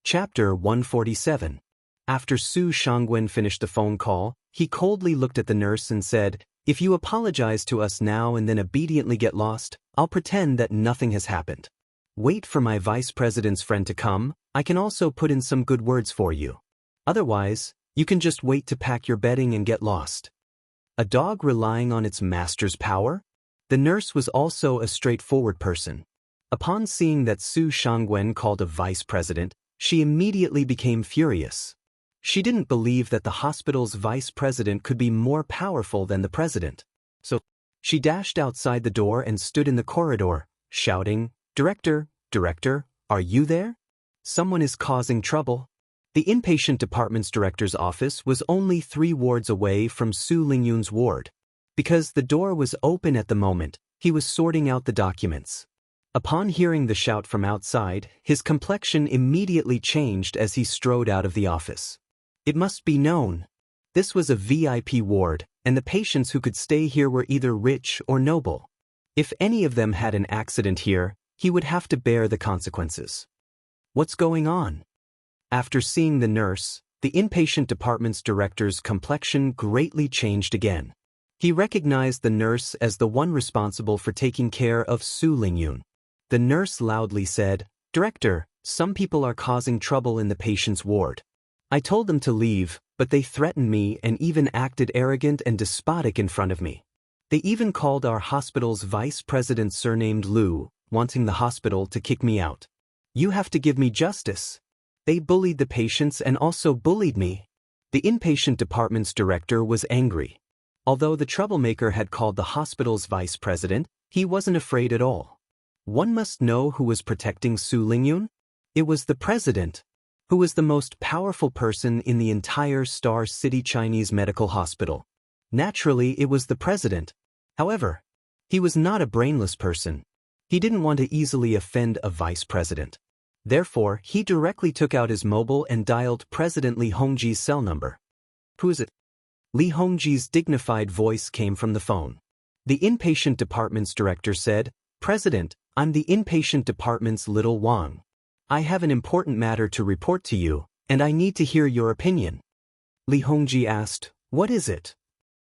Chapter 147. After Su Shangwen finished the phone call, he coldly looked at the nurse and said, "If you apologize to us now and then obediently get lost, I'll pretend that nothing has happened. Wait for my vice president's friend to come. I can also put in some good words for you. Otherwise, you can just wait to pack your bedding and get lost." A dog relying on its master's power? The nurse was also a straightforward person. Upon seeing that Su Shangwen called a vice president, she immediately became furious. She didn't believe that the hospital's vice president could be more powerful than the president. So, she dashed outside the door and stood in the corridor, shouting, "Director, director, are you there? Someone is causing trouble." The inpatient department's director's office was only 3 wards away from Su Lingyun's ward. Because the door was open at the moment, he was sorting out the documents. Upon hearing the shout from outside, his complexion immediately changed as he strode out of the office. It must be known. This was a VIP ward, and the patients who could stay here were either rich or noble. If any of them had an accident here, he would have to bear the consequences. What's going on? After seeing the nurse, the inpatient department's director's complexion greatly changed again. He recognized the nurse as the one responsible for taking care of Su Lingyun. The nurse loudly said, "Director, some people are causing trouble in the patient's ward. I told them to leave, but they threatened me and even acted arrogant and despotic in front of me. They even called our hospital's vice president surnamed Lu, wanting the hospital to kick me out. You have to give me justice. They bullied the patients and also bullied me." The inpatient department's director was angry. Although the troublemaker had called the hospital's vice president, he wasn't afraid at all. One must know who was protecting Su Lingyun. It was the president, who was the most powerful person in the entire Star City Chinese Medical Hospital. Naturally, it was the president. However, he was not a brainless person. He didn't want to easily offend a vice president. Therefore, he directly took out his mobile and dialed President Li Hongji's cell number. "Who is it?" Li Hongji's dignified voice came from the phone. The inpatient department's director said, "President, I'm the inpatient department's Little Wang. I have an important matter to report to you, and I need to hear your opinion." Li Hongji asked, "What is it?"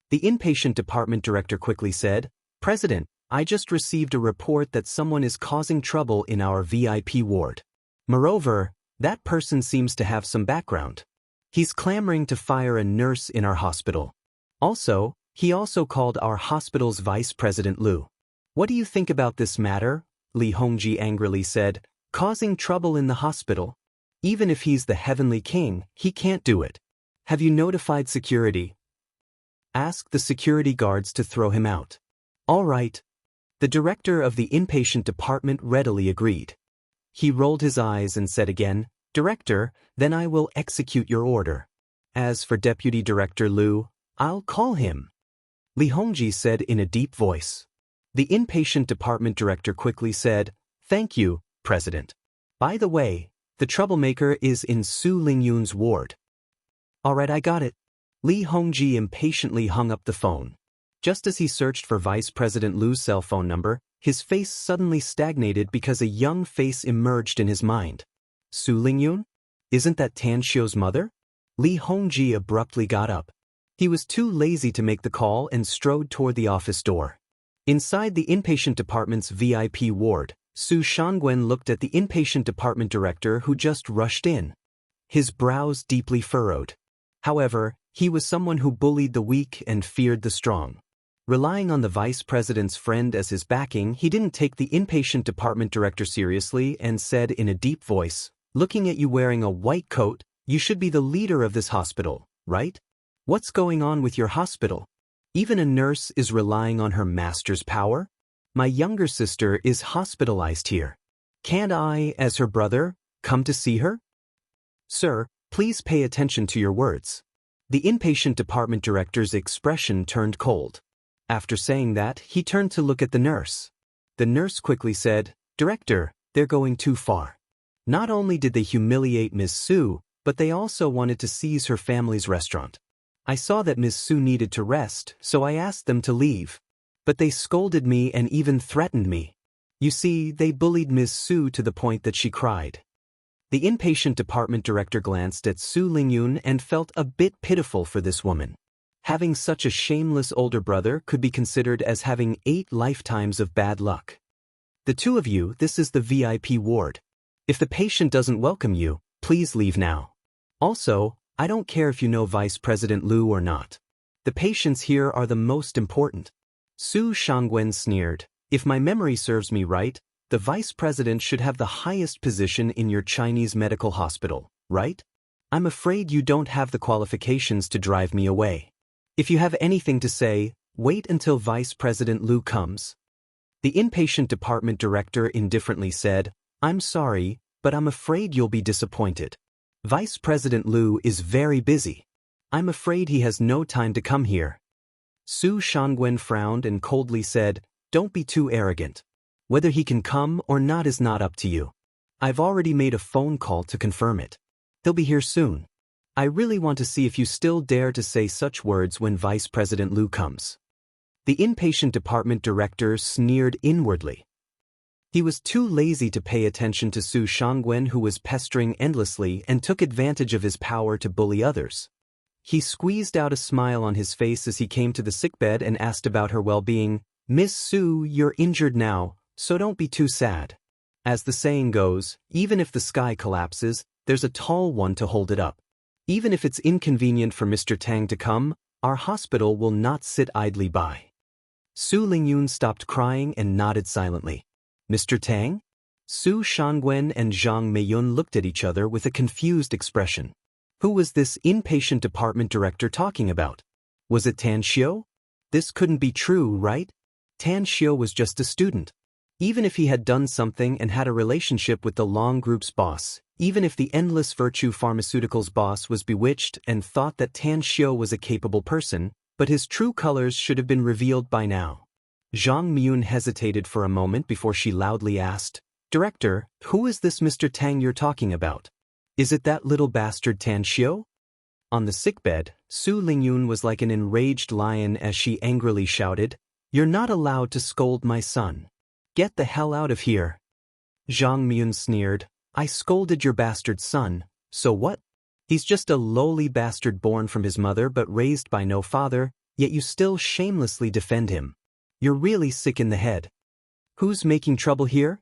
The inpatient department director quickly said, "President, I just received a report that someone is causing trouble in our VIP ward. Moreover, that person seems to have some background. He's clamoring to fire a nurse in our hospital. Also, he also called our hospital's vice president Lu. What do you think about this matter?" Li Hongji angrily said, "Causing trouble in the hospital? Even if he's the heavenly king, he can't do it. Have you notified security? Ask the security guards to throw him out." "All right." The director of the inpatient department readily agreed. He rolled his eyes and said again, "Director, then I will execute your order. As for Deputy Director Lu, I'll call him," Li Hongji said in a deep voice. The inpatient department director quickly said, "Thank you, President. By the way, the troublemaker is in Su Lingyun's ward." "All right, I got it." Li Hongji impatiently hung up the phone. Just as he searched for Vice President Lu's cell phone number, his face suddenly stagnated because a young face emerged in his mind. "Su Lingyun? Isn't that Tan Xiu's mother?" Li Hongji abruptly got up. He was too lazy to make the call and strode toward the office door. Inside the inpatient department's VIP ward, Su Shangwen looked at the inpatient department director who just rushed in. His brows deeply furrowed. However, he was someone who bullied the weak and feared the strong. Relying on the vice president's friend as his backing, he didn't take the inpatient department director seriously and said in a deep voice, "Looking at you wearing a white coat, you should be the leader of this hospital, right? What's going on with your hospital? Even a nurse is relying on her master's power? My younger sister is hospitalized here. Can't I, as her brother, come to see her?" "Sir, please pay attention to your words." The inpatient department director's expression turned cold. After saying that, he turned to look at the nurse. The nurse quickly said, "Director, they're going too far. Not only did they humiliate Ms. Su, but they also wanted to seize her family's restaurant. I saw that Ms. Su needed to rest, so I asked them to leave. But they scolded me and even threatened me. You see, they bullied Ms. Su to the point that she cried." The inpatient department director glanced at Su Lingyun and felt a bit pitiful for this woman. Having such a shameless older brother could be considered as having 8 lifetimes of bad luck. The two of you, this is the VIP ward. If the patient doesn't welcome you, please leave now. Also, I don't care if you know Vice President Liu or not. The patients here are the most important. Su Shangwen sneered. If my memory serves me right, the vice president should have the highest position in your Chinese medical hospital, right? I'm afraid you don't have the qualifications to drive me away. If you have anything to say, wait until Vice President Liu comes. The inpatient department director indifferently said, I'm sorry, but I'm afraid you'll be disappointed. Vice President Liu is very busy. I'm afraid he has no time to come here. Su Shangwen frowned and coldly said, don't be too arrogant. Whether he can come or not is not up to you. I've already made a phone call to confirm it. He'll be here soon. I really want to see if you still dare to say such words when Vice President Liu comes. The inpatient department director sneered inwardly. He was too lazy to pay attention to Su Shangwen, who was pestering endlessly and took advantage of his power to bully others. He squeezed out a smile on his face as he came to the sickbed and asked about her well-being. Miss Su, you're injured now, so don't be too sad. As the saying goes, even if the sky collapses, there's a tall one to hold it up. Even if it's inconvenient for Mr. Tang to come, our hospital will not sit idly by. Su Lingyun stopped crying and nodded silently. Mr. Tang? Su Shangwen and Zhang Meiyun looked at each other with a confused expression. Who was this inpatient department director talking about? Was it Tan Xiu? This couldn't be true, right? Tan Xiu was just a student. Even if he had done something and had a relationship with the Long Group's boss, even if the Endless Virtue Pharmaceuticals boss was bewitched and thought that Tan Xiu was a capable person, but his true colors should have been revealed by now. Zhang Meiyun hesitated for a moment before she loudly asked, Director, who is this Mr. Tang you're talking about? Is it that little bastard Tan Xiu? On the sickbed, Su Lingyun was like an enraged lion as she angrily shouted, You're not allowed to scold my son. Get the hell out of here. Zhang Meiyun sneered, I scolded your bastard son, so what? He's just a lowly bastard born from his mother but raised by no father, yet you still shamelessly defend him. You're really sick in the head. Who's making trouble here?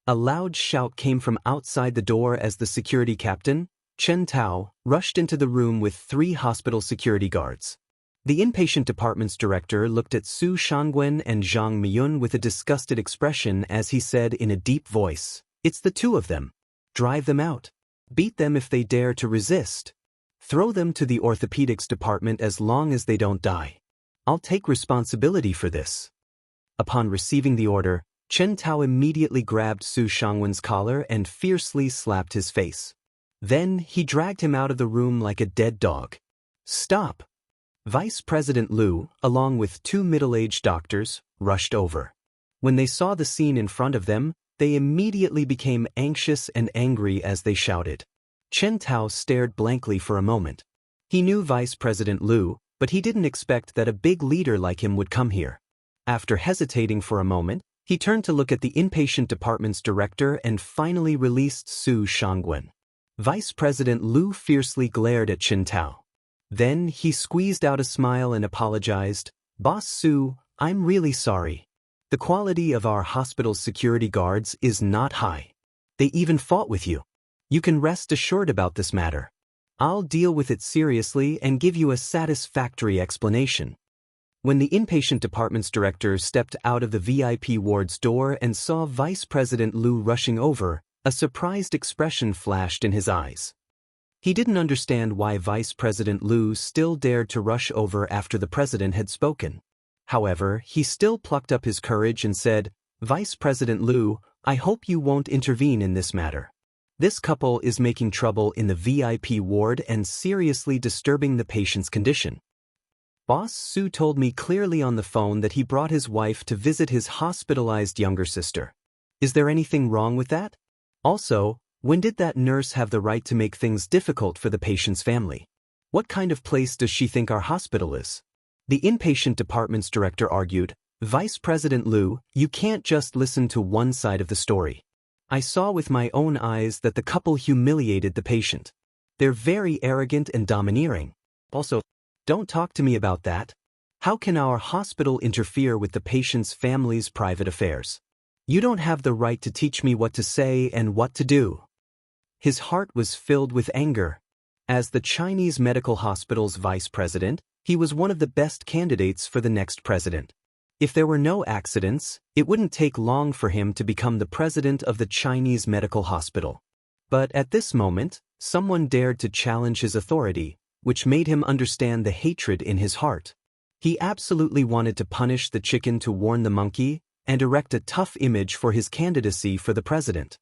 A loud shout came from outside the door as the security captain, Chen Tao, rushed into the room with 3 hospital security guards. The inpatient department's director looked at Su Shangwen and Zhang Meiyun with a disgusted expression as he said in a deep voice, It's the 2 of them. Drive them out. Beat them if they dare to resist. Throw them to the orthopedics department as long as they don't die. I'll take responsibility for this. Upon receiving the order, Chen Tao immediately grabbed Su Shangwen's collar and fiercely slapped his face. Then he dragged him out of the room like a dead dog. Stop! Vice President Liu, along with 2 middle-aged doctors, rushed over. When they saw the scene in front of them, they immediately became anxious and angry as they shouted. Chen Tao stared blankly for a moment. He knew Vice President Liu, but he didn't expect that a big leader like him would come here. After hesitating for a moment, he turned to look at the inpatient department's director and finally released Su Shangwen. Vice President Liu fiercely glared at Chen Tao. Then he squeezed out a smile and apologized, Boss Su, I'm really sorry. The quality of our hospital's security guards is not high. They even fought with you. You can rest assured about this matter. I'll deal with it seriously and give you a satisfactory explanation. When the inpatient department's director stepped out of the VIP ward's door and saw Vice President Liu rushing over, a surprised expression flashed in his eyes. He didn't understand why Vice President Liu still dared to rush over after the president had spoken. However, he still plucked up his courage and said, Vice President Liu, I hope you won't intervene in this matter. This couple is making trouble in the VIP ward and seriously disturbing the patient's condition. Boss Su told me clearly on the phone that he brought his wife to visit his hospitalized younger sister. Is there anything wrong with that? Also, when did that nurse have the right to make things difficult for the patient's family? What kind of place does she think our hospital is? The inpatient department's director argued, Vice President Liu, you can't just listen to one side of the story. I saw with my own eyes that the couple humiliated the patient. They're very arrogant and domineering. Also, don't talk to me about that. How can our hospital interfere with the patient's family's private affairs? You don't have the right to teach me what to say and what to do. His heart was filled with anger. As the Chinese medical hospital's vice president, he was one of the best candidates for the next president. If there were no accidents, it wouldn't take long for him to become the president of the Chinese medical hospital. But at this moment, someone dared to challenge his authority, which made him understand the hatred in his heart. He absolutely wanted to punish the chicken to warn the monkey and erect a tough image for his candidacy for the president.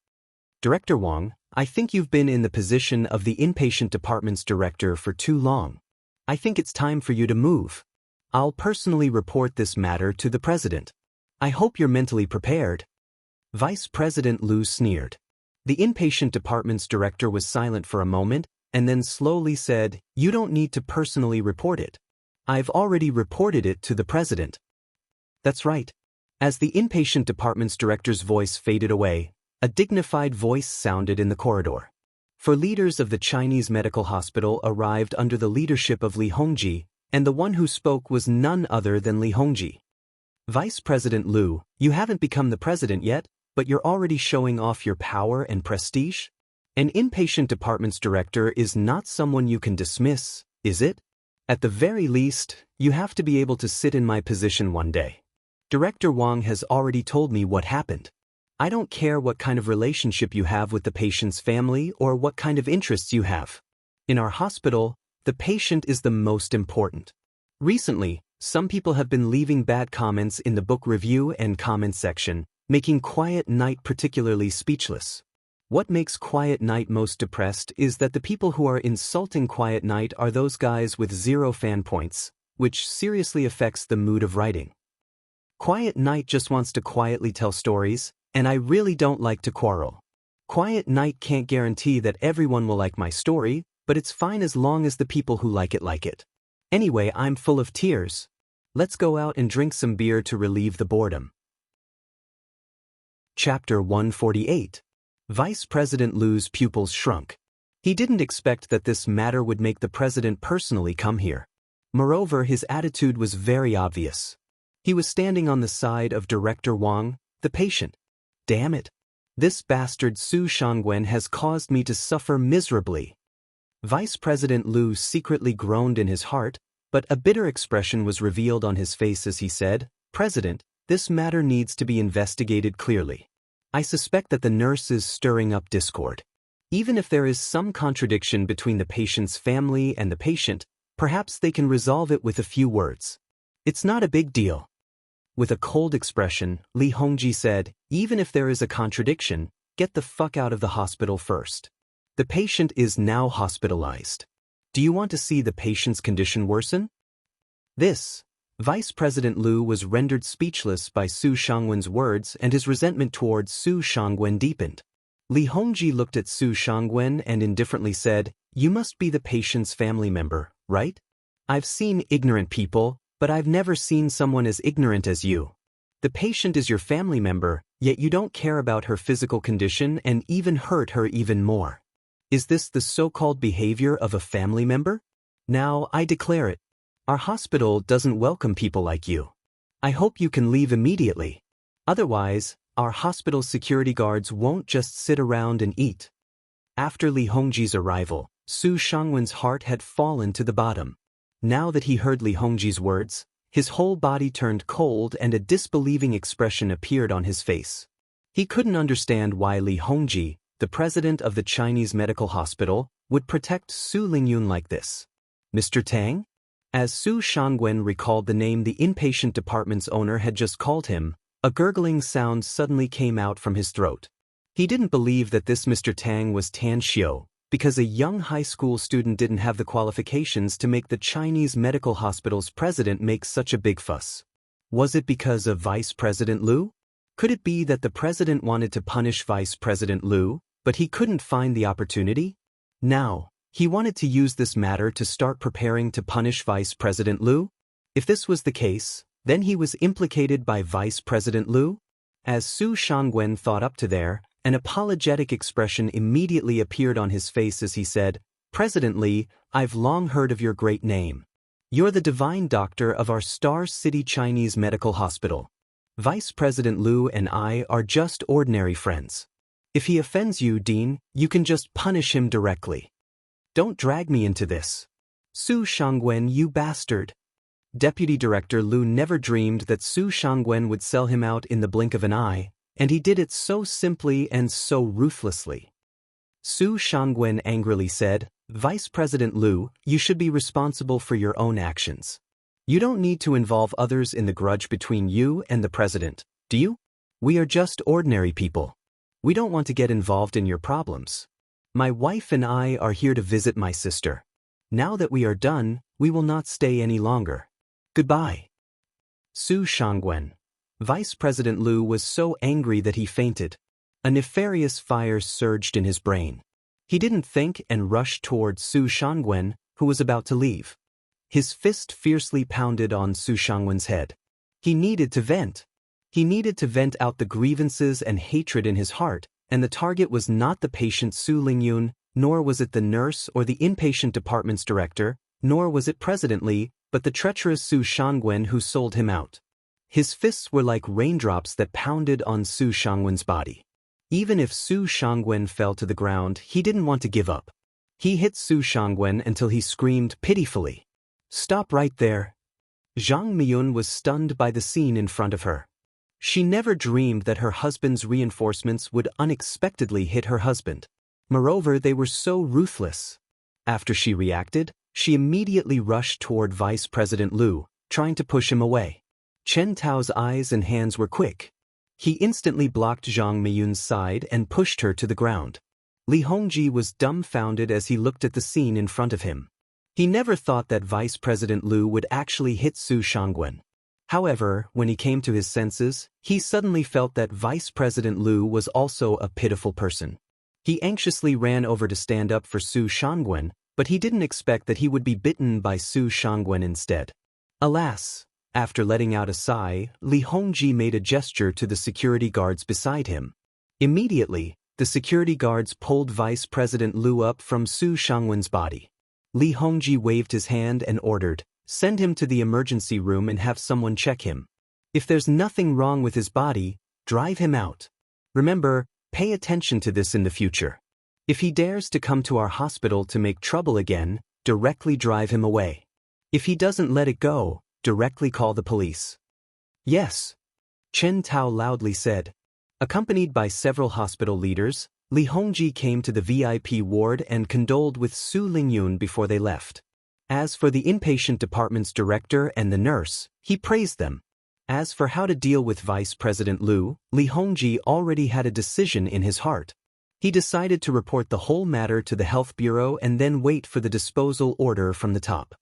Director Wang, I think you've been in the position of the inpatient department's director for too long. I think it's time for you to move. I'll personally report this matter to the president. I hope you're mentally prepared. Vice President Liu sneered. The inpatient department's director was silent for a moment and then slowly said, "You don't need to personally report it. I've already reported it to the president." That's right. As the inpatient department's director's voice faded away, a dignified voice sounded in the corridor. For leaders of the Chinese medical hospital arrived under the leadership of Li Hongji, and the one who spoke was none other than Li Hongji. Vice President Liu, you haven't become the president yet, but you're already showing off your power and prestige? An inpatient department's director is not someone you can dismiss, is it? At the very least, you have to be able to sit in my position one day. Director Wang has already told me what happened. I don't care what kind of relationship you have with the patient's family or what kind of interests you have. In our hospital, the patient is the most important. Recently, some people have been leaving bad comments in the book review and comment section, making Quiet Night particularly speechless. What makes Quiet Night most depressed is that the people who are insulting Quiet Night are those guys with 0 fan points, which seriously affects the mood of writing. Quiet Night just wants to quietly tell stories, and I really don't like to quarrel. Quiet Night can't guarantee that everyone will like my story, but it's fine as long as the people who like it like it. Anyway, I'm full of tears. Let's go out and drink some beer to relieve the boredom. Chapter 148. Vice President Liu's pupils shrunk. He didn't expect that this matter would make the president personally come here. Moreover, his attitude was very obvious. He was standing on the side of Director Wang, the patient. Damn it. This bastard Su Shangwen has caused me to suffer miserably. Vice President Liu secretly groaned in his heart, but a bitter expression was revealed on his face as he said, "President, this matter needs to be investigated clearly. I suspect that the nurse is stirring up discord. Even if there is some contradiction between the patient's family and the patient, perhaps they can resolve it with a few words. It's not a big deal." With a cold expression, Li Hongji said, "Even if there is a contradiction, get the fuck out of the hospital first. The patient is now hospitalized. Do you want to see the patient's condition worsen?" Vice President Liu was rendered speechless by Su Shangwen's words, and his resentment towards Su Shangwen deepened. Li Hongji looked at Su Shangwen and indifferently said, "You must be the patient's family member, right? I've seen ignorant people, but I've never seen someone as ignorant as you. The patient is your family member, yet you don't care about her physical condition and even hurt her even more. Is this the so-called behavior of a family member? Now, I declare it. Our hospital doesn't welcome people like you. I hope you can leave immediately. Otherwise, our hospital security guards won't just sit around and eat." After Li Hongji's arrival, Su Shangwen's heart had fallen to the bottom. Now that he heard Li Hongji's words, his whole body turned cold and a disbelieving expression appeared on his face. He couldn't understand why Li Hongji, the president of the Chinese medical hospital, would protect Su Lingyun like this. "Mr. Tang?" As Su Shangwen recalled the name the inpatient department's owner had just called him, a gurgling sound suddenly came out from his throat. He didn't believe that this Mr. Tang was Tan Xiu, because a young high school student didn't have the qualifications to make the Chinese medical hospital's president make such a big fuss. Was it because of Vice President Liu? Could it be that the president wanted to punish Vice President Liu, but he couldn't find the opportunity? Now, he wanted to use this matter to start preparing to punish Vice President Liu? If this was the case, then he was implicated by Vice President Liu? As Su Shangwen thought up to there, An apologetic expression immediately appeared on his face as he said, "President Li, I've long heard of your great name. You're the divine doctor of our Star City Chinese Medical Hospital. Vice President Liu and I are just ordinary friends. If he offends you, Dean, you can just punish him directly. Don't drag me into this. Su Shangwen, you bastard." Deputy Director Liu never dreamed that Su Shangwen would sell him out in the blink of an eye, and he did it so simply and so ruthlessly. Su Shangwen angrily said, "Vice President Liu, you should be responsible for your own actions. You don't need to involve others in the grudge between you and the president, do you? We are just ordinary people. We don't want to get involved in your problems. My wife and I are here to visit my sister. Now that we are done, we will not stay any longer. Goodbye." Su Shangwen. Vice President Liu was so angry that he fainted. A nefarious fire surged in his brain. He didn't think and rushed toward Su Shangwen, who was about to leave. His fist fiercely pounded on Su Shangwen's head. He needed to vent. He needed to vent out the grievances and hatred in his heart, and the target was not the patient Su Lingyun, nor was it the nurse or the inpatient department's director, nor was it President Li, but the treacherous Su Shangwen who sold him out. His fists were like raindrops that pounded on Su Shangwen's body. Even if Su Shangwen fell to the ground, he didn't want to give up. He hit Su Shangwen until he screamed pitifully. "Stop right there." Zhang Miyun was stunned by the scene in front of her. She never dreamed that her husband's reinforcements would unexpectedly hit her husband. Moreover, they were so ruthless. After she reacted, she immediately rushed toward Vice President Liu, trying to push him away. Chen Tao's eyes and hands were quick. He instantly blocked Zhang Miyun's side and pushed her to the ground. Li Hongji was dumbfounded as he looked at the scene in front of him. He never thought that Vice President Liu would actually hit Su Shangwen. However, when he came to his senses, he suddenly felt that Vice President Liu was also a pitiful person. He anxiously ran over to stand up for Su Shangwen, but he didn't expect that he would be bitten by Su Shangwen instead. Alas! After letting out a sigh, Li Hongji made a gesture to the security guards beside him. Immediately, the security guards pulled Vice President Liu up from Su Shangwen's body. Li Hongji waved his hand and ordered, "Send him to the emergency room and have someone check him. If there's nothing wrong with his body, drive him out. Remember, pay attention to this in the future. If he dares to come to our hospital to make trouble again, directly drive him away. If he doesn't let it go, directly call the police." "Yes," Chen Tao loudly said. Accompanied by several hospital leaders, Li Hongji came to the VIP ward and condoled with Su Lingyun before they left. As for the inpatient department's director and the nurse, he praised them. As for how to deal with Vice President Liu, Li Hongji already had a decision in his heart. He decided to report the whole matter to the health bureau and then wait for the disposal order from the top.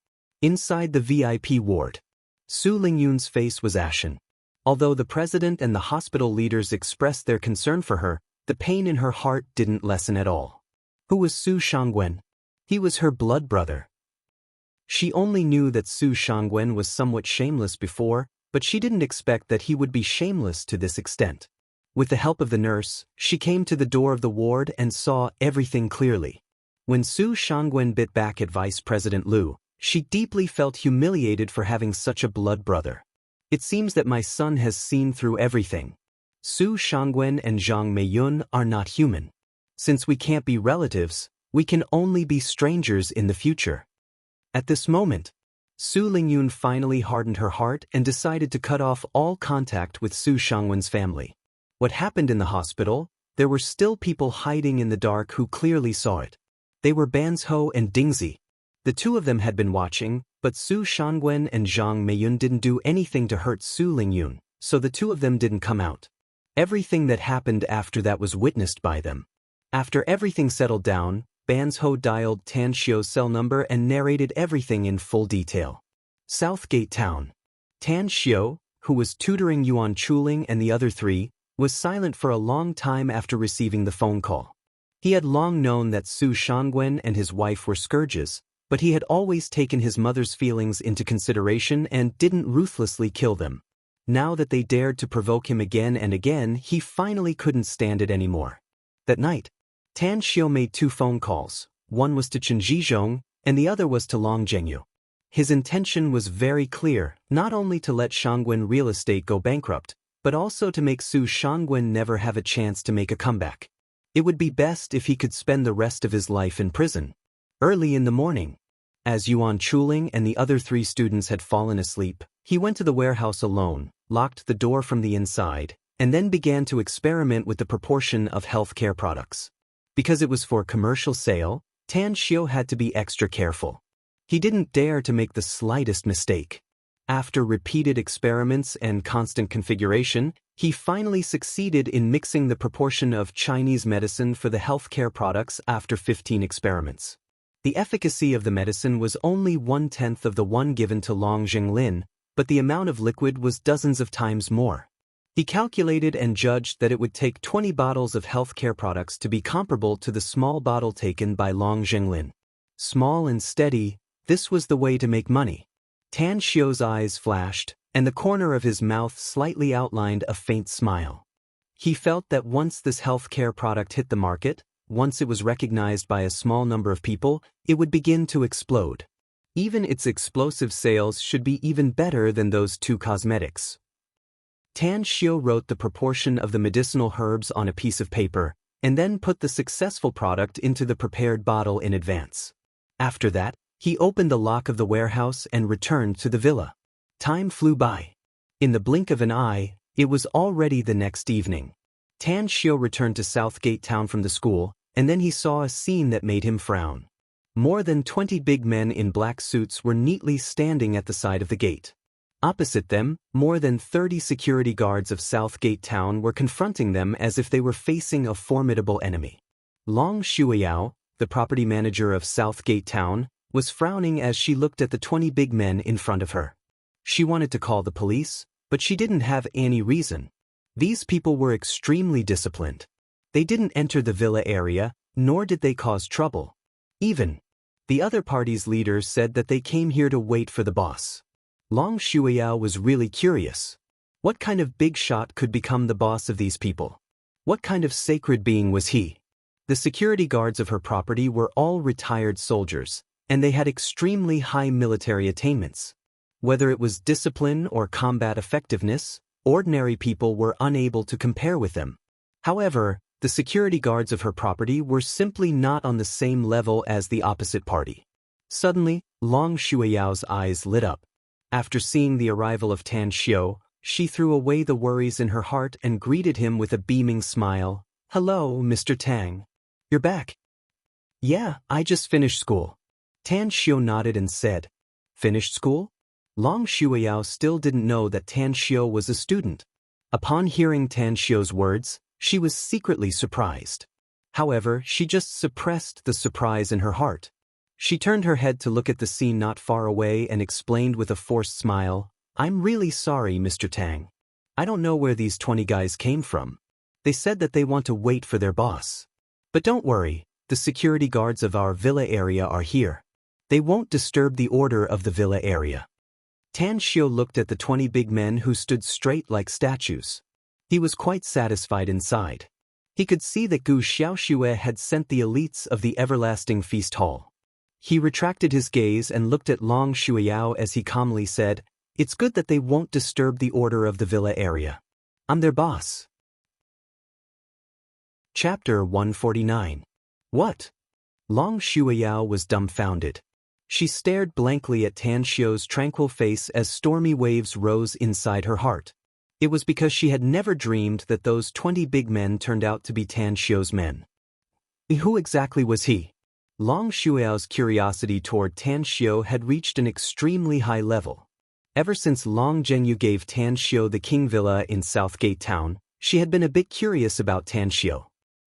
Inside the VIP ward, Su Lingyun's face was ashen. Although the president and the hospital leaders expressed their concern for her, the pain in her heart didn't lessen at all. Who was Su Shangwen? He was her blood brother. She only knew that Su Shangwen was somewhat shameless before, but she didn't expect that he would be shameless to this extent. With the help of the nurse, she came to the door of the ward and saw everything clearly. When Su Shangwen bit back at Vice President Liu, she deeply felt humiliated for having such a blood brother. "It seems that my son has seen through everything. Su Shangwen and Zhang Meiyun are not human. Since we can't be relatives, we can only be strangers in the future." At this moment, Su Lingyun finally hardened her heart and decided to cut off all contact with Su Shangwen's family. What happened in the hospital, there were still people hiding in the dark who clearly saw it. They were Banzhou and Dingzi. The two of them had been watching, but Su Shangwen and Zhang Meiyun didn't do anything to hurt Su Lingyun, so the two of them didn't come out. Everything that happened after that was witnessed by them. After everything settled down, Banzhou dialed Tan Xiu's cell number and narrated everything in full detail. Southgate Town. Tan Xiu, who was tutoring Yuan Chuling and the other three, was silent for a long time after receiving the phone call. He had long known that Su Shangwen and his wife were scourges, but he had always taken his mother's feelings into consideration and didn't ruthlessly kill them. Now that they dared to provoke him again and again, he finally couldn't stand it anymore. That night, Tan Xiao made 2 phone calls. One was to Chen Zhizhong, and the other was to Long Zhengyu. His intention was very clear, not only to let Shangguan Real Estate go bankrupt, but also to make Su Shangguan never have a chance to make a comeback. It would be best if he could spend the rest of his life in prison. Early in the morning, as Yuan Chuling and the other 3 students had fallen asleep, he went to the warehouse alone, locked the door from the inside, and then began to experiment with the proportion of healthcare products. Because it was for commercial sale, Tan Xiao had to be extra careful. He didn't dare to make the slightest mistake. After repeated experiments and constant configuration, he finally succeeded in mixing the proportion of Chinese medicine for the healthcare products after 15 experiments. The efficacy of the medicine was only 1/10 of the one given to Long Zhenglin, but the amount of liquid was dozens of times more. He calculated and judged that it would take 20 bottles of healthcare products to be comparable to the small bottle taken by Long Zhenglin. Small and steady, this was the way to make money. Tan Xiao's eyes flashed, and the corner of his mouth slightly outlined a faint smile. He felt that once this healthcare product hit the market, once it was recognized by a small number of people, it would begin to explode. Even its explosive sales should be even better than those 2 cosmetics. Tan Xiao wrote the proportion of the medicinal herbs on a piece of paper, and then put the successful product into the prepared bottle in advance. After that, he opened the lock of the warehouse and returned to the villa. Time flew by. In the blink of an eye, it was already the next evening. Tan Xiao returned to Southgate Town from the school, and then he saw a scene that made him frown. More than 20 big men in black suits were neatly standing at the side of the gate. Opposite them, more than 30 security guards of Southgate Town were confronting them as if they were facing a formidable enemy. Long Shuiyao, the property manager of Southgate Town, was frowning as she looked at the 20 big men in front of her. She wanted to call the police, but she didn't have any reason. These people were extremely disciplined. They didn't enter the villa area, nor did they cause trouble. Even the other party's leaders said that they came here to wait for the boss. Long Shuiyao was really curious. What kind of big shot could become the boss of these people? What kind of sacred being was he? The security guards of her property were all retired soldiers, and they had extremely high military attainments. Whether it was discipline or combat effectiveness, ordinary people were unable to compare with them. However, the security guards of her property were simply not on the same level as the opposite party. Suddenly, Long Shuiyao's eyes lit up. After seeing the arrival of Tan Xiao, she threw away the worries in her heart and greeted him with a beaming smile. "Hello, Mr. Tang. You're back." "Yeah, I just finished school." Tan Xiao nodded and said, "Finished school?" Long Shuiyao still didn't know that Tan Xiao was a student. Upon hearing Tan Xiao's words, she was secretly surprised. However, she just suppressed the surprise in her heart. She turned her head to look at the scene not far away and explained with a forced smile, "I'm really sorry, Mr. Tang. I don't know where these 20 guys came from. They said that they want to wait for their boss. But don't worry, the security guards of our villa area are here. They won't disturb the order of the villa area." Tan Xiao looked at the 20 big men who stood straight like statues. He was quite satisfied inside. He could see that Gu Xiaoxue had sent the elites of the everlasting feast hall. He retracted his gaze and looked at Long Shuiyao as he calmly said, "It's good that they won't disturb the order of the villa area. I'm their boss." Chapter 149. What? Long Shuiyao was dumbfounded. She stared blankly at Tan Xiao's tranquil face as stormy waves rose inside her heart. It was because she had never dreamed that those 20 big men turned out to be Tan Xiao's men. Who exactly was he? Long Shuiyao's curiosity toward Tan Xiao had reached an extremely high level. Ever since Long Zhengyu gave Tan Xiao the King Villa in Southgate Town, she had been a bit curious about Tan Xiao.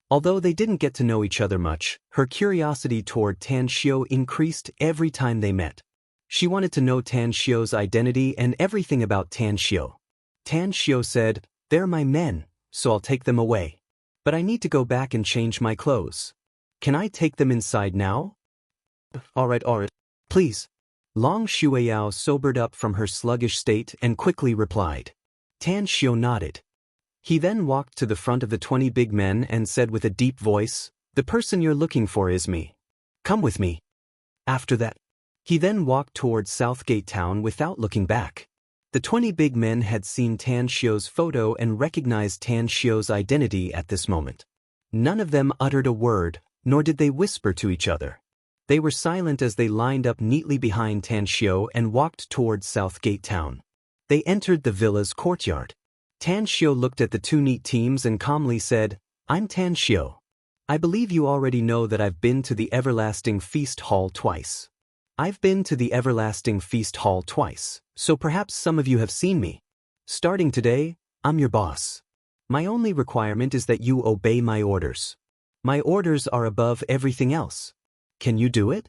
Although they didn't get to know each other much, her curiosity toward Tan Xiao increased every time they met. She wanted to know Tan Xiao's identity and everything about Tan Xiao. Tan Xiao said, "They're my men, so I'll take them away. But I need to go back and change my clothes. Can I take them inside now?" All right, please." Long Shuiyao sobered up from her sluggish state and quickly replied. Tan Xiao nodded. He then walked to the front of the 20 big men and said with a deep voice, "The person you're looking for is me. Come with me." After that, he then walked towards Southgate Town without looking back. The 20 big men had seen Tan Xiu's photo and recognized Tan Xiu's identity at this moment. None of them uttered a word, nor did they whisper to each other. They were silent as they lined up neatly behind Tan Xiu and walked towards Southgate Town. They entered the villa's courtyard. Tan Xiu looked at the two neat teams and calmly said, "I'm Tan Xiu. I believe you already know that I've been to the Everlasting Feast Hall twice. I've been to the Everlasting Feast Hall twice, so perhaps some of you have seen me. Starting today, I'm your boss. My only requirement is that you obey my orders. My orders are above everything else. Can you do it?"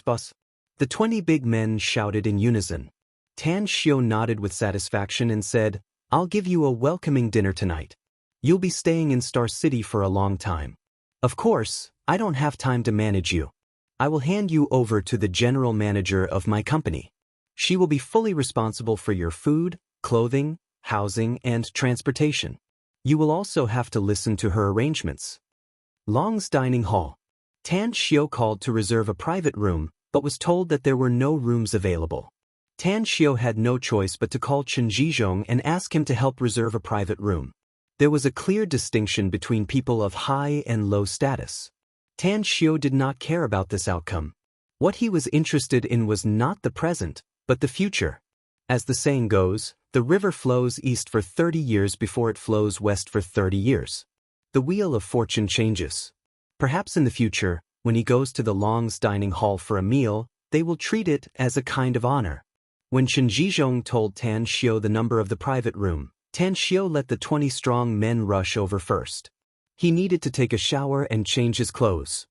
"Boss." The 20 big men shouted in unison. Tan Xiu nodded with satisfaction and said, "I'll give you a welcoming dinner tonight. You'll be staying in Star City for a long time. Of course, I don't have time to manage you. I will hand you over to the general manager of my company. She will be fully responsible for your food, clothing, housing, and transportation. You will also have to listen to her arrangements." Long's dining hall. Tan Xiu called to reserve a private room, but was told that there were no rooms available. Tan Xiu had no choice but to call Chen Zhizhong and ask him to help reserve a private room. There was a clear distinction between people of high and low status. Tan Xiu did not care about this outcome. What he was interested in was not the present, but the future. As the saying goes, the river flows east for 30 years before it flows west for 30 years. The wheel of fortune changes. Perhaps in the future, when he goes to the Long's dining hall for a meal, they will treat it as a kind of honor. When Chen Zhizhong told Tan Xiu the number of the private room, Tan Xiu let the 20 strong men rush over first. He needed to take a shower and change his clothes.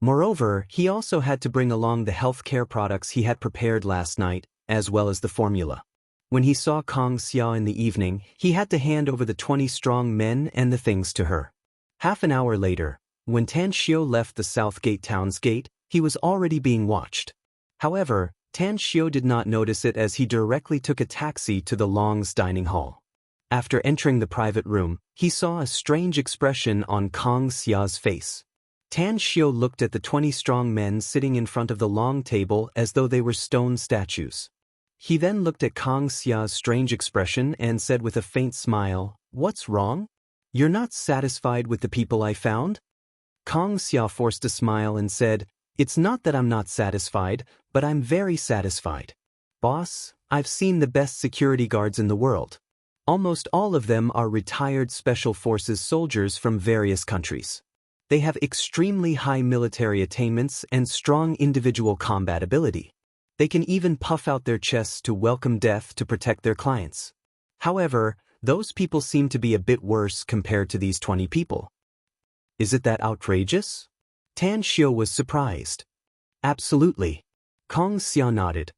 Moreover, he also had to bring along the health care products he had prepared last night, as well as the formula. When he saw Kong Xia in the evening, he had to hand over the 20 strong men and the things to her. Half an hour later, when Tan Xiu left the Southgate Town's gate, he was already being watched. However, Tan Xiu did not notice it as he directly took a taxi to the Long's dining hall. After entering the private room, he saw a strange expression on Kong Xia's face. Tan Xiu looked at the 20 strong men sitting in front of the long table as though they were stone statues. He then looked at Kong Xia's strange expression and said with a faint smile, "What's wrong? You're not satisfied with the people I found?" Kong Xia forced a smile and said, "It's not that I'm not satisfied, but I'm very satisfied. Boss, I've seen the best security guards in the world. Almost all of them are retired Special Forces soldiers from various countries. They have extremely high military attainments and strong individual combat ability. They can even puff out their chests to welcome death to protect their clients. However, those people seem to be a bit worse compared to these 20 people. Is it that outrageous?" Tan Xiu was surprised. "Absolutely." Kong Xia nodded.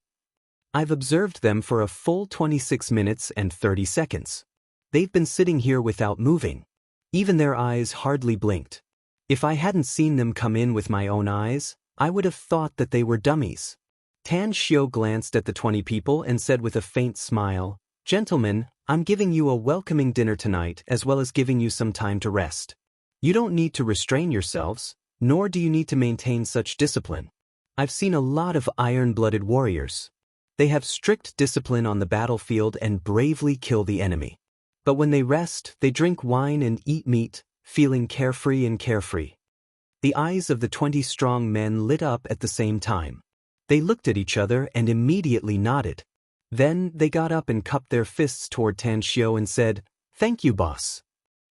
"I've observed them for a full 26 minutes and 30 seconds. They've been sitting here without moving. Even their eyes hardly blinked. If I hadn't seen them come in with my own eyes, I would have thought that they were dummies." Tan Xiu glanced at the 20 people and said with a faint smile, "Gentlemen, I'm giving you a welcoming dinner tonight as well as giving you some time to rest. You don't need to restrain yourselves, nor do you need to maintain such discipline. I've seen a lot of iron-blooded warriors. They have strict discipline on the battlefield and bravely kill the enemy. But when they rest, they drink wine and eat meat, feeling carefree and carefree." The eyes of the 20 strong men lit up at the same time. They looked at each other and immediately nodded. Then they got up and cupped their fists toward Tan Xiu and said, "Thank you, boss."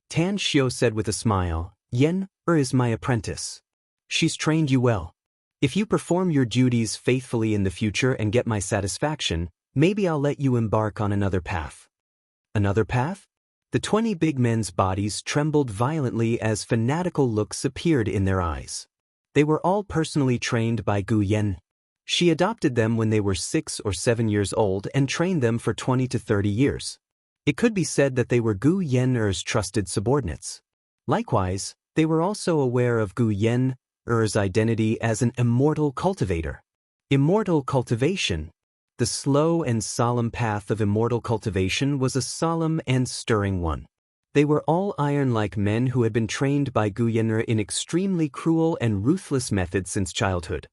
Tan Xiu said with a smile, "Yen is my apprentice. She's trained you well. If you perform your duties faithfully in the future and get my satisfaction, maybe I'll let you embark on another path." "Another path?" The 20 big men's bodies trembled violently as fanatical looks appeared in their eyes. They were all personally trained by Gu Yen. She adopted them when they were 6 or 7 years old and trained them for 20 to 30 years. It could be said that they were Gu Yen's trusted subordinates. Likewise, they were also aware of Gu Yen's identity as an immortal cultivator. Immortal cultivation. The slow and solemn path of immortal cultivation was a solemn and stirring one. They were all iron-like men who had been trained by Gu Yen'er in extremely cruel and ruthless methods since childhood.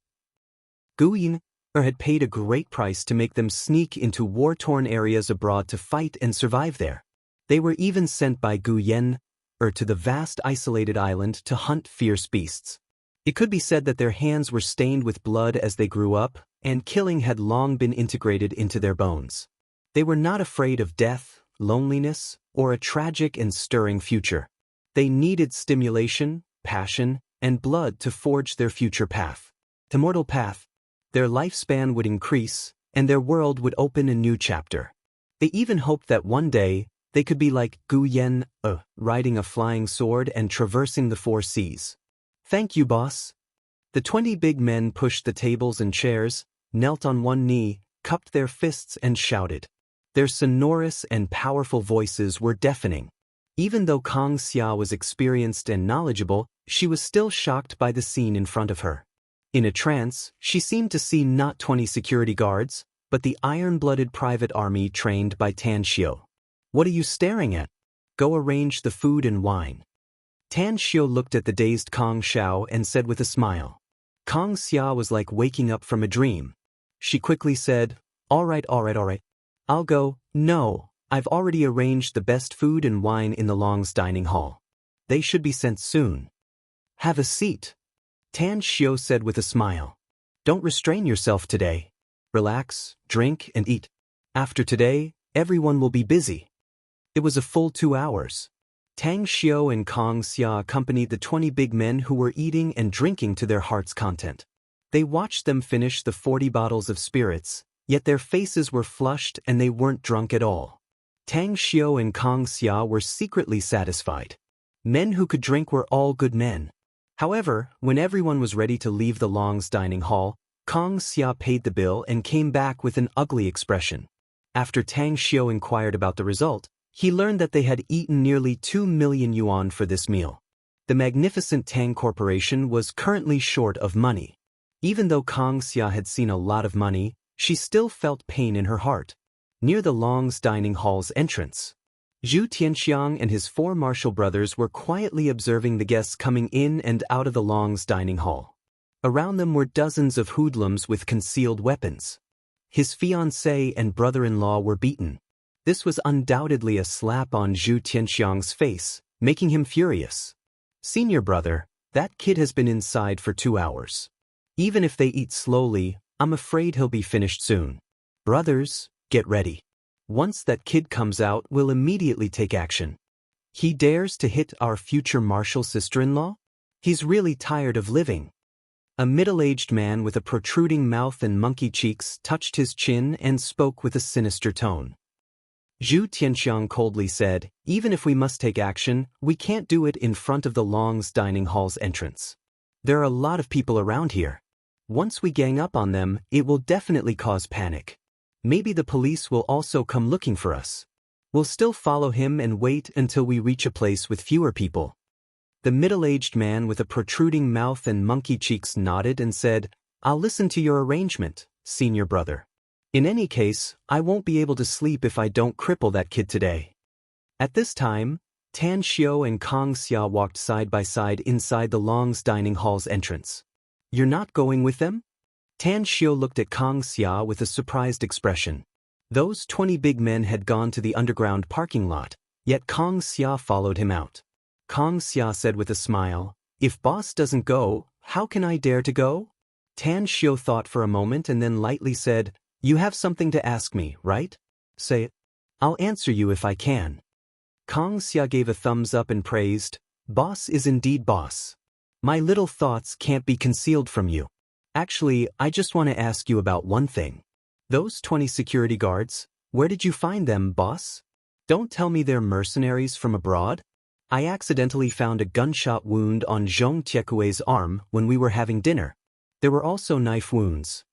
Gu Yen'er had paid a great price to make them sneak into war-torn areas abroad to fight and survive there. They were even sent by Gu Yen'er to the vast isolated island to hunt fierce beasts. It could be said that their hands were stained with blood as they grew up, and killing had long been integrated into their bones. They were not afraid of death, loneliness, or a tragic and stirring future. They needed stimulation, passion, and blood to forge their future path. The mortal path. Their lifespan would increase, and their world would open a new chapter. They even hoped that one day, they could be like Gu Yen'er, riding a flying sword and traversing the 4 seas. "Thank you, boss." The 20 big men pushed the tables and chairs, knelt on one knee, cupped their fists and shouted. Their sonorous and powerful voices were deafening. Even though Kang Xia was experienced and knowledgeable, she was still shocked by the scene in front of her. In a trance, she seemed to see not 20 security guards, but the iron-blooded private army trained by Tan Xiu. "What are you staring at? Go arrange the food and wine." Tan Xiu looked at the dazed Kang Xiao and said with a smile. Kang Xia was like waking up from a dream. She quickly said, all right. I'll go." "No, I've already arranged the best food and wine in the Long's dining hall. They should be sent soon." "Have a seat," Tan Xiu said with a smile. "Don't restrain yourself today. Relax, drink, and eat. After today, everyone will be busy." It was a full 2 hours. Tang Xiu and Kang Xia accompanied the 20 big men who were eating and drinking to their heart's content. They watched them finish the 40 bottles of spirits, yet their faces were flushed and they weren't drunk at all. Tang Xiu and Kang Xia were secretly satisfied. Men who could drink were all good men. However, when everyone was ready to leave the Long's dining hall, Kang Xia paid the bill and came back with an ugly expression. After Tang Xiu inquired about the result, he learned that they had eaten nearly 2 million yuan for this meal. The magnificent Tang Corporation was currently short of money. Even though Kang Xia had seen a lot of money, she still felt pain in her heart. Near the Long's dining hall's entrance, Zhu Tianxiang and his 4 martial brothers were quietly observing the guests coming in and out of the Long's dining hall. Around them were dozens of hoodlums with concealed weapons. His fiancée and brother-in-law were beaten. This was undoubtedly a slap on Zhu Tianxiang's face, making him furious. "Senior brother, that kid has been inside for 2 hours. Even if they eat slowly, I'm afraid he'll be finished soon. Brothers, get ready. Once that kid comes out, we'll immediately take action. He dares to hit our future martial sister-in-law? He's really tired of living." A middle-aged man with a protruding mouth and monkey cheeks touched his chin and spoke with a sinister tone. Zhu Tianxiang coldly said, "Even if we must take action, we can't do it in front of the Long's dining hall's entrance. There are a lot of people around here. Once we gang up on them, it will definitely cause panic. Maybe the police will also come looking for us. We'll still follow him and wait until we reach a place with fewer people." The middle-aged man with a protruding mouth and monkey cheeks nodded and said, "I'll listen to your arrangement, senior brother. In any case, I won't be able to sleep if I don't cripple that kid today." At this time, Tan Xiu and Kang Xia walked side by side inside the Long's dining hall's entrance. "You're not going with them?" Tan Xiu looked at Kang Xia with a surprised expression. Those 20 big men had gone to the underground parking lot, yet Kang Xia followed him out. Kang Xia said with a smile, "If boss doesn't go, how can I dare to go?" Tan Xiu thought for a moment and then lightly said, "You have something to ask me, right? Say it. I'll answer you if I can." Kang Xia gave a thumbs up and praised, "Boss is indeed boss. My little thoughts can't be concealed from you. Actually, I just want to ask you about one thing. Those 20 security guards, where did you find them, boss? Don't tell me they're mercenaries from abroad? I accidentally found a gunshot wound on Zhong Tiekue's arm when we were having dinner. There were also knife wounds."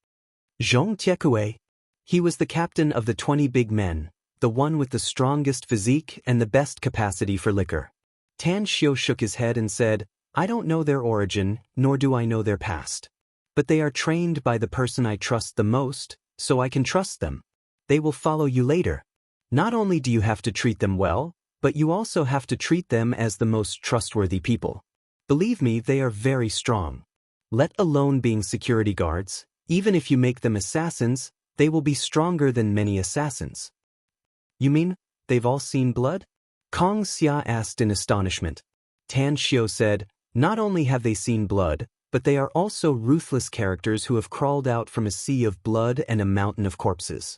Zhong Tiekue? He was the captain of the 20 big men, the one with the strongest physique and the best capacity for liquor. Tan Xiu shook his head and said, "I don't know their origin, nor do I know their past. But they are trained by the person I trust the most, so I can trust them. They will follow you later. Not only do you have to treat them well, but you also have to treat them as the most trustworthy people. Believe me, they are very strong. Let alone being security guards, even if you make them assassins, they will be stronger than many assassins. You mean, they've all seen blood? Kong Xia asked in astonishment. Tan Xiu said, not only have they seen blood, but they are also ruthless characters who have crawled out from a sea of blood and a mountain of corpses.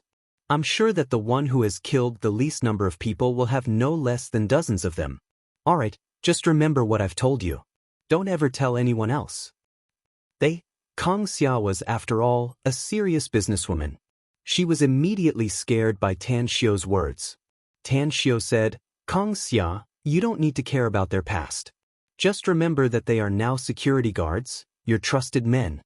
I'm sure that the one who has killed the least number of people will have no less than dozens of them. Alright, just remember what I've told you. Don't ever tell anyone else. Kong Xia was, after all, a serious businesswoman. She was immediately scared by Tan Xiu's words. Tan Xiu said, Kong Xia, you don't need to care about their past. Just remember that they are now security guards, your trusted men.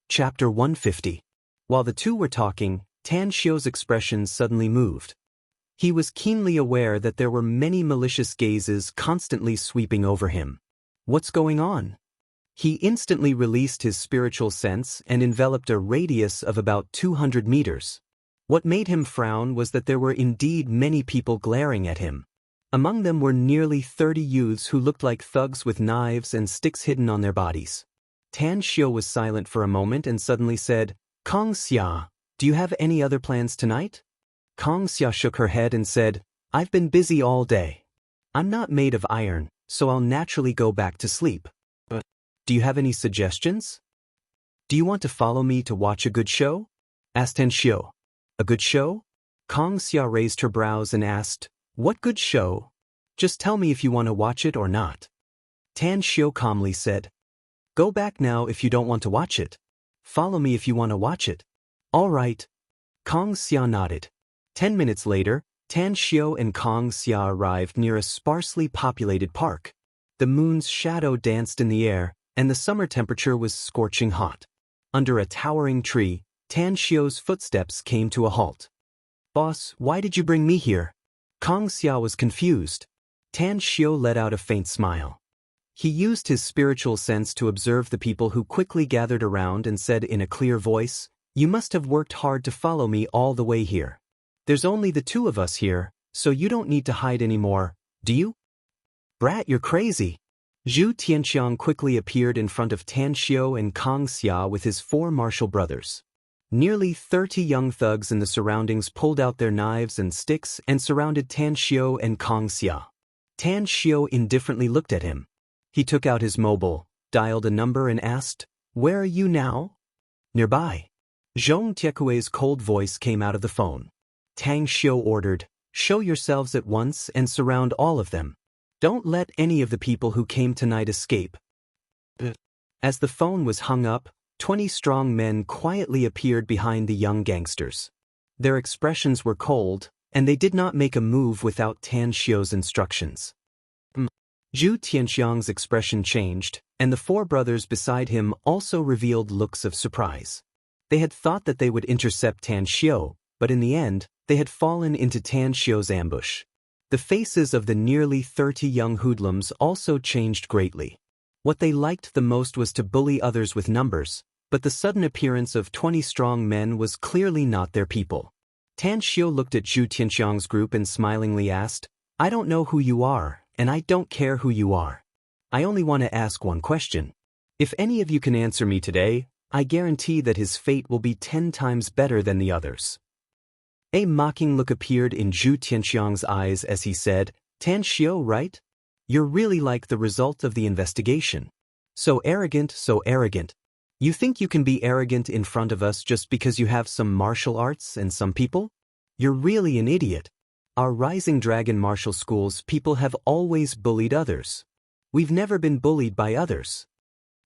Chapter 150. While the two were talking, Tan Xiu's expression suddenly moved. He was keenly aware that there were many malicious gazes constantly sweeping over him. What's going on? He instantly released his spiritual sense and enveloped a radius of about 200 meters. What made him frown was that there were indeed many people glaring at him. Among them were nearly 30 youths who looked like thugs with knives and sticks hidden on their bodies. Tan Xiu was silent for a moment and suddenly said, Kong Xia, do you have any other plans tonight? Kong Xia shook her head and said, I've been busy all day. I'm not made of iron, so I'll naturally go back to sleep. But do you have any suggestions? Do you want to follow me to watch a good show? Asked Tan Xiu. A good show? Kong Xia raised her brows and asked, What good show? Just tell me if you want to watch it or not. Tan Xiu calmly said, Go back now if you don't want to watch it. Follow me if you want to watch it. All right. Kong Xia nodded. 10 minutes later, Tan Xiu and Kong Xia arrived near a sparsely populated park. The moon's shadow danced in the air, and the summer temperature was scorching hot. Under a towering tree, Tan Xiu's footsteps came to a halt. Boss, why did you bring me here? Kong Xia was confused. Tan Xiu let out a faint smile. He used his spiritual sense to observe the people who quickly gathered around and said in a clear voice, You must have worked hard to follow me all the way here. There's only the two of us here, so you don't need to hide anymore, do you? Brat, you're crazy. Zhu Tianxiang quickly appeared in front of Tan Xiu and Kong Xia with his 4 martial brothers. Nearly 30 young thugs in the surroundings pulled out their knives and sticks and surrounded Tan Xiu and Kong Xia. Tan Xiu indifferently looked at him. He took out his mobile, dialed a number and asked, Where are you now? Nearby. Zhong Tiekui's cold voice came out of the phone. Tang Xiu ordered, Show yourselves at once and surround all of them. Don't let any of the people who came tonight escape. As the phone was hung up, 20 strong men quietly appeared behind the young gangsters. Their expressions were cold, and they did not make a move without Tan Xiu's instructions. Zhu Tianxiang's expression changed, and the 4 brothers beside him also revealed looks of surprise. They had thought that they would intercept Tan Xiu, but in the end, they had fallen into Tan Xiu's ambush. The faces of the nearly 30 young hoodlums also changed greatly. What they liked the most was to bully others with numbers, but the sudden appearance of 20 strong men was clearly not their people. Tan Xiu looked at Zhu Tianxiang's group and smilingly asked, I don't know who you are, and I don't care who you are. I only want to ask one question. If any of you can answer me today, I guarantee that his fate will be 10 times better than the others. A mocking look appeared in Zhu Tianxiang's eyes as he said, Tan Xiu, right? You're really like the result of the investigation. So arrogant, so arrogant. You think you can be arrogant in front of us just because you have some martial arts and some people? You're really an idiot. Our Rising Dragon martial school's people have always bullied others. We've never been bullied by others.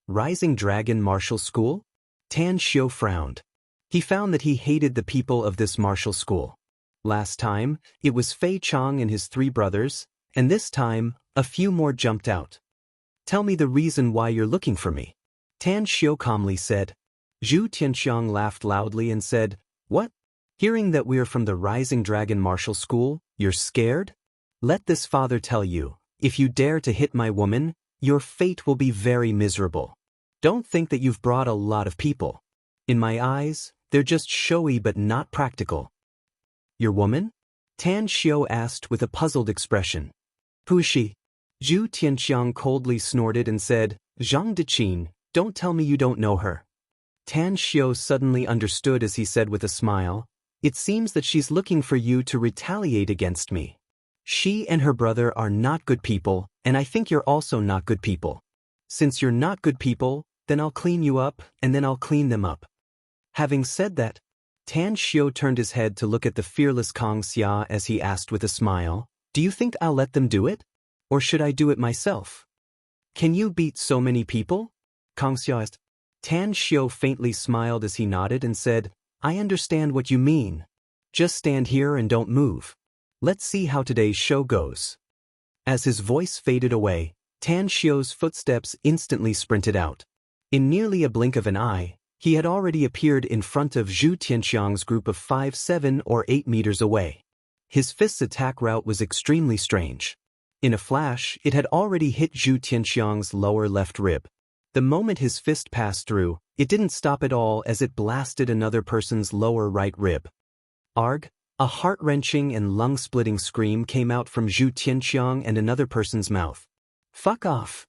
Rising Dragon martial school? Tan Xiu frowned. He found that he hated the people of this martial school. Last time, it was Fei Chong and his 3 brothers, and this time, a few more jumped out. Tell me the reason why you're looking for me. Tan Xiu calmly said. Zhu Tianxiang laughed loudly and said, What? Hearing that we're from the Rising Dragon martial school, you're scared? Let this father tell you, if you dare to hit my woman, your fate will be very miserable. Don't think that you've brought a lot of people. In my eyes, they're just showy but not practical. Your woman? Tan Xiao asked with a puzzled expression. Who is she? Zhu Tianxiang coldly snorted and said, Zhang Deqin, don't tell me you don't know her. Tan Xiao suddenly understood as he said with a smile, it seems that she's looking for you to retaliate against me. She and her brother are not good people, and I think you're also not good people. Since you're not good people, then I'll clean you up, and then I'll clean them up. Having said that, Tan Xiao turned his head to look at the fearless Kang Xia as he asked with a smile, do you think I'll let them do it? Or should I do it myself? Can you beat so many people? Kang Xia asked. Tan Xiao faintly smiled as he nodded and said, I understand what you mean. Just stand here and don't move. Let's see how today's show goes. As his voice faded away, Tan Xiao's footsteps instantly sprinted out. In nearly a blink of an eye, he had already appeared in front of Zhu Tianxiang's group of 5, 7, or 8 meters away. His fist's attack route was extremely strange. In a flash, it had already hit Zhu Tianxiang's lower left rib. The moment his fist passed through, it didn't stop at all as it blasted another person's lower right rib. Arg! A heart-wrenching and lung-splitting scream came out from Zhu Tianxiang and another person's mouth. Fuck off!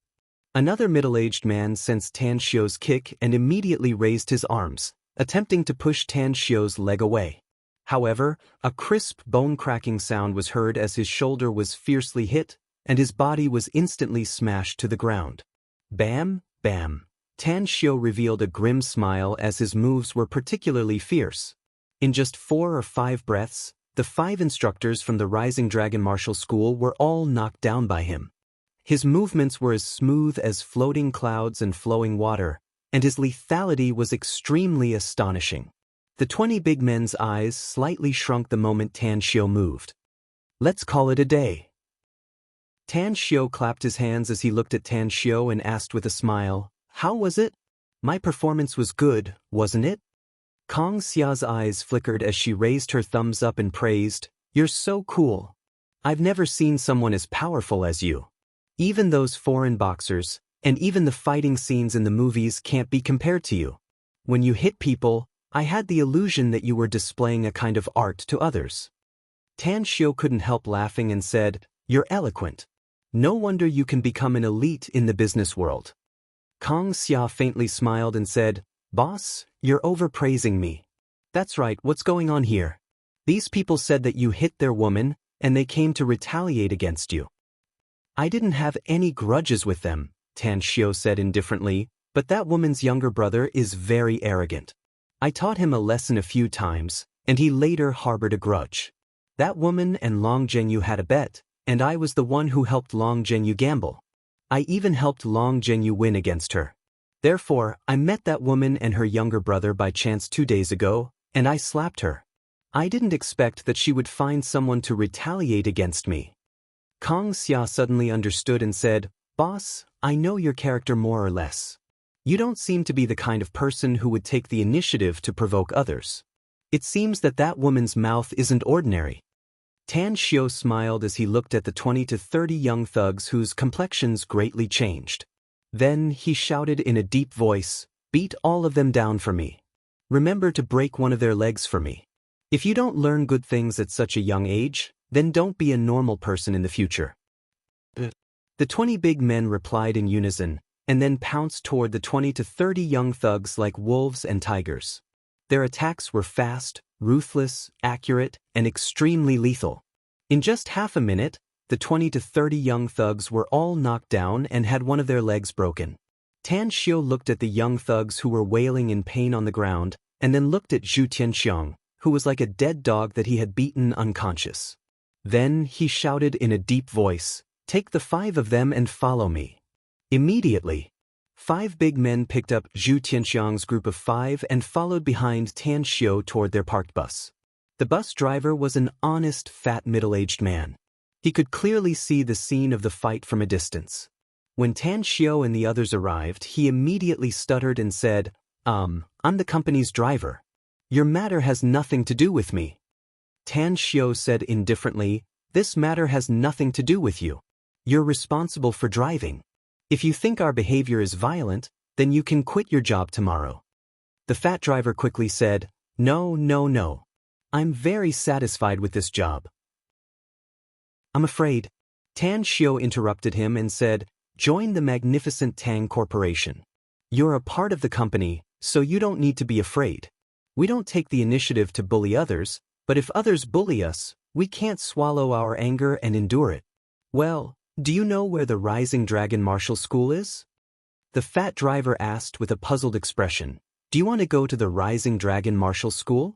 Another middle-aged man sensed Tan Xiao's kick and immediately raised his arms, attempting to push Tan Xiao's leg away. However, a crisp bone-cracking sound was heard as his shoulder was fiercely hit, and his body was instantly smashed to the ground. Bam! Bam! Tan Xiao revealed a grim smile as his moves were particularly fierce. In just 4 or 5 breaths, the 5 instructors from the Rising Dragon Martial School were all knocked down by him. His movements were as smooth as floating clouds and flowing water, and his lethality was extremely astonishing. The 20 big men's eyes slightly shrunk the moment Tan Xiao moved. Let's call it a day. Tan Xiao clapped his hands as he looked at Tan Xiao and asked with a smile, how was it? My performance was good, wasn't it? Kang Xia's eyes flickered as she raised her thumbs up and praised, you're so cool. I've never seen someone as powerful as you. Even those foreign boxers, and even the fighting scenes in the movies can't be compared to you. When you hit people, I had the illusion that you were displaying a kind of art to others. Tan Xiao couldn't help laughing and said, you're eloquent. No wonder you can become an elite in the business world. Kang Xia faintly smiled and said, Boss, you're overpraising me. That's right, what's going on here? These people said that you hit their woman, and they came to retaliate against you. I didn't have any grudges with them, Tan Xiao said indifferently, but that woman's younger brother is very arrogant. I taught him a lesson a few times, and he later harbored a grudge. That woman and Long Zhenyu had a bet, and I was the one who helped Long Zhenyu gamble. I even helped Long Zhenyu win against her. Therefore, I met that woman and her younger brother by chance 2 days ago, and I slapped her. I didn't expect that she would find someone to retaliate against me. Kang Xia suddenly understood and said, Boss, I know your character more or less. You don't seem to be the kind of person who would take the initiative to provoke others. It seems that that woman's mouth isn't ordinary. Tan Xiao smiled as he looked at the 20 to 30 young thugs whose complexions greatly changed. Then he shouted in a deep voice, beat all of them down for me. Remember to break one of their legs for me. If you don't learn good things at such a young age, then don't be a normal person in the future. The 20 big men replied in unison, and then pounced toward the 20 to 30 young thugs like wolves and tigers. Their attacks were fast, ruthless, accurate, and extremely lethal. In just half a minute, the 20 to 30 young thugs were all knocked down and had one of their legs broken. Tan Xiao looked at the young thugs who were wailing in pain on the ground, and then looked at Zhu Tianxiang, who was like a dead dog that he had beaten unconscious. Then he shouted in a deep voice, take the 5 of them and follow me. Immediately, 5 big men picked up Zhu Tianxiang's group of 5 and followed behind Tan Xiao toward their parked bus. The bus driver was an honest, fat middle-aged man. He could clearly see the scene of the fight from a distance. When Tan Xiao and the others arrived, he immediately stuttered and said, I'm the company's driver. Your matter has nothing to do with me. Tan Xiao said indifferently, this matter has nothing to do with you. You're responsible for driving. If you think our behavior is violent, then you can quit your job tomorrow. The fat driver quickly said, "No, no, no. I'm very satisfied with this job." "I'm afraid." Tan Xiao interrupted him and said, "Join the magnificent Tang Corporation. You're a part of the company, so you don't need to be afraid. We don't take the initiative to bully others, but if others bully us, we can't swallow our anger and endure it." "Well, do you know where the Rising Dragon Martial School is?" The fat driver asked with a puzzled expression. "Do you want to go to the Rising Dragon Martial School?"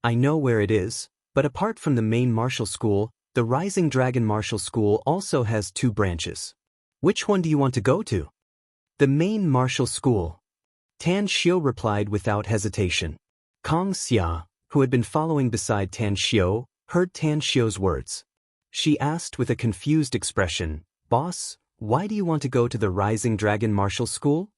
"I know where it is, but apart from the main martial school, the Rising Dragon Martial School also has 2 branches. Which one do you want to go to?" "The main martial school." Tan Xiao replied without hesitation. Kong Xia, who had been following beside Tan Xiao, heard Tan Xiao's words. She asked with a confused expression, "Boss, why do you want to go to the Rising Dragon Martial School?"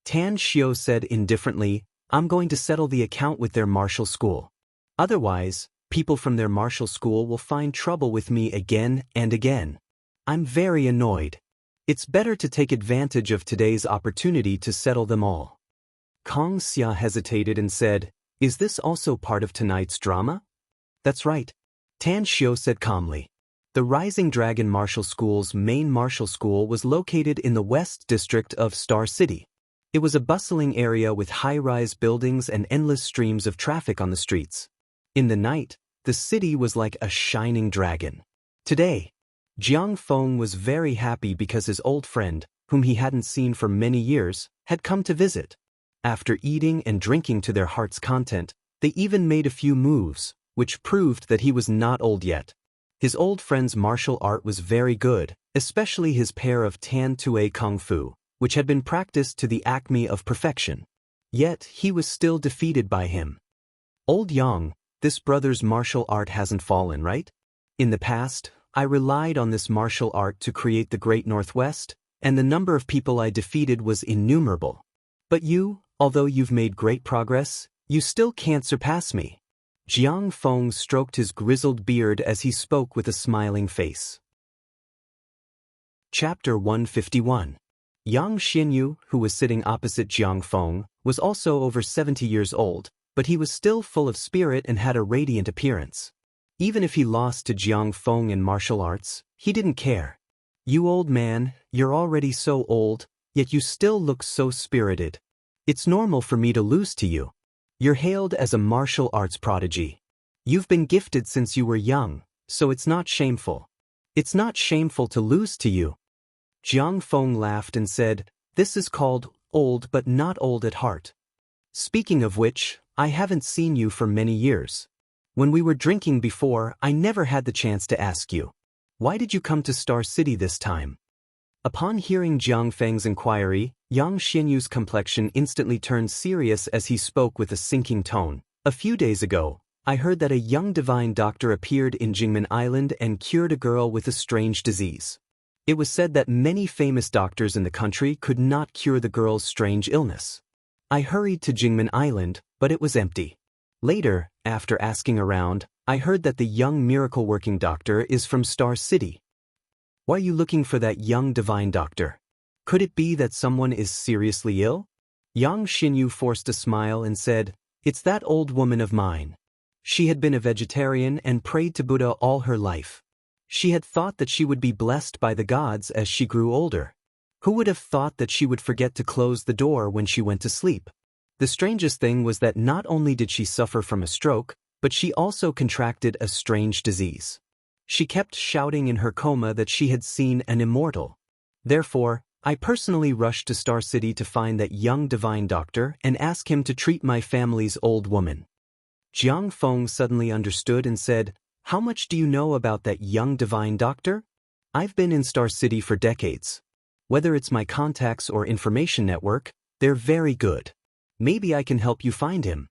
Tan Xiao said indifferently, "I'm going to settle the account with their martial school. Otherwise, people from their martial school will find trouble with me again and again. I'm very annoyed. It's better to take advantage of today's opportunity to settle them all." Kong Xia hesitated and said, "Is this also part of tonight's drama?" "That's right," Tan Xiao said calmly. The Rising Dragon Martial School's main martial school was located in the West District of Star City. It was a bustling area with high-rise buildings and endless streams of traffic on the streets. In the night, the city was like a shining dragon. Today, Jiang Feng was very happy because his old friend, whom he hadn't seen for many years, had come to visit. After eating and drinking to their heart's content, they even made a few moves, which proved that he was not old yet. His old friend's martial art was very good, especially his pair of Tan Tue Kung Fu, which had been practiced to the acme of perfection. Yet he was still defeated by him. "Old Yang, this brother's martial art hasn't fallen, right? In the past, I relied on this martial art to create the Great Northwest, and the number of people I defeated was innumerable. But you, although you've made great progress, you still can't surpass me." Jiang Feng stroked his grizzled beard as he spoke with a smiling face. Chapter 151. Yang Xinyu, who was sitting opposite Jiang Feng, was also over 70 years old, but he was still full of spirit and had a radiant appearance. Even if he lost to Jiang Feng in martial arts, he didn't care. "You old man, you're already so old, yet you still look so spirited. It's normal for me to lose to you. You're hailed as a martial arts prodigy. You've been gifted since you were young, so it's not shameful. It's not shameful to lose to you." Jiang Feng laughed and said, "This is called old but not old at heart. Speaking of which, I haven't seen you for many years. When we were drinking before, I never had the chance to ask you. Why did you come to Star City this time?" Upon hearing Jiang Feng's inquiry, Yang Xinyu's complexion instantly turned serious as he spoke with a sinking tone. "A few days ago, I heard that a young divine doctor appeared in Jingmen Island and cured a girl with a strange disease. It was said that many famous doctors in the country could not cure the girl's strange illness. I hurried to Jingmen Island, but it was empty. Later, after asking around, I heard that the young miracle-working doctor is from Star City. Why are you looking for that young divine doctor? Could it be that someone is seriously ill?" Yang Xinyu forced a smile and said, "It's that old woman of mine. She had been a vegetarian and prayed to Buddha all her life. She had thought that she would be blessed by the gods as she grew older. Who would have thought that she would forget to close the door when she went to sleep? The strangest thing was that not only did she suffer from a stroke, but she also contracted a strange disease. She kept shouting in her coma that she had seen an immortal. Therefore, I personally rushed to Star City to find that young divine doctor and ask him to treat my family's old woman." Jiang Feng suddenly understood and said, "How much do you know about that young divine doctor?" "I've been in Star City for decades. Whether it's my contacts or information network, they're very good. Maybe I can help you find him."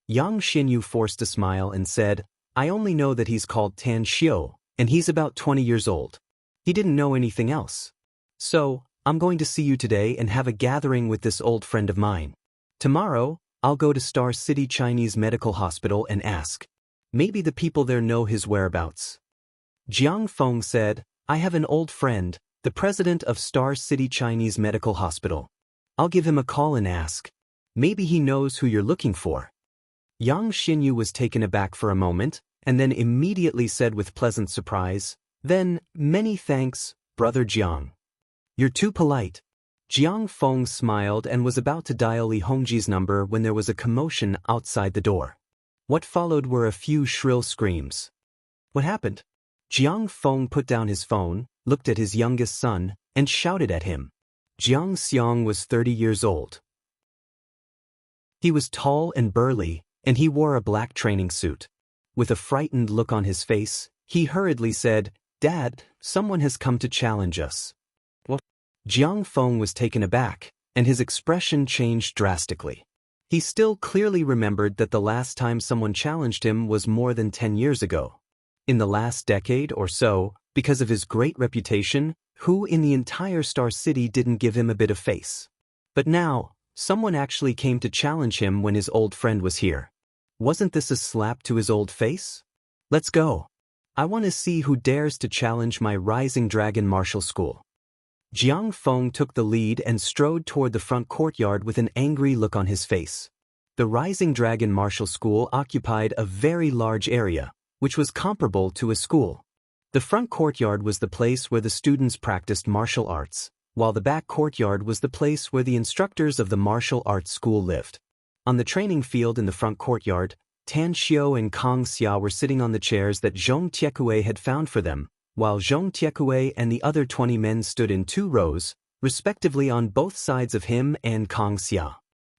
Yang Xinyu forced a smile and said, "I only know that he's called Tan Xiao, and he's about 20 years old. He didn't know anything else. So, I'm going to see you today and have a gathering with this old friend of mine. Tomorrow, I'll go to Star City Chinese Medical Hospital and ask. Maybe the people there know his whereabouts." Jiang Feng said, "I have an old friend, the president of Star City Chinese Medical Hospital. I'll give him a call and ask. Maybe he knows who you're looking for. Yang Xinyu was taken aback for a moment, and then immediately said with pleasant surprise, "Then, many thanks, Brother Jiang. You're too polite." Jiang Feng smiled and was about to dial Li Hongji's number when there was a commotion outside the door. What followed were a few shrill screams. What happened? Jiang Feng put down his phone, looked at his youngest son, and shouted at him. Jiang Xiang was 30 years old. He was tall and burly, and he wore a black training suit. With a frightened look on his face, he hurriedly said, "Dad, someone has come to challenge us." What? Jiang Feng was taken aback, and his expression changed drastically. He still clearly remembered that the last time someone challenged him was more than 10 years ago. In the last decade or so, because of his great reputation, who in the entire Star City didn't give him a bit of face? But now, someone actually came to challenge him when his old friend was here. Wasn't this a slap to his old face? Let's go. I want to see who dares to challenge my Rising Dragon Martial School. Jiang Feng took the lead and strode toward the front courtyard with an angry look on his face. The Rising Dragon Martial School occupied a very large area, which was comparable to a school. The front courtyard was the place where the students practiced martial arts, while the back courtyard was the place where the instructors of the martial arts school lived. On the training field in the front courtyard, Tan Xiao and Kang Xia were sitting on the chairs that Zhong Tiekue had found for them, while Zhong Tiekue and the other 20 men stood in 2 rows, respectively on both sides of him and Kang Xia.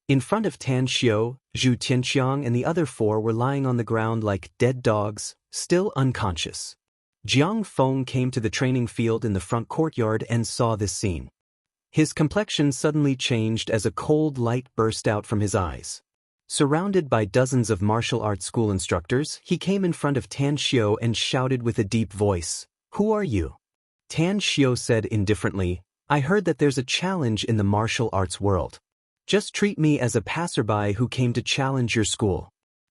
In front of Tan Xiao, Zhu Tianxiang and the other 4 were lying on the ground like dead dogs, still unconscious. Jiang Feng came to the training field in the front courtyard and saw this scene. His complexion suddenly changed as a cold light burst out from his eyes. Surrounded by dozens of martial arts school instructors, he came in front of Tan Xiao and shouted with a deep voice, "Who are you?" Tan Xiao said indifferently, "I heard that there's a challenge in the martial arts world. Just treat me as a passerby who came to challenge your school.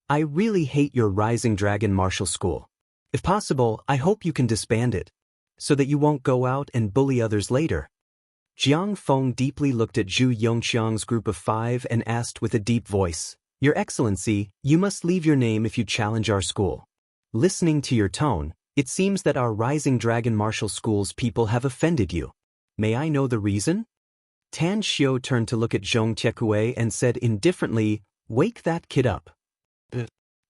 I really hate your Rising Dragon Martial School. If possible, I hope you can disband it, so that you won't go out and bully others later." Jiang Feng deeply looked at Zhu Yongxiang's group of 5 and asked with a deep voice, "Your Excellency, you must leave your name if you challenge our school. Listening to your tone, it seems that our Rising Dragon Martial School's people have offended you. May I know the reason?" Tan Xiao turned to look at Zhong Tiekue and said indifferently, "Wake that kid up."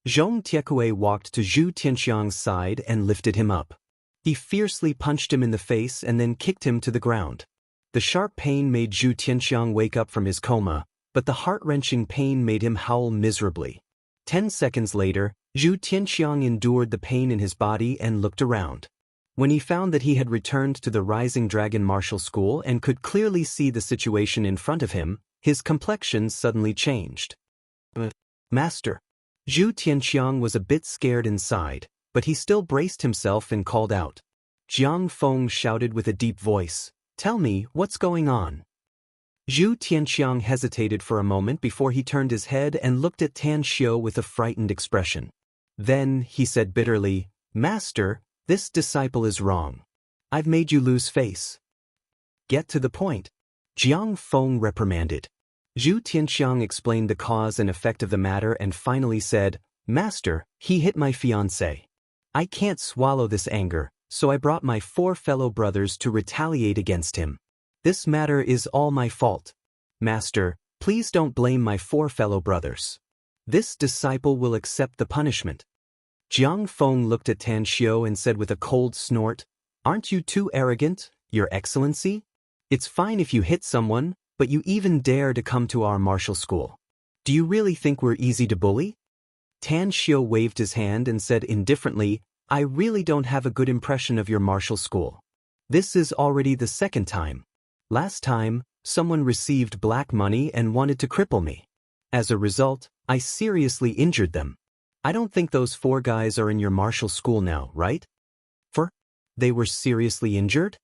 Zhong Tiekue walked to Zhu Tianxiang's side and lifted him up. He fiercely punched him in the face and then kicked him to the ground. The sharp pain made Zhu Tianxiang wake up from his coma, but the heart-wrenching pain made him howl miserably. 10 seconds later, Zhu Tianxiang endured the pain in his body and looked around. When he found that he had returned to the Rising Dragon Martial School and could clearly see the situation in front of him, his complexion suddenly changed. "Master." Zhu Tianxiang was a bit scared inside, but he still braced himself and called out. Jiang Feng shouted with a deep voice, "Tell me, what's going on?" Zhu Tianxiang hesitated for a moment before he turned his head and looked at Tan Xiao with a frightened expression. Then, he said bitterly, "Master, this disciple is wrong. I've made you lose face. Get to the point." Jiang Feng reprimanded. Zhu Tianxiang explained the cause and effect of the matter and finally said, "Master, he hit my fiancée. I can't swallow this anger, so I brought my 4 fellow brothers to retaliate against him. This matter is all my fault. Master, please don't blame my 4 fellow brothers. This disciple will accept the punishment." Jiang Feng looked at Tan Xiao and said with a cold snort, "Aren't you too arrogant, Your Excellency? It's fine if you hit someone, but you even dare to come to our martial school. Do you really think we're easy to bully?" Tan Xiao waved his hand and said indifferently, "I really don't have a good impression of your martial school. This is already the 2nd time. Last time, someone received black money and wanted to cripple me. As a result, I seriously injured them. I don't think those 4 guys are in your martial school now, right?" "For? They were seriously injured?"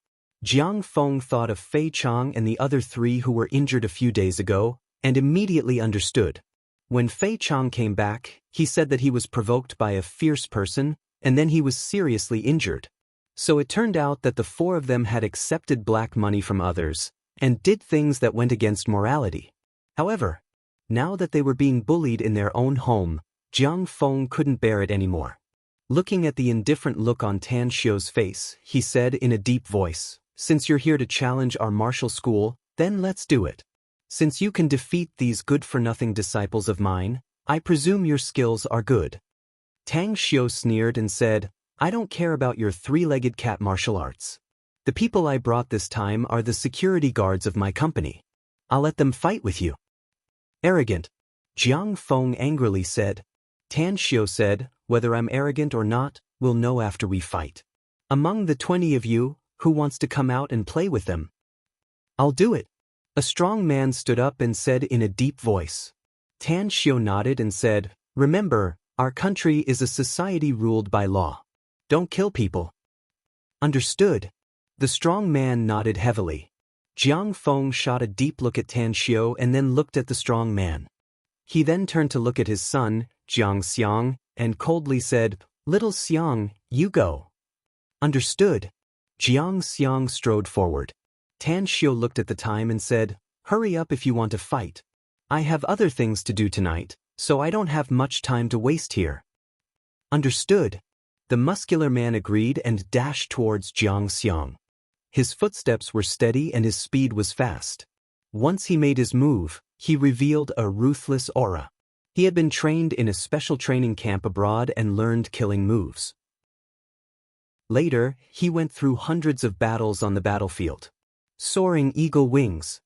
Jiang Feng thought of Fei Chang and the other 3 who were injured a few days ago, and immediately understood. When Fei Chang came back, he said that he was provoked by a fierce person, and then he was seriously injured. So it turned out that the 4 of them had accepted black money from others, and did things that went against morality. However, Now that they were being bullied in their own home, Jiang Feng couldn't bear it anymore. Looking at the indifferent look on Tan Xiu's face, he said in a deep voice, "Since you're here to challenge our martial school, then let's do it. Since you can defeat these good-for-nothing disciples of mine, I presume your skills are good." Tang Xiu sneered and said, "I don't care about your three-legged cat martial arts. The people I brought this time are the security guards of my company. I'll let them fight with you." "Arrogant," Jiang Feng angrily said. Tan Xiu said, "Whether I'm arrogant or not, we'll know after we fight. Among the 20 of you, who wants to come out and play with them?" "I'll do it." A strong man stood up and said in a deep voice. Tan Xiu nodded and said, "Remember, our country is a society ruled by law. Don't kill people." "Understood." The strong man nodded heavily. Jiang Feng shot a deep look at Tan Xiu and then looked at the strong man. He then turned to look at his son, Jiang Xiang, and coldly said, "Little Xiang, you go." "Understood." Jiang Xiang strode forward. Tan Xiu looked at the time and said, "Hurry up if you want to fight. I have other things to do tonight, so I don't have much time to waste here." "Understood." The muscular man agreed and dashed towards Jiang Xiang. His footsteps were steady and his speed was fast. Once he made his move, he revealed a ruthless aura. He had been trained in a special training camp abroad and learned killing moves. Later, he went through hundreds of battles on the battlefield. Soaring eagle wings.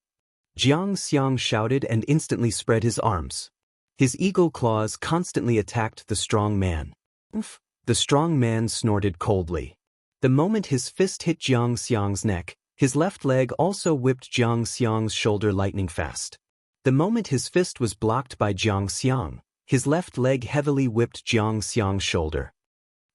Jiang Xiang shouted and instantly spread his arms. His eagle claws constantly attacked the strong man. "Oof." The strong man snorted coldly. The moment his fist hit Jiang Xiang's neck, his left leg also whipped Jiang Xiang's shoulder lightning fast. The moment his fist was blocked by Jiang Xiang, his left leg heavily whipped Jiang Xiang's shoulder.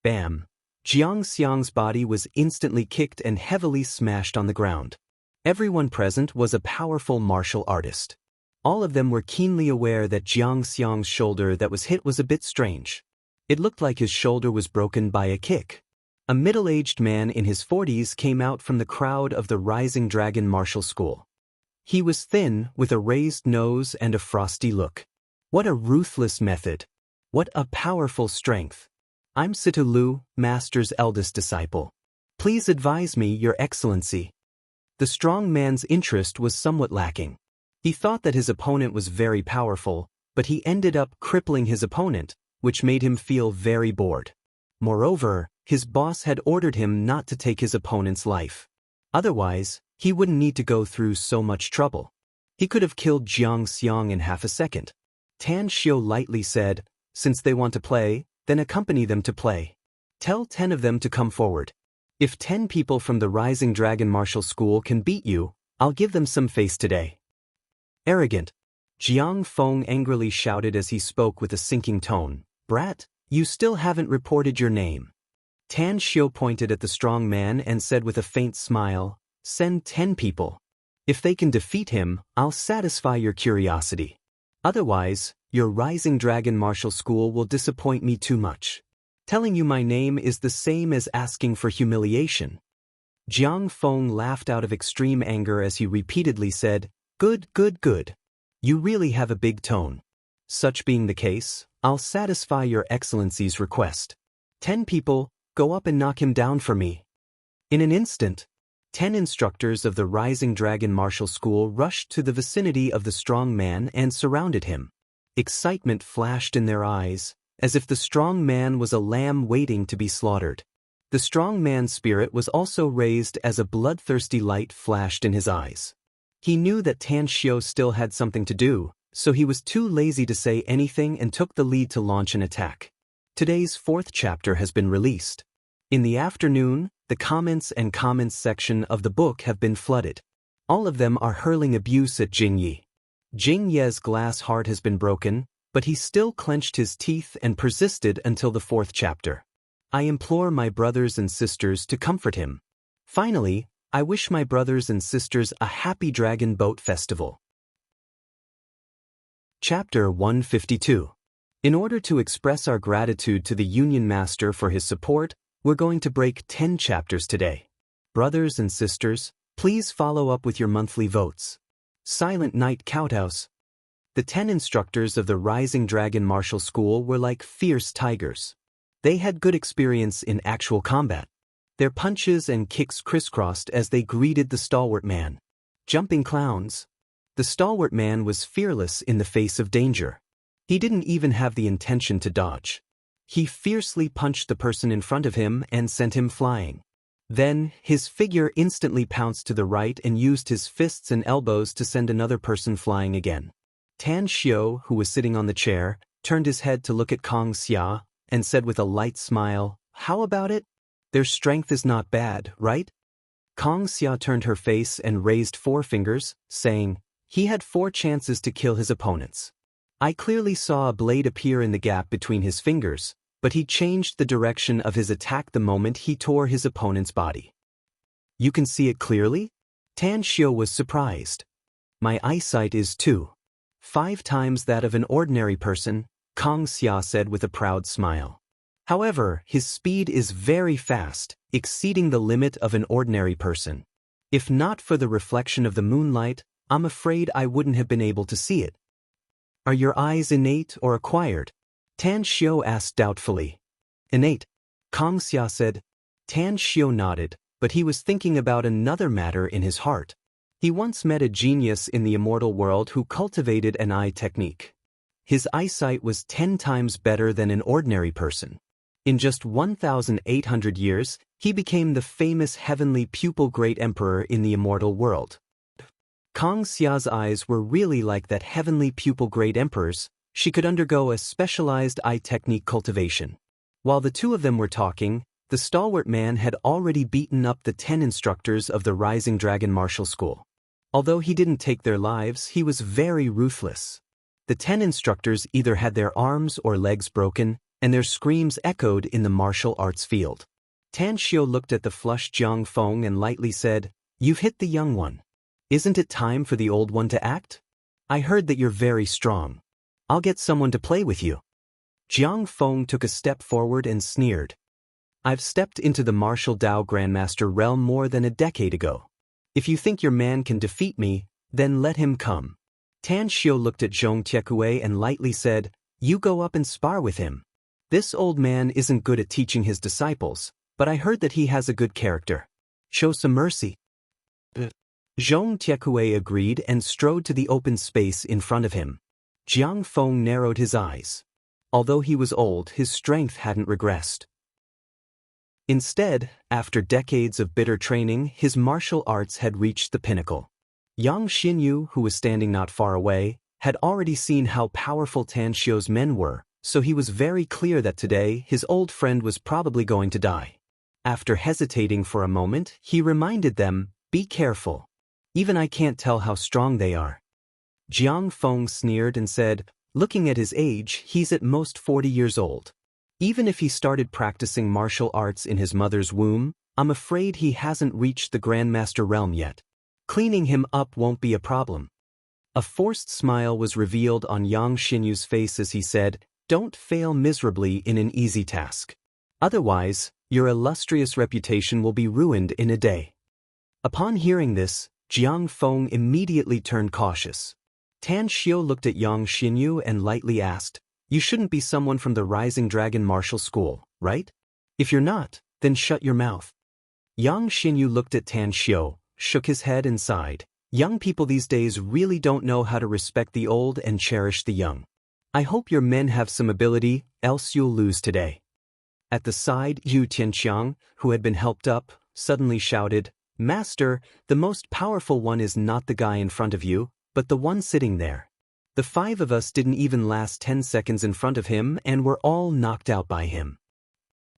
Bam! Jiang Xiang's body was instantly kicked and heavily smashed on the ground. Everyone present was a powerful martial artist. All of them were keenly aware that Jiang Xiang's shoulder that was hit was a bit strange. It looked like his shoulder was broken by a kick. A middle-aged man in his 40s came out from the crowd of the Rising Dragon Martial School. He was thin, with a raised nose and a frosty look. What a ruthless method! What a powerful strength! "I'm Situ Lu, Master's eldest disciple. Please advise me, Your Excellency." The strong man's interest was somewhat lacking. He thought that his opponent was very powerful, but he ended up crippling his opponent, which made him feel very bored. Moreover, his boss had ordered him not to take his opponent's life. Otherwise, he wouldn't need to go through so much trouble. He could have killed Jiang Xiang in half a second. Tan Xiu lightly said, "Since they want to play, then accompany them to play. Tell 10 of them to come forward. If 10 people from the Rising Dragon Martial School can beat you, I'll give them some face today." "Arrogant," Jiang Feng angrily shouted as he spoke with a sinking tone. "Brat, you still haven't reported your name." Tan Xiu pointed at the strong man and said with a faint smile, "Send 10 people. If they can defeat him, I'll satisfy your curiosity. Otherwise, your Rising Dragon Martial School will disappoint me too much. Telling you my name is the same as asking for humiliation." Jiang Feng laughed out of extreme anger as he repeatedly said, "Good, good, good. You really have a big tone. Such being the case, I'll satisfy Your Excellency's request. 10 people, go up and knock him down for me." In an instant, 10 instructors of the Rising Dragon Martial School rushed to the vicinity of the strong man and surrounded him. Excitement flashed in their eyes, as if the strong man was a lamb waiting to be slaughtered. The strong man's spirit was also raised as a bloodthirsty light flashed in his eyes. He knew that Tan Xiu still had something to do, so he was too lazy to say anything and took the lead to launch an attack. Today's 4th chapter has been released. In the afternoon, the comments section of the book have been flooded. All of them are hurling abuse at Jing Yi. Jing Ye's glass heart has been broken, but he still clenched his teeth and persisted until the 4th chapter. I implore my brothers and sisters to comfort him. Finally, I wish my brothers and sisters a happy Dragon Boat Festival. Chapter 152. In order to express our gratitude to the Union Master for his support, we're going to break 10 chapters today. Brothers and sisters, please follow up with your monthly votes. Silent Night Courthouse. The 10 instructors of the Rising Dragon Martial School were like fierce tigers. They had good experience in actual combat. Their punches and kicks crisscrossed as they greeted the stalwart man. Jumping clowns. The stalwart man was fearless in the face of danger. He didn't even have the intention to dodge. He fiercely punched the person in front of him and sent him flying. Then, his figure instantly pounced to the right and used his fists and elbows to send another person flying again. Tan Xiao, who was sitting on the chair, turned his head to look at Kong Xia and said with a light smile, "How about it? Their strength is not bad, right?" Kong Xia turned her face and raised 4 fingers, saying, "He had 4 chances to kill his opponents. I clearly saw a blade appear in the gap between his fingers, but he changed the direction of his attack the moment he tore his opponent's body." "You can see it clearly?" Tan Xiao was surprised. "My eyesight is 5 times that of an ordinary person," Kong Xia said with a proud smile. "However, his speed is very fast, exceeding the limit of an ordinary person. If not for the reflection of the moonlight, I'm afraid I wouldn't have been able to see it." "Are your eyes innate or acquired?" Tan Xiao asked doubtfully. "Innate," Kong Xia said. Tan Xiao nodded, but he was thinking about another matter in his heart. He once met a genius in the immortal world who cultivated an eye technique. His eyesight was 10 times better than an ordinary person. In just 1,800 years, he became the famous heavenly pupil great emperor in the immortal world. Kong Xia's eyes were really like that heavenly pupil great emperor's. She could undergo a specialized eye technique cultivation. While the two of them were talking, the stalwart man had already beaten up the 10 instructors of the Rising Dragon Martial School. Although he didn't take their lives, he was very ruthless. The 10 instructors either had their arms or legs broken, and their screams echoed in the martial arts field. Tan Xiao looked at the flushed Jiang Feng and lightly said, "You've hit the young one. Isn't it time for the old one to act? I heard that you're very strong. I'll get someone to play with you." Jiang Feng took a step forward and sneered. "I've stepped into the martial Dao Grandmaster realm more than a decade ago. If you think your man can defeat me, then let him come." Tan Xiao looked at Zhong Tiekue and lightly said, "You go up and spar with him. This old man isn't good at teaching his disciples, but I heard that he has a good character. Show some mercy." Zhong Tiekue agreed and strode to the open space in front of him. Jiang Feng narrowed his eyes. Although he was old, his strength hadn't regressed. Instead, after decades of bitter training, his martial arts had reached the pinnacle. Yang Xinyu, who was standing not far away, had already seen how powerful Tan Xiao's men were, so he was very clear that today his old friend was probably going to die. After hesitating for a moment, he reminded them, "Be careful. Even I can't tell how strong they are." Jiang Feng sneered and said, "Looking at his age, he's at most 40 years old. Even if he started practicing martial arts in his mother's womb, I'm afraid he hasn't reached the Grandmaster realm yet. Cleaning him up won't be a problem." A forced smile was revealed on Yang Xinyu's face as he said, "Don't fail miserably in an easy task. Otherwise, your illustrious reputation will be ruined in a day." Upon hearing this, Jiang Feng immediately turned cautious. Tan Xiao looked at Yang Xinyu and lightly asked, "You shouldn't be someone from the Rising Dragon Martial School, right? If you're not, then shut your mouth." Yang Xinyu looked at Tan Xiao, shook his head and sighed. "Young people these days really don't know how to respect the old and cherish the young. I hope your men have some ability, else you'll lose today." At the side, Yu Tianqiang, who had been helped up, suddenly shouted, "Master, the most powerful one is not the guy in front of you, but the one sitting there. The 5 of us didn't even last 10 seconds in front of him and were all knocked out by him."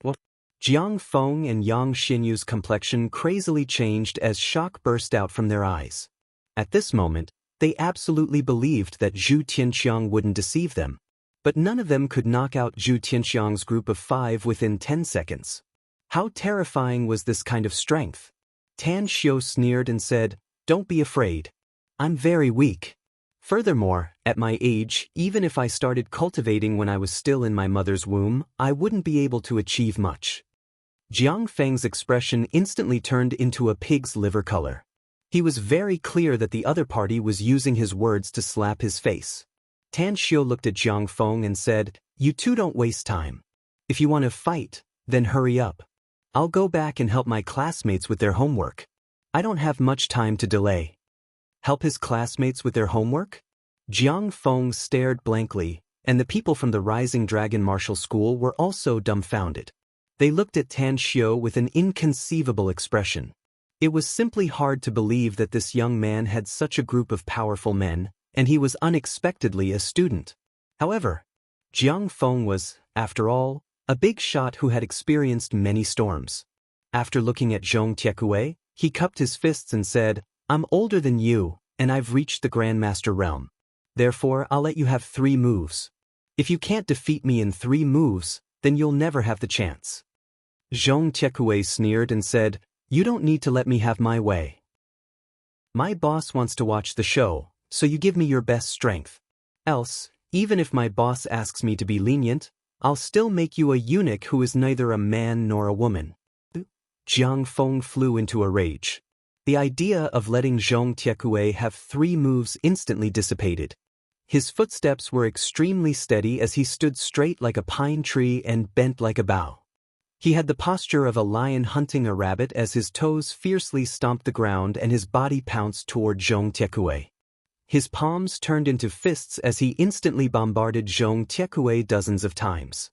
What? Jiang Feng and Yang Xinyu's complexion crazily changed as shock burst out from their eyes. At this moment, they absolutely believed that Zhu Tianqiang wouldn't deceive them. But none of them could knock out Zhu Tianqiang's group of 5 within 10 seconds. How terrifying was this kind of strength? Tan Xiao sneered and said, "Don't be afraid. I'm very weak. Furthermore, at my age, even if I started cultivating when I was still in my mother's womb, I wouldn't be able to achieve much." Jiang Feng's expression instantly turned into a pig's liver color. He was very clear that the other party was using his words to slap his face. Tan Xiu looked at Jiang Feng and said, "You two don't waste time. If you want to fight, then hurry up. I'll go back and help my classmates with their homework. I don't have much time to delay." Help his classmates with their homework? Jiang Feng stared blankly, and the people from the Rising Dragon Martial School were also dumbfounded. They looked at Tan Xiu with an inconceivable expression. It was simply hard to believe that this young man had such a group of powerful men, and he was unexpectedly a student. However, Jiang Feng was, after all, a big shot who had experienced many storms. After looking at Zhong Tiekue, he cupped his fists and said, "I'm older than you, and I've reached the Grandmaster realm. Therefore, I'll let you have 3 moves. If you can't defeat me in 3 moves, then you'll never have the chance." Zhong Tiekue sneered and said, "You don't need to let me have my way. My boss wants to watch the show, so you give me your best strength. Else, even if my boss asks me to be lenient, I'll still make you a eunuch who is neither a man nor a woman." Jiang Feng flew into a rage. The idea of letting Zhong Tiekue have 3 moves instantly dissipated. His footsteps were extremely steady as he stood straight like a pine tree and bent like a bow. He had the posture of a lion hunting a rabbit as his toes fiercely stomped the ground and his body pounced toward Zhong Tiekue. His palms turned into fists as he instantly bombarded Zhong Tiekue dozens of times.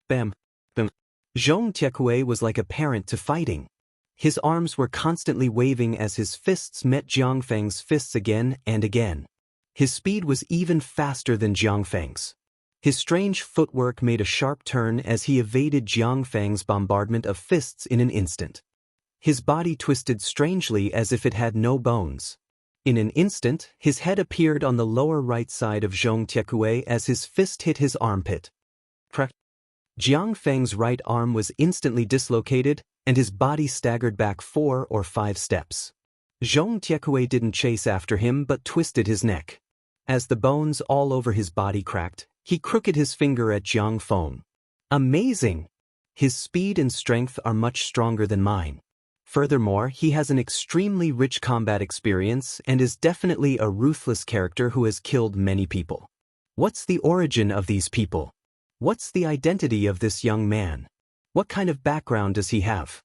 Bam! Bam! Zhong Tiekue was like a parent to fighting. His arms were constantly waving as his fists met Jiang Feng's fists again and again. His speed was even faster than Jiang Feng's. His strange footwork made a sharp turn as he evaded Jiang Feng's bombardment of fists in an instant. His body twisted strangely as if it had no bones. In an instant, his head appeared on the lower right side of Zhong Tiekue as his fist hit his armpit. Crack! Jiang Feng's right arm was instantly dislocated, and his body staggered back 4 or 5 steps. Zhong Tiekue didn't chase after him but twisted his neck. As the bones all over his body cracked, he crooked his finger at Jiang Feng. "Amazing! His speed and strength are much stronger than mine. Furthermore, he has an extremely rich combat experience and is definitely a ruthless character who has killed many people. What's the origin of these people? What's the identity of this young man? What kind of background does he have?"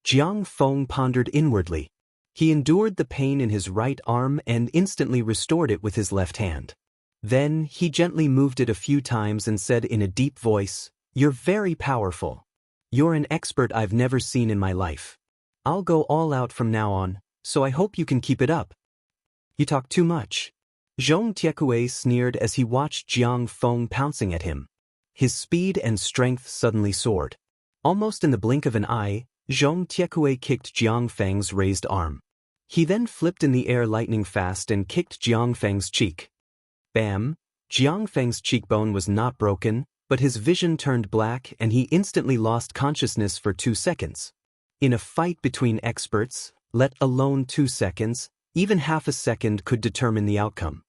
Jiang Feng pondered inwardly. He endured the pain in his right arm and instantly restored it with his left hand. Then, he gently moved it a few times and said in a deep voice, "You're very powerful. You're an expert I've never seen in my life. I'll go all out from now on, so I hope you can keep it up." "You talk too much." Zhong Tiekue sneered as he watched Jiang Feng pouncing at him. His speed and strength suddenly soared. Almost in the blink of an eye, Zhong Tiekue kicked Jiang Feng's raised arm. He then flipped in the air lightning fast and kicked Jiang Feng's cheek. Bam! Jiang Feng's cheekbone was not broken, but his vision turned black and he instantly lost consciousness for 2 seconds. In a fight between experts, let alone 2 seconds, even half a second could determine the outcome.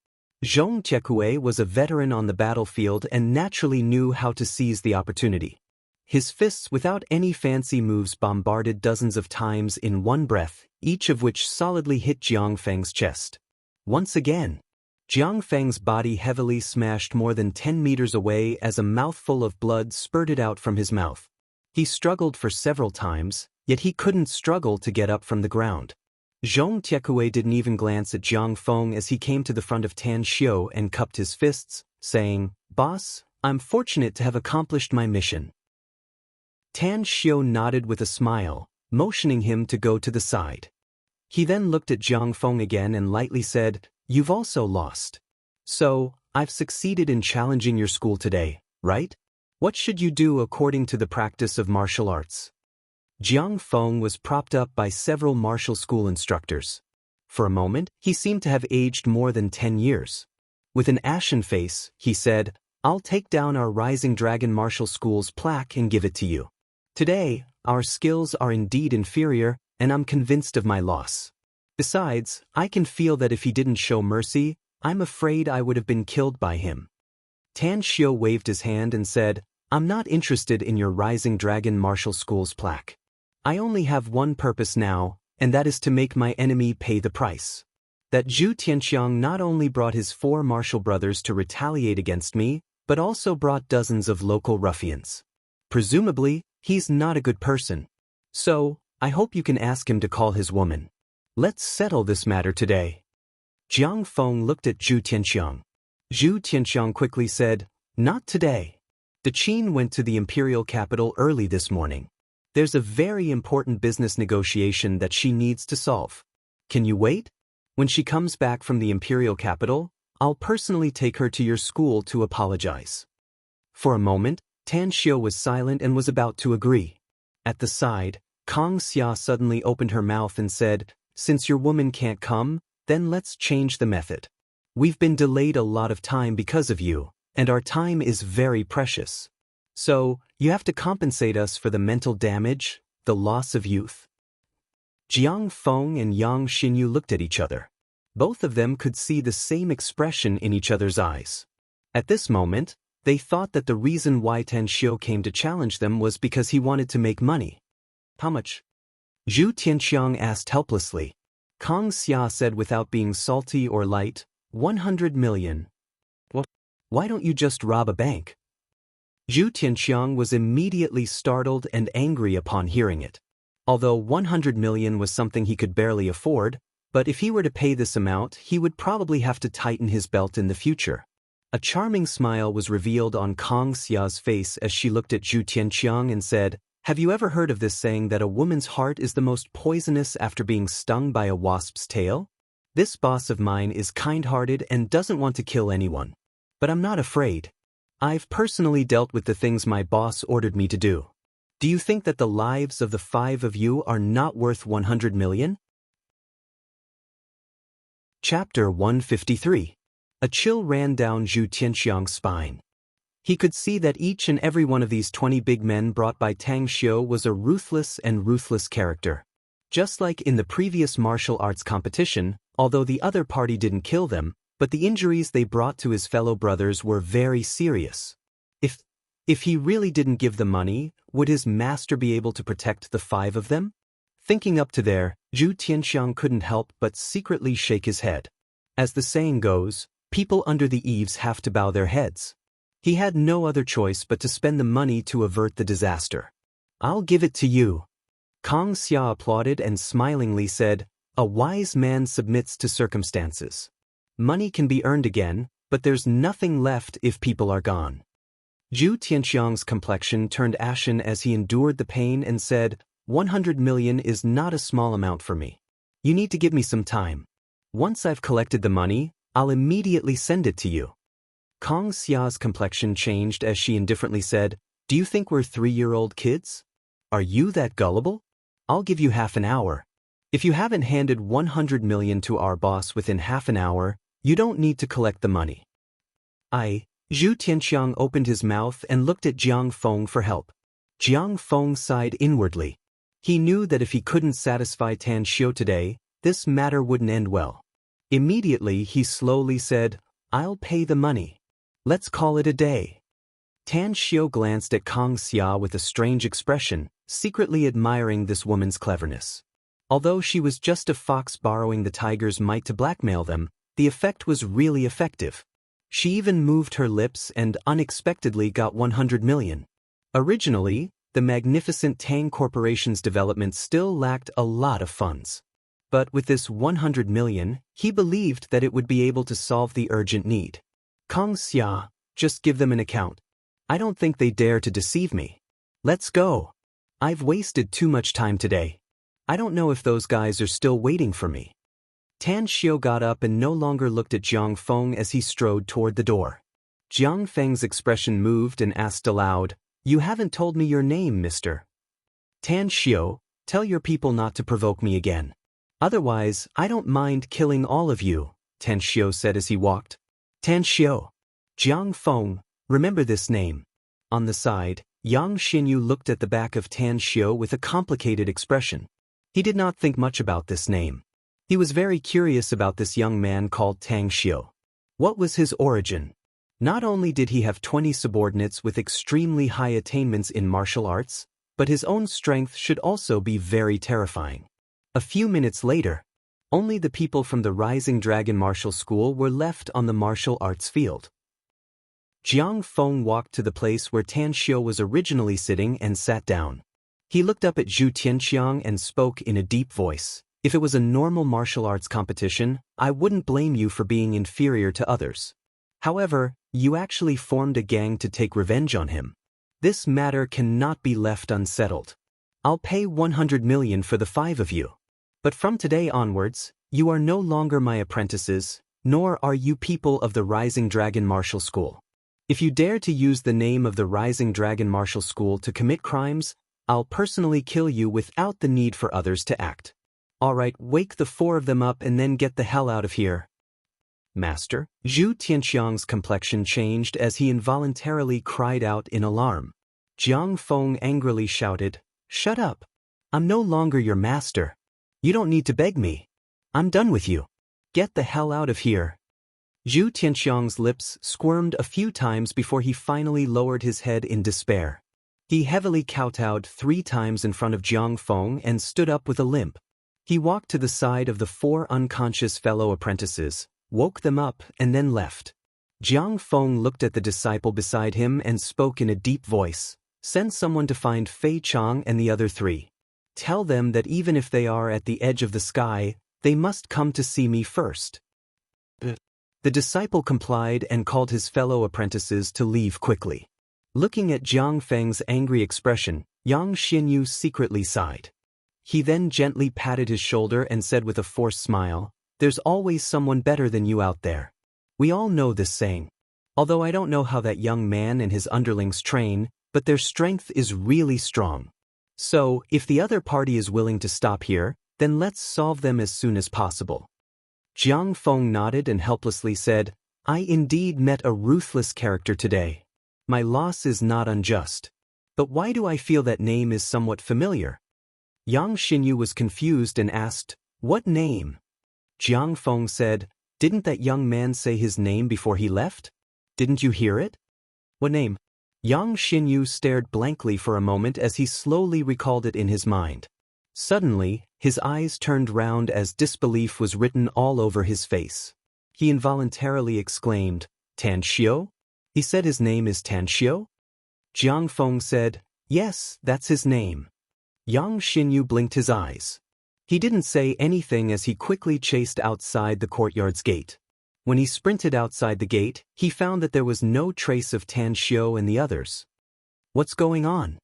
Zhong Tiekue was a veteran on the battlefield and naturally knew how to seize the opportunity. His fists without any fancy moves bombarded dozens of times in one breath, each of which solidly hit Jiang Feng's chest. Once again, Jiang Feng's body heavily smashed more than 10 meters away as a mouthful of blood spurted out from his mouth. He struggled for several times, yet he couldn't struggle to get up from the ground. Zhong Tiekue didn't even glance at Jiang Feng as he came to the front of Tan Xiu and cupped his fists, saying, "Boss, I'm fortunate to have accomplished my mission." Tan Xiu nodded with a smile, motioning him to go to the side. He then looked at Jiang Feng again and lightly said, "You've also lost. So, I've succeeded in challenging your school today, right? What should you do according to the practice of martial arts?" Jiang Feng was propped up by several martial school instructors. For a moment, he seemed to have aged more than 10 years. With an ashen face, he said, "I'll take down our Rising Dragon Martial School's plaque and give it to you. Today, our skills are indeed inferior, and I'm convinced of my loss. Besides, I can feel that if he didn't show mercy, I'm afraid I would have been killed by him." Tan Xiu waved his hand and said, "I'm not interested in your Rising Dragon Martial School's plaque. I only have one purpose now, and that is to make my enemy pay the price. that Zhu Tianxiang not only brought his 4 martial brothers to retaliate against me, but also brought dozens of local ruffians. Presumably, he's not a good person. So, I hope you can ask him to call his woman. Let's settle this matter today. Jiang Feng looked at Zhu Tianxiang. Zhu Tianxiang quickly said, "Not today. The Qin went to the imperial capital early this morning. There's a very important business negotiation that she needs to solve. Can you wait? When she comes back from the imperial capital, I'll personally take her to your school to apologize." For a moment, Tan Xiu was silent and was about to agree. At the side, Kang Xia suddenly opened her mouth and said, "Since your woman can't come, then let's change the method. We've been delayed a lot of time because of you, and our time is very precious. So, you have to compensate us for the mental damage, the loss of youth." Jiang Feng and Yang Xinyu looked at each other. Both of them could see the same expression in each other's eyes. At this moment, they thought that the reason why Tan Xiu came to challenge them was because he wanted to make money. "How much?" Zhu Tianxiang asked helplessly. Kang Xia said without being salty or light, 100 million. "What? Why don't you just rob a bank?" Zhu Tianxiang was immediately startled and angry upon hearing it. Although 100 million was something he could barely afford, but if he were to pay this amount, he would probably have to tighten his belt in the future. A charming smile was revealed on Kang Xia's face as she looked at Zhu Tianxiang and said, "Have you ever heard of this saying that a woman's heart is the most poisonous after being stung by a wasp's tail? This boss of mine is kind-hearted and doesn't want to kill anyone. But I'm not afraid. I've personally dealt with the things my boss ordered me to do. Do you think that the lives of the 5 of you are not worth 100 million? Chapter 153. A chill ran down Zhu Tianxiang's spine. He could see that each and every one of these 20 big men brought by Tang Xiu was a ruthless character. Just like in the previous martial arts competition, although the other party didn't kill them, but the injuries they brought to his fellow brothers were very serious. If he really didn't give the money, would his master be able to protect the 5 of them? Thinking up to there, Zhu Tianxiang couldn't help but secretly shake his head. As the saying goes, people under the eaves have to bow their heads. He had no other choice but to spend the money to avert the disaster. "I'll give it to you." Kang Xia applauded and smilingly said, "A wise man submits to circumstances. Money can be earned again, but there's nothing left if people are gone." Zhu Tianxiang's complexion turned ashen as he endured the pain and said, 100 million is not a small amount for me. You need to give me some time. Once I've collected the money, I'll immediately send it to you." Kang Xia's complexion changed as she indifferently said, "Do you think we're 3-year-old kids? Are you that gullible? I'll give you half an hour. If you haven't handed 100 million to our boss within half an hour, you don't need to collect the money." Zhu Tianxiang opened his mouth and looked at Jiang Feng for help. Jiang Feng sighed inwardly. He knew that if he couldn't satisfy Tan Xiu today, this matter wouldn't end well. Immediately he slowly said, "I'll pay the money. Let's call it a day." Tan Xiu glanced at Kang Xia with a strange expression, secretly admiring this woman's cleverness. Although she was just a fox borrowing the tiger's might to blackmail them, the effect was really effective. She even moved her lips and unexpectedly got 100 million. Originally, the magnificent Tang Corporation's development still lacked a lot of funds. But with this 100 million, he believed that it would be able to solve the urgent need. "Kang Xia, just give them an account. I don't think they dare to deceive me. Let's go. I've wasted too much time today. I don't know if those guys are still waiting for me." Tan Xiu got up and no longer looked at Jiang Feng as he strode toward the door. Jiang Feng's expression moved and asked aloud, "You haven't told me your name, mister." "Tan Xiu, tell your people not to provoke me again. Otherwise, I don't mind killing all of you," Tan Xiu said as he walked. "Tan Xiu. Jiang Feng, remember this name." On the side, Yang Xinyu looked at the back of Tan Xiu with a complicated expression. He did not think much about this name. He was very curious about this young man called Tang Xiu. What was his origin? Not only did he have 20 subordinates with extremely high attainments in martial arts, but his own strength should also be very terrifying. A few minutes later, Only the people from the Rising Dragon Martial School were left on the martial arts field. Jiang Feng walked to the place where Tan Xiu was originally sitting and sat down. He looked up at Zhu Tianqiang and spoke in a deep voice. If it was a normal martial arts competition, I wouldn't blame you for being inferior to others. However, you actually formed a gang to take revenge on him. This matter cannot be left unsettled. I'll pay 100 million for the 5 of you. But from today onwards, you are no longer my apprentices, nor are you people of the Rising Dragon Martial School. If you dare to use the name of the Rising Dragon Martial School to commit crimes, I'll personally kill you without the need for others to act. Alright, wake the 4 of them up and then get the hell out of here. Master, Zhu Tianqiang's complexion changed as he involuntarily cried out in alarm. Jiang Feng angrily shouted, "Shut up! I'm no longer your master. You don't need to beg me. I'm done with you. Get the hell out of here." Zhu Tianqiang's lips squirmed a few times before he finally lowered his head in despair. He heavily kowtowed 3 times in front of Jiang Feng and stood up with a limp. He walked to the side of the 4 unconscious fellow apprentices, woke them up, and then left. Jiang Feng looked at the disciple beside him and spoke in a deep voice. "Send someone to find Fei Chang and the other 3. Tell them that even if they are at the edge of the sky, they must come to see me first." The disciple complied and called his fellow apprentices to leave quickly. Looking at Jiang Feng's angry expression, Yang Xinyu secretly sighed. He then gently patted his shoulder and said with a forced smile, "There's always someone better than you out there. We all know this saying. Although I don't know how that young man and his underlings train, but their strength is really strong. So, if the other party is willing to stop here, then let's solve them as soon as possible." Jiang Feng nodded and helplessly said, "I indeed met a ruthless character today. My loss is not unjust. But why do I feel that name is somewhat familiar?" Yang Xinyu was confused and asked, "What name?" Jiang Feng said, "Didn't that young man say his name before he left? Didn't you hear it?" "What name?" Yang Xinyu stared blankly for a moment as he slowly recalled it in his mind. Suddenly, his eyes turned round as disbelief was written all over his face. He involuntarily exclaimed, "Tan Xiu? He said his name is Tan Xiu?" Jiang Feng said, "Yes, that's his name." Yang Xinyu blinked his eyes. He didn't say anything as he quickly chased outside the courtyard's gate. When he sprinted outside the gate, he found that there was no trace of Tan Xiu and the others. "What's going on?"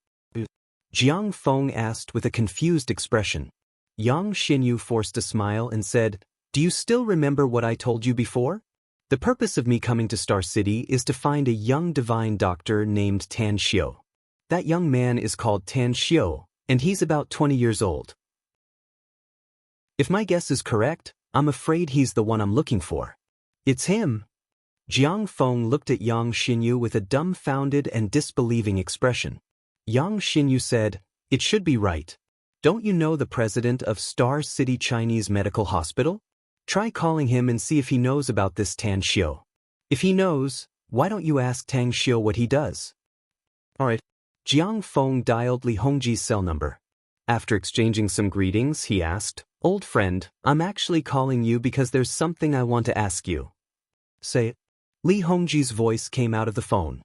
Jiang Feng asked with a confused expression. Yang Xinyu forced a smile and said, "Do you still remember what I told you before? The purpose of me coming to Star City is to find a young divine doctor named Tan Xiu. That young man is called Tan Xiu, and he's about 20 years old. If my guess is correct, I'm afraid he's the one I'm looking for." "It's him." Jiang Feng looked at Yang Xinyu with a dumbfounded and disbelieving expression. Yang Xinyu said, "It should be right. Don't you know the president of Star City Chinese Medical Hospital? Try calling him and see if he knows about this Tan Xiu. If he knows, why don't you ask Tang Xiu what he does?" "Alright." Jiang Feng dialed Li Hongji's cell number. After exchanging some greetings, he asked, "Old friend, I'm actually calling you because there's something I want to ask you." "Say it." Li Hongji's voice came out of the phone.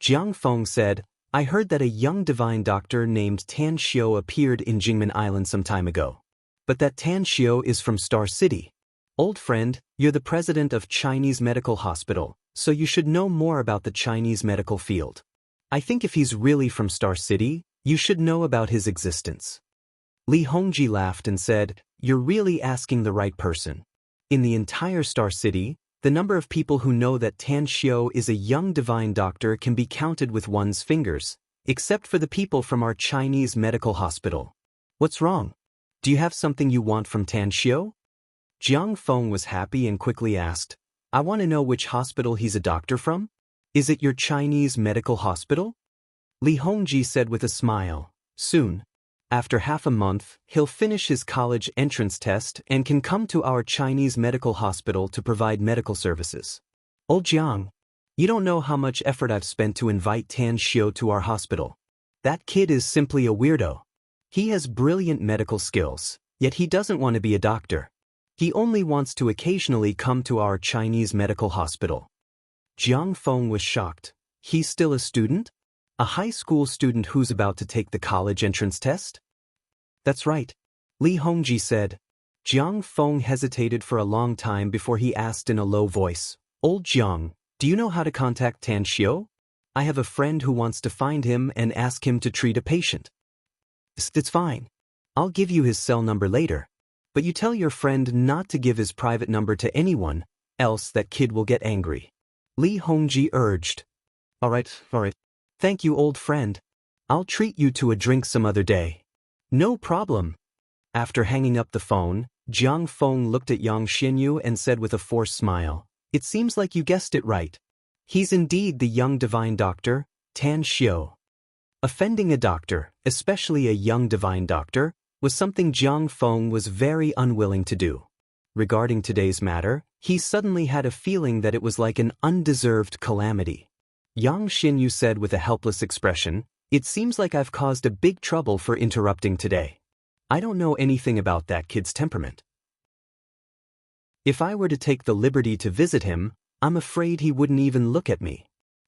Jiang Feng said, "I heard that a young divine doctor named Tan Xiu appeared in Jingmen Island some time ago. But that Tan Xiu is from Star City. Old friend, you're the president of Chinese Medical Hospital, so you should know more about the Chinese medical field. I think if he's really from Star City, you should know about his existence." Li Hongji laughed and said, "You're really asking the right person. In the entire Star City, the number of people who know that Tan Xiu is a young divine doctor can be counted with one's fingers, except for the people from our Chinese medical hospital. What's wrong? Do you have something you want from Tan Xiu?" Jiang Feng was happy and quickly asked, "I want to know which hospital he's a doctor from? Is it your Chinese medical hospital?" Li Hongji said with a smile, "Soon. After half a month, he'll finish his college entrance test and can come to our Chinese medical hospital to provide medical services." "Old Jiang, you don't know how much effort I've spent to invite Tan Xiu to our hospital. That kid is simply a weirdo. He has brilliant medical skills, yet he doesn't want to be a doctor. He only wants to occasionally come to our Chinese medical hospital. Jiang Feng was shocked. He's still a student? A high school student who's about to take the college entrance test? That's right, Li Hongji said. Jiang Feng hesitated for a long time before he asked in a low voice, Old Jiang, do you know how to contact Tan Xiu? I have a friend who wants to find him and ask him to treat a patient. It's fine. I'll give you his cell number later. But you tell your friend not to give his private number to anyone, else that kid will get angry. Li Hongji urged. All right. Thank you, old friend. I'll treat you to a drink some other day. No problem. After hanging up the phone, Jiang Feng looked at Yang Xinyu and said with a forced smile, It seems like you guessed it right. He's indeed the young divine doctor, Tan Xiu. Offending a doctor, especially a young divine doctor, was something Jiang Feng was very unwilling to do. Regarding today's matter, he suddenly had a feeling that it was like an undeserved calamity. Yang Xinyu said with a helpless expression, It seems like I've caused a big trouble for interrupting today. I don't know anything about that kid's temperament. If I were to take the liberty to visit him, I'm afraid he wouldn't even look at me.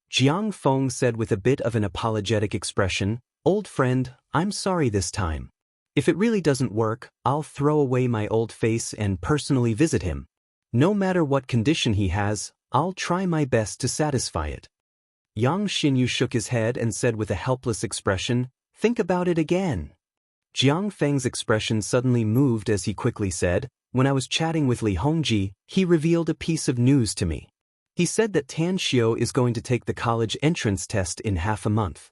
Jiang Feng said with a bit of an apologetic expression, Old friend, I'm sorry this time. If it really doesn't work, I'll throw away my old face and personally visit him. No matter what condition he has, I'll try my best to satisfy it. Yang Xinyu shook his head and said with a helpless expression, Think about it again. Jiang Feng's expression suddenly moved as he quickly said, When I was chatting with Li Hongji, he revealed a piece of news to me. He said that Tan Xiu is going to take the college entrance test in half a month.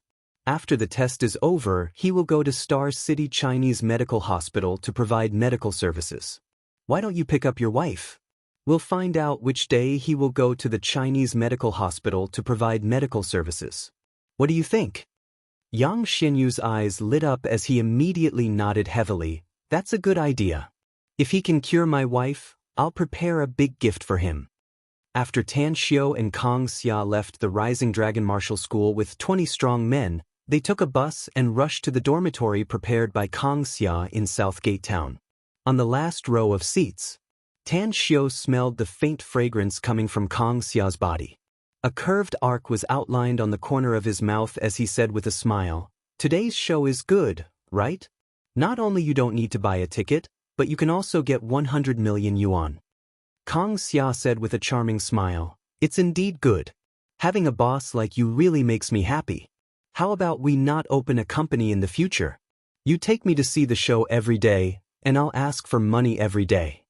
After the test is over, he will go to Star City Chinese Medical Hospital to provide medical services. Why don't you pick up your wife? We'll find out which day he will go to the Chinese Medical Hospital to provide medical services. What do you think? Yang Xinyu's eyes lit up as he immediately nodded heavily. That's a good idea. If he can cure my wife, I'll prepare a big gift for him. After Tan Xiu and Kang Xia left the Rising Dragon Martial School with 20 strong men, they took a bus and rushed to the dormitory prepared by Kang Xia in Southgate Town. On the last row of seats, Tan Xiu smelled the faint fragrance coming from Kang Xia's body. A curved arc was outlined on the corner of his mouth as he said with a smile, Today's show is good, right? Not only you don't need to buy a ticket, but you can also get 100 million yuan. Kang Xia said with a charming smile, It's indeed good. Having a boss like you really makes me happy. How about we not open a company in the future? You take me to see the show every day, and I'll ask for money every day.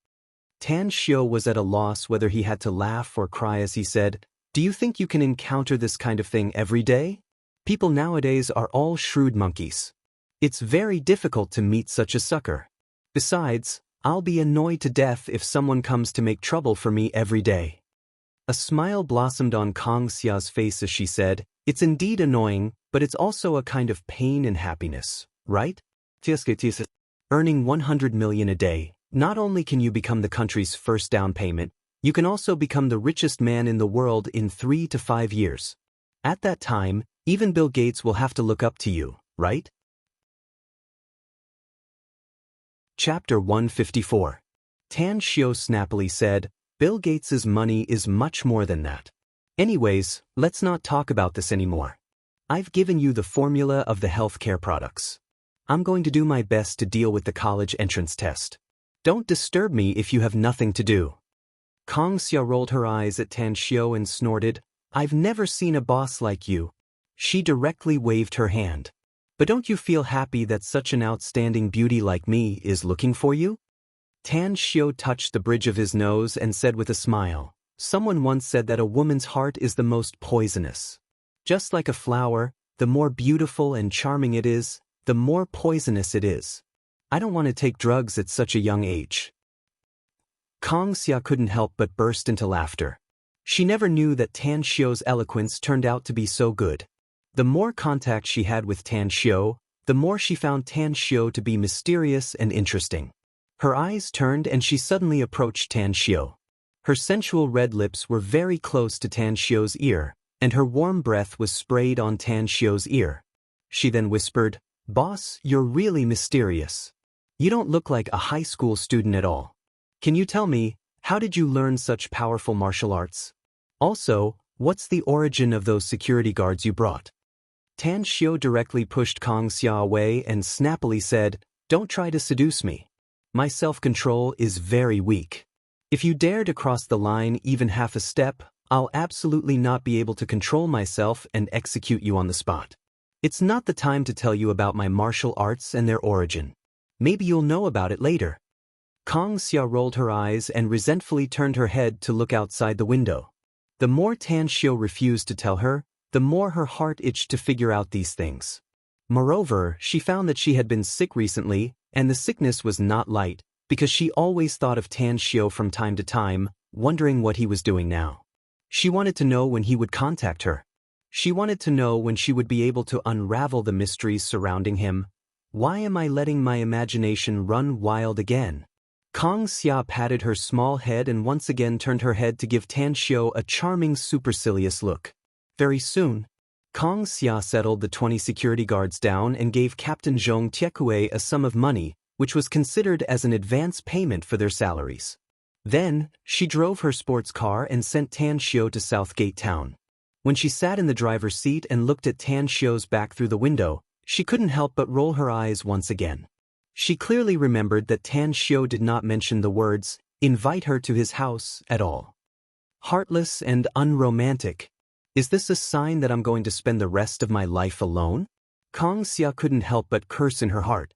Tan Xiu was at a loss whether he had to laugh or cry as he said, Do you think you can encounter this kind of thing every day? People nowadays are all shrewd monkeys. It's very difficult to meet such a sucker. Besides, I'll be annoyed to death if someone comes to make trouble for me every day. A smile blossomed on Kang Xia's face as she said, It's indeed annoying, but it's also a kind of pain and happiness, right? Earning 100 million a day, not only can you become the country's first down payment, you can also become the richest man in the world in 3 to 5 years. At that time, even Bill Gates will have to look up to you, right? Chapter 154. Tan Xiu snappily said, Bill Gates's money is much more than that. Anyways, let's not talk about this anymore. I've given you the formula of the healthcare products. I'm going to do my best to deal with the college entrance test. Don't disturb me if you have nothing to do. Kang Xia rolled her eyes at Tan Xiu and snorted, I've never seen a boss like you. She directly waved her hand. But don't you feel happy that such an outstanding beauty like me is looking for you? Tan Xiu touched the bridge of his nose and said with a smile, Someone once said that a woman's heart is the most poisonous. Just like a flower, the more beautiful and charming it is, the more poisonous it is. I don't want to take drugs at such a young age. Kang Xia couldn't help but burst into laughter. She never knew that Tan Xiu's eloquence turned out to be so good. The more contact she had with Tan Xiu, the more she found Tan Xiu to be mysterious and interesting. Her eyes turned and she suddenly approached Tan Xiu. Her sensual red lips were very close to Tan Xiu's ear, and her warm breath was sprayed on Tan Xiu's ear. She then whispered, Boss, you're really mysterious. You don't look like a high school student at all. Can you tell me, how did you learn such powerful martial arts? Also, what's the origin of those security guards you brought? Tan Xiao directly pushed Kong Xia away and snappily said, "Don't try to seduce me. My self-control is very weak. If you dare to cross the line even half a step, I'll absolutely not be able to control myself and execute you on the spot. It's not the time to tell you about my martial arts and their origin. Maybe you'll know about it later." Kong Xia rolled her eyes and resentfully turned her head to look outside the window. The more Tan Xiao refused to tell her, the more her heart itched to figure out these things. Moreover, she found that she had been sick recently, and the sickness was not light, because she always thought of Tan Xiao from time to time, wondering what he was doing now. She wanted to know when he would contact her. She wanted to know when she would be able to unravel the mysteries surrounding him. Why am I letting my imagination run wild again? Kong Xia patted her small head and once again turned her head to give Tan Xiao a charming supercilious look. Very soon, Kong Xia settled the 20 security guards down and gave Captain Zhong Tiekue a sum of money, which was considered as an advance payment for their salaries. Then, she drove her sports car and sent Tan Xiao to Southgate Town. When she sat in the driver's seat and looked at Tan Xiao's back through the window, she couldn't help but roll her eyes once again. She clearly remembered that Tan Xiao did not mention the words, "invite her to his house," at all. Heartless and unromantic. Is this a sign that I'm going to spend the rest of my life alone? Kong Xia couldn't help but curse in her heart.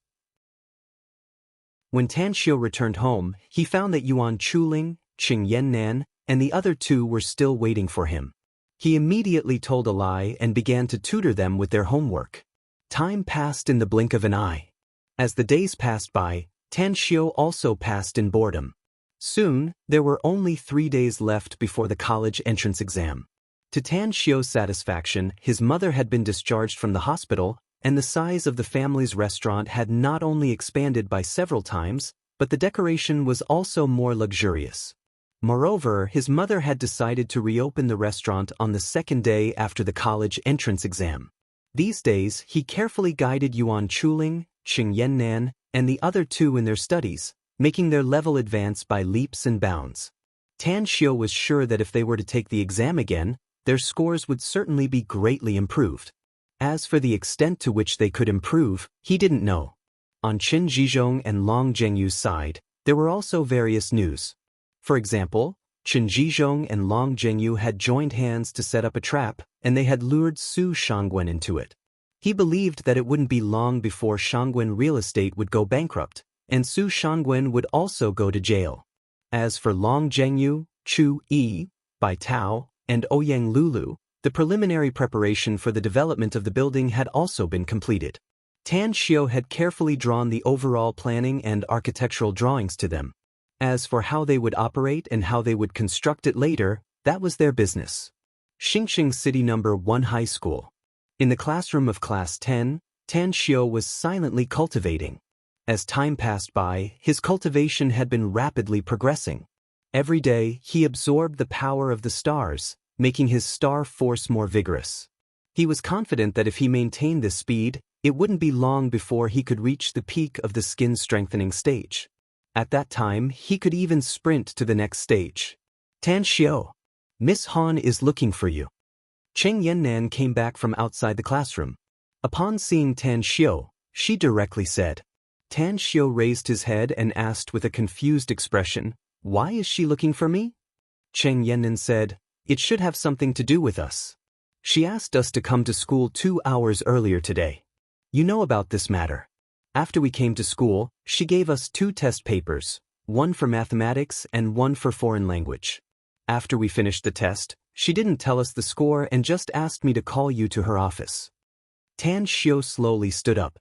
When Tan Xiao returned home, he found that Yuan Chuling, Qing Yannan, and the other two were still waiting for him. He immediately told a lie and began to tutor them with their homework. Time passed in the blink of an eye. As the days passed by, Tan Xiao also passed in boredom. Soon, there were only 3 days left before the college entrance exam. To Tan Xiao's satisfaction, his mother had been discharged from the hospital, and the size of the family's restaurant had not only expanded by several times, but the decoration was also more luxurious. Moreover, his mother had decided to reopen the restaurant on the second day after the college entrance exam. These days, he carefully guided Yuan Chuling, Qing Yannan, and the other two in their studies, making their level advance by leaps and bounds. Tan Xiao was sure that if they were to take the exam again, their scores would certainly be greatly improved. As for the extent to which they could improve, he didn't know. On Qin Zhizhong and Long Zhengyu's side, there were also various news. For example, Qin Zhizhong and Long Zhengyu had joined hands to set up a trap, and they had lured Su Shangwen into it. He believed that it wouldn't be long before Shangwen Real Estate would go bankrupt, and Su Shangwen would also go to jail. As for Long Zhengyu, Chu Yi, Bai Tao, and Ouyang Lulu, the preliminary preparation for the development of the building had also been completed. Tan Xiao had carefully drawn the overall planning and architectural drawings to them. As for how they would operate and how they would construct it later, that was their business. Xingxing City No. 1 High School. In the classroom of Class 10, Tan Xiao was silently cultivating. As time passed by, his cultivation had been rapidly progressing. Every day, he absorbed the power of the stars, making his star force more vigorous. He was confident that if he maintained this speed, it wouldn't be long before he could reach the peak of the skin-strengthening stage. At that time, he could even sprint to the next stage. "Tan Xiao, Miss Han is looking for you." Qing Yannan came back from outside the classroom. Upon seeing Tan Xiao, she directly said. Tan Xiao raised his head and asked with a confused expression, "Why is she looking for me?" Qing Yannan said, "It should have something to do with us. She asked us to come to school 2 hours earlier today. You know about this matter. After we came to school, she gave us 2 test papers, one for mathematics and one for foreign language. After we finished the test, she didn't tell us the score and just asked me to call you to her office." Tan Xiao slowly stood up.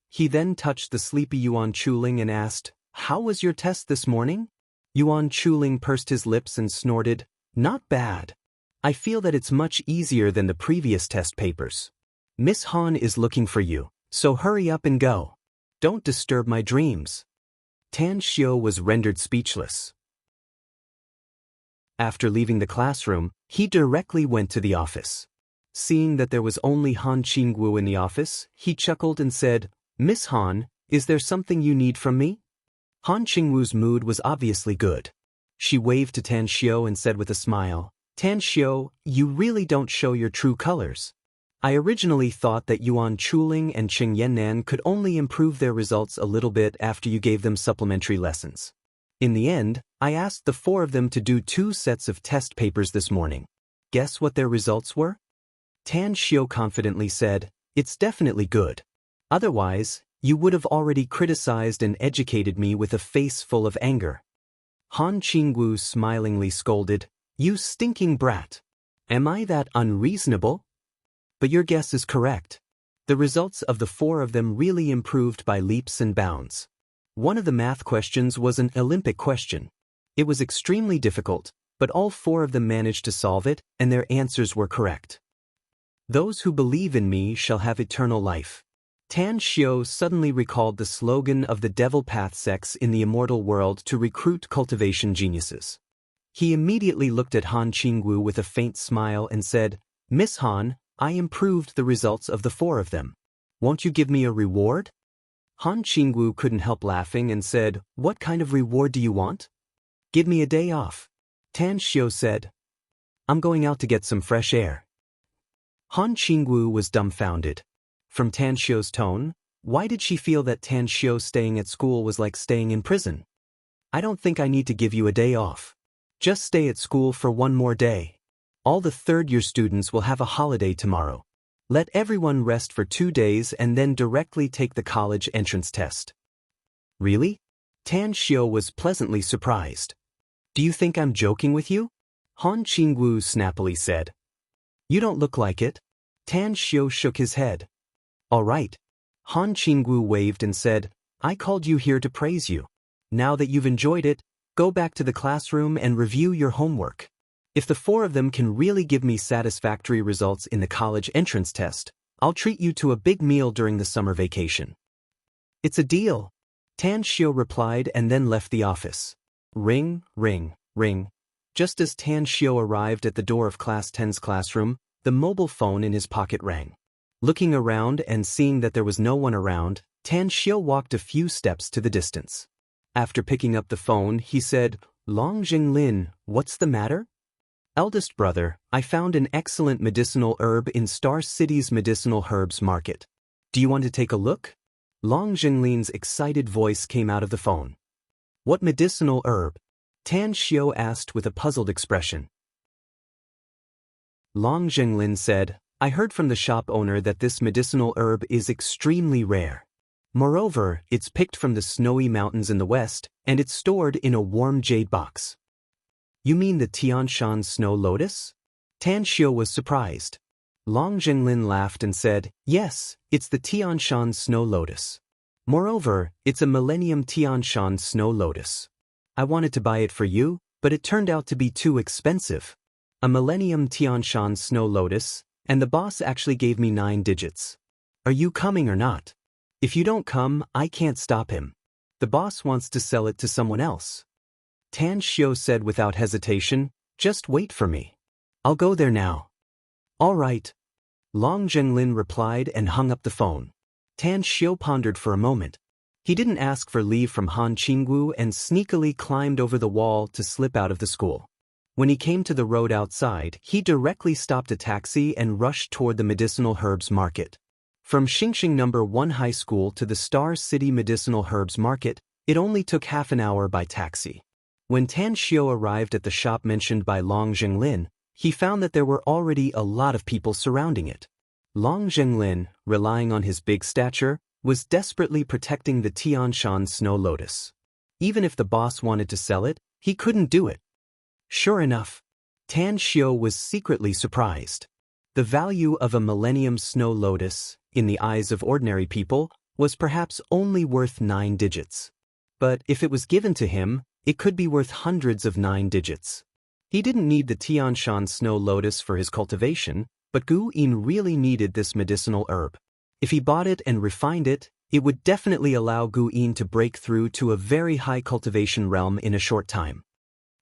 He then touched the sleepy Yuan Chuling and asked, "How was your test this morning?" Yuan Chuling pursed his lips and snorted, "Not bad. I feel that it's much easier than the previous test papers. Miss Han is looking for you, so hurry up and go. Don't disturb my dreams." Tan Xiao was rendered speechless. After leaving the classroom, he directly went to the office. Seeing that there was only Han Qingwu in the office, he chuckled and said, "Miss Han, is there something you need from me?" Han Qingwu's mood was obviously good. She waved to Tan Xiao and said with a smile, Tan Xiao, you really don't show your true colors. I originally thought that Yuan Chuling and Qing Yannan could only improve their results a little bit after you gave them supplementary lessons. In the end, I asked the 4 of them to do 2 sets of test papers this morning. Guess what their results were? Tan Xiao confidently said, it's definitely good. Otherwise, you would have already criticized and educated me with a face full of anger. Han Qingwu smilingly scolded, you stinking brat. Am I that unreasonable? But your guess is correct. The results of the 4 of them really improved by leaps and bounds. One of the math questions was an Olympic question. It was extremely difficult, but all 4 of them managed to solve it, and their answers were correct. Those who believe in me shall have eternal life. Tan Xiao suddenly recalled the slogan of the Devil Path sects in the immortal world to recruit cultivation geniuses. He immediately looked at Han Qingwu with a faint smile and said, Miss Han, I improved the results of the 4 of them. Won't you give me a reward? Han Qingwu couldn't help laughing and said, what kind of reward do you want? Give me a day off. Tan Xiao said, I'm going out to get some fresh air. Han Qingwu was dumbfounded. From Tan Xiao's tone, why did she feel that Tan Xiao staying at school was like staying in prison? I don't think I need to give you a day off. Just stay at school for 1 more day. All the 3rd-year students will have a holiday tomorrow. Let everyone rest for 2 days and then directly take the college entrance test. Really? Tan Xiao was pleasantly surprised. Do you think I'm joking with you? Han Qingwu snappily said. You don't look like it. Tan Xiao shook his head. All right. Han Qingwu waved and said, I called you here to praise you. Now that you've enjoyed it, go back to the classroom and review your homework. If the 4 of them can really give me satisfactory results in the college entrance test, I'll treat you to a big meal during the summer vacation. It's a deal. Tan Xiao replied and then left the office. Ring, ring, ring. Just as Tan Xiao arrived at the door of Class 10's classroom, the mobile phone in his pocket rang. Looking around and seeing that there was no one around, Tan Xiao walked a few steps to the distance. After picking up the phone, he said, Long Jinglin, what's the matter? Eldest brother, I found an excellent medicinal herb in Star City's medicinal herbs market. Do you want to take a look? Long Jinglin's excited voice came out of the phone. What medicinal herb? Tan Xiao asked with a puzzled expression. Long Jinglin said, I heard from the shop owner that this medicinal herb is extremely rare. Moreover, it's picked from the snowy mountains in the west, and it's stored in a warm jade box. You mean the Tianshan snow lotus? Tan Xiao was surprised. Long Jinglin laughed and said, yes, it's the Tianshan snow lotus. Moreover, it's a Millennium Tianshan snow lotus. I wanted to buy it for you, but it turned out to be too expensive. A Millennium Tianshan snow lotus, and the boss actually gave me 9 digits. Are you coming or not? If you don't come, I can't stop him. The boss wants to sell it to someone else. Tan Xiao said without hesitation, just wait for me. I'll go there now. All right. Long Jinglin replied and hung up the phone. Tan Xiao pondered for a moment. He didn't ask for leave from Han Qingwu and sneakily climbed over the wall to slip out of the school. When he came to the road outside, he directly stopped a taxi and rushed toward the medicinal herbs market. From Xingxing No. 1 High School to the Star City Medicinal Herbs Market, it only took half an hour by taxi. When Tan Xiao arrived at the shop mentioned by Long Jinglin, he found that there were already a lot of people surrounding it. Long Jinglin, relying on his big stature, was desperately protecting the Tianshan snow lotus. Even if the boss wanted to sell it, he couldn't do it. Sure enough, Tan Xiao was secretly surprised. The value of a Millennium snow lotus, in the eyes of ordinary people, was perhaps only worth 9 digits. But if it was given to him, it could be worth hundreds of 9 digits. He didn't need the Tianshan snow lotus for his cultivation, but Gu Yin really needed this medicinal herb. If he bought it and refined it, it would definitely allow Gu Yin to break through to a very high cultivation realm in a short time.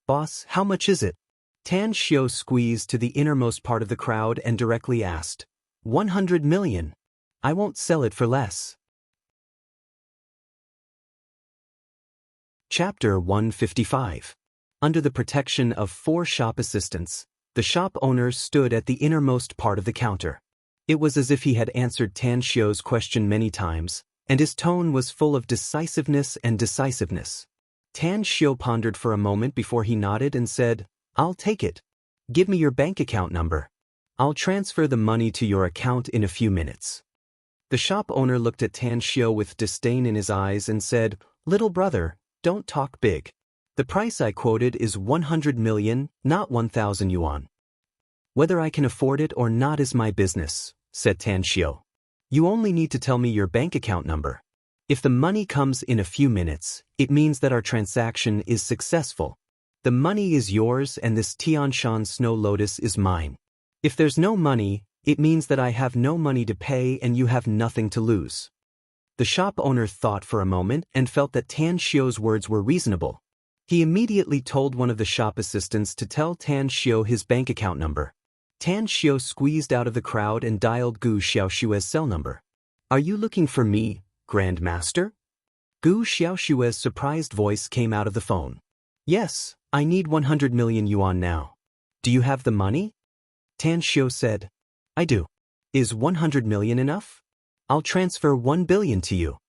Boss, how much is it? Tan Xiao squeezed to the innermost part of the crowd and directly asked. 100 million. I won't sell it for less. Chapter 155. Under the protection of 4 shop assistants, the shop owner stood at the innermost part of the counter. It was as if he had answered Tan Xiu's question many times, and his tone was full of decisiveness. Tan Xiu pondered for a moment before he nodded and said, "I'll take it. Give me your bank account number. I'll transfer the money to your account in a few minutes." The shop owner looked at Tan Xiu with disdain in his eyes and said, "Little brother, don't talk big. The price I quoted is 100 million, not 1,000 yuan. Whether I can afford it or not is my business," said Tan Xiu. "You only need to tell me your bank account number. If the money comes in a few minutes, it means that our transaction is successful. The money is yours and this Tianshan Snow Lotus is mine. If there's no money, it means that I have no money to pay and you have nothing to lose." The shop owner thought for a moment and felt that Tan Xiu's words were reasonable. He immediately told one of the shop assistants to tell Tan Xiu his bank account number. Tan Xiu squeezed out of the crowd and dialed Gu Xiaoshue's cell number. "Are you looking for me, Grandmaster?" Gu Xiaoshue's surprised voice came out of the phone. "Yes, I need 100 million yuan now. Do you have the money?" Tan Xiu said, "I do. Is 100 million enough? I'll transfer 1 billion to you."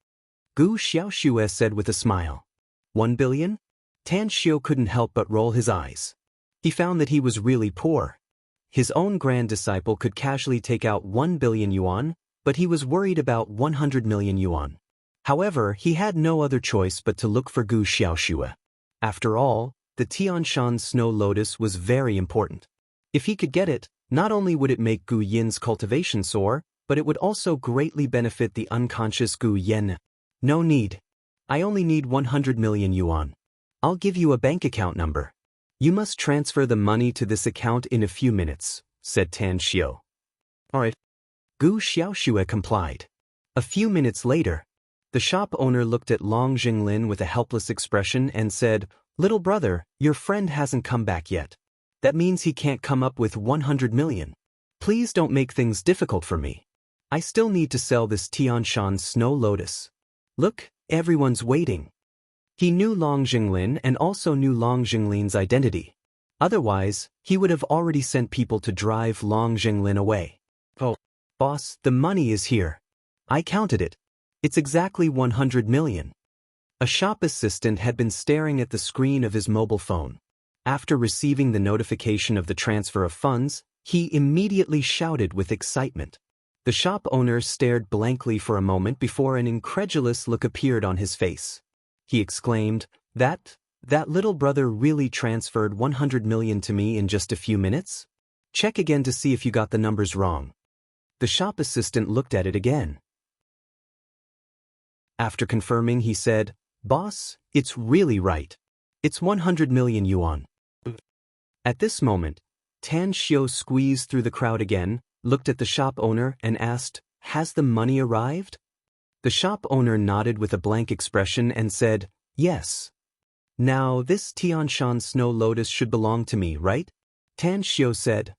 Gu Xiaoshue said with a smile. 1 billion? Tan Xiu couldn't help but roll his eyes. He found that he was really poor. His own grand disciple could casually take out 1 billion yuan, but he was worried about 100 million yuan. However, he had no other choice but to look for Gu Xiaoshue. After all, the Tianshan Snow Lotus was very important. If he could get it, not only would it make Gu Yin's cultivation soar, but it would also greatly benefit the unconscious Gu Yin. "No need. I only need 100 million yuan. I'll give you a bank account number. You must transfer the money to this account in a few minutes," said Tan Xiu. "All right." Gu Xiaoshue complied. A few minutes later, the shop owner looked at Long Jinglin with a helpless expression and said, "Little brother, your friend hasn't come back yet. That means he can't come up with 100 million. Please don't make things difficult for me. I still need to sell this Tianshan Snow Lotus. Look, everyone's waiting." He knew Long Jinglin and also knew Long Jinglin's identity. Otherwise, he would have already sent people to drive Long Jinglin away. "Oh, boss, the money is here. I counted it. It's exactly 100 million. A shop assistant had been staring at the screen of his mobile phone. After receiving the notification of the transfer of funds, he immediately shouted with excitement. The shop owner stared blankly for a moment before an incredulous look appeared on his face. He exclaimed, That little brother really transferred 100 million to me in just a few minutes? Check again to see if you got the numbers wrong." The shop assistant looked at it again. After confirming, he said, "Boss, it's really right. It's 100 million yuan." At this moment, Tan Xiu squeezed through the crowd again, looked at the shop owner and asked, "Has the money arrived?" The shop owner nodded with a blank expression and said, "Yes. Now this Tianshan Snow Lotus should belong to me, right?" Tan Xiu said,